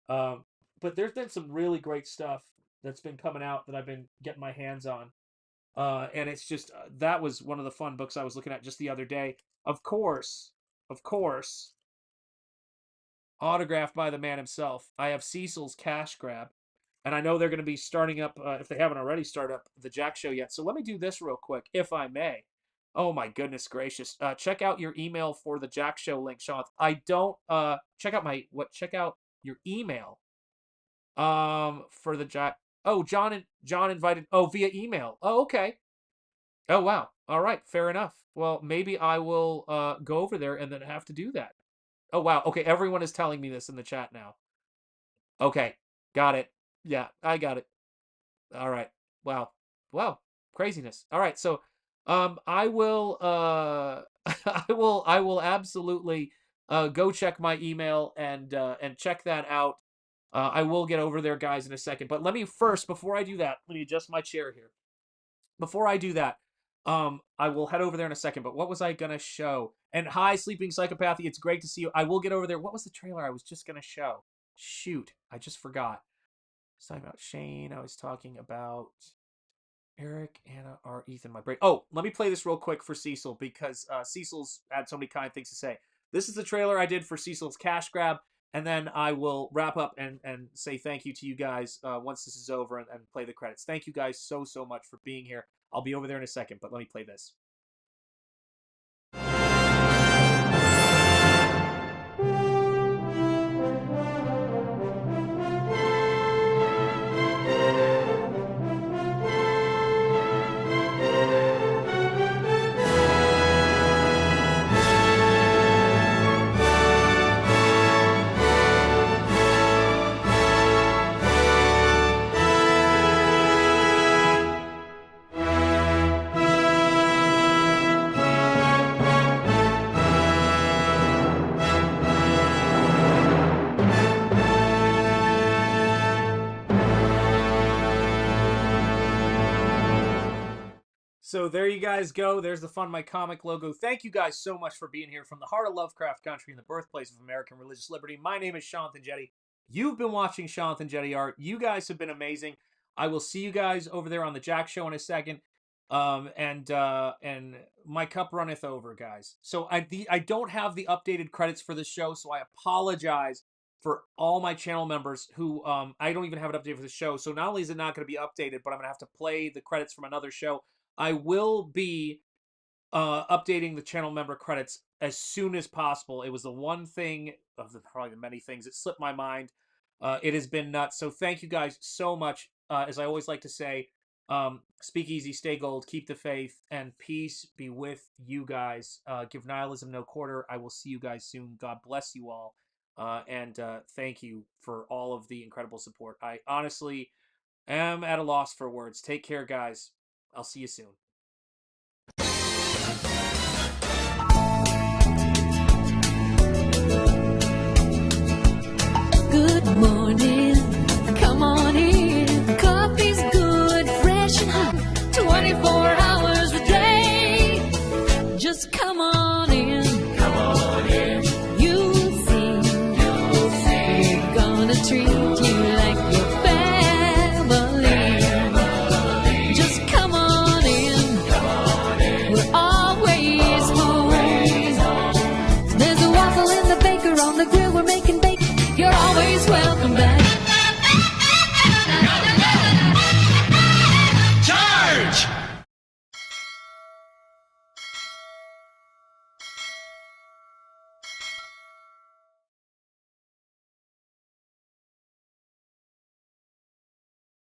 But there's been some really great stuff that's been coming out that I've been getting my hands on. And it's just, that was one of the fun books I was looking at just the other day. Of course, autographed by the man himself. I have Cecil's Cash Grab. And I know they're going to be starting up, if they haven't already started up, the Jack Show yet. So let me do this real quick, if I may. Oh my goodness gracious. Check out your email for the Jack Show link, Sean. I don't, check out your email for the Jack. Oh, John invited, via email. Oh, okay. Oh, wow. All right, fair enough. Well, maybe I will go over there and then have to do that. Oh, wow. Okay, everyone is telling me this in the chat now. Okay, got it. Yeah, I got it. All right. Wow. Wow. Craziness. All right, so I will I will absolutely go check my email and check that out. I will get over there, guys, in a second. But let me first, before I do that, let me adjust my chair here. Before I do that, I will head over there in a second. But what was I gonna show? And hi, Sleeping Psychopathy. It's great to see you. I will get over there. What was the trailer I was just gonna show? Shoot, I just forgot. I was talking about Shane. I was talking about Eric, Anna, or Ethan. My brain. Oh, let me play this real quick for Cecil because Cecil's had so many kind things to say. This is the trailer I did for Cecil's cash grab, and then I will wrap up and say thank you to you guys once this is over and play the credits. Thank you guys so much for being here. I'll be over there in a second, but let me play this. So there you guys go. There's the Fund My Comic logo. Thank you guys so much for being here from the heart of Lovecraft country and the birthplace of American religious liberty. My name is Shanth Enjeti. You've been watching Shanth Enjeti Art. You guys have been amazing. I will see you guys over there on the Jack Show in a second. And my cup runneth over, guys. So I don't have the updated credits for this show, so I apologize for all my channel members who I don't even have it updated for the show. So not only is it not going to be updated, but I'm going to have to play the credits from another show. I will be updating the channel member credits as soon as possible. It was the one thing of probably the many things that slipped my mind. It has been nuts. So thank you guys so much. As I always like to say, speak easy, stay gold, keep the faith, and peace be with you guys. Give nihilism no quarter. I will see you guys soon. God bless you all. And thank you for all of the incredible support. I honestly am at a loss for words. Take care, guys. I'll see you soon.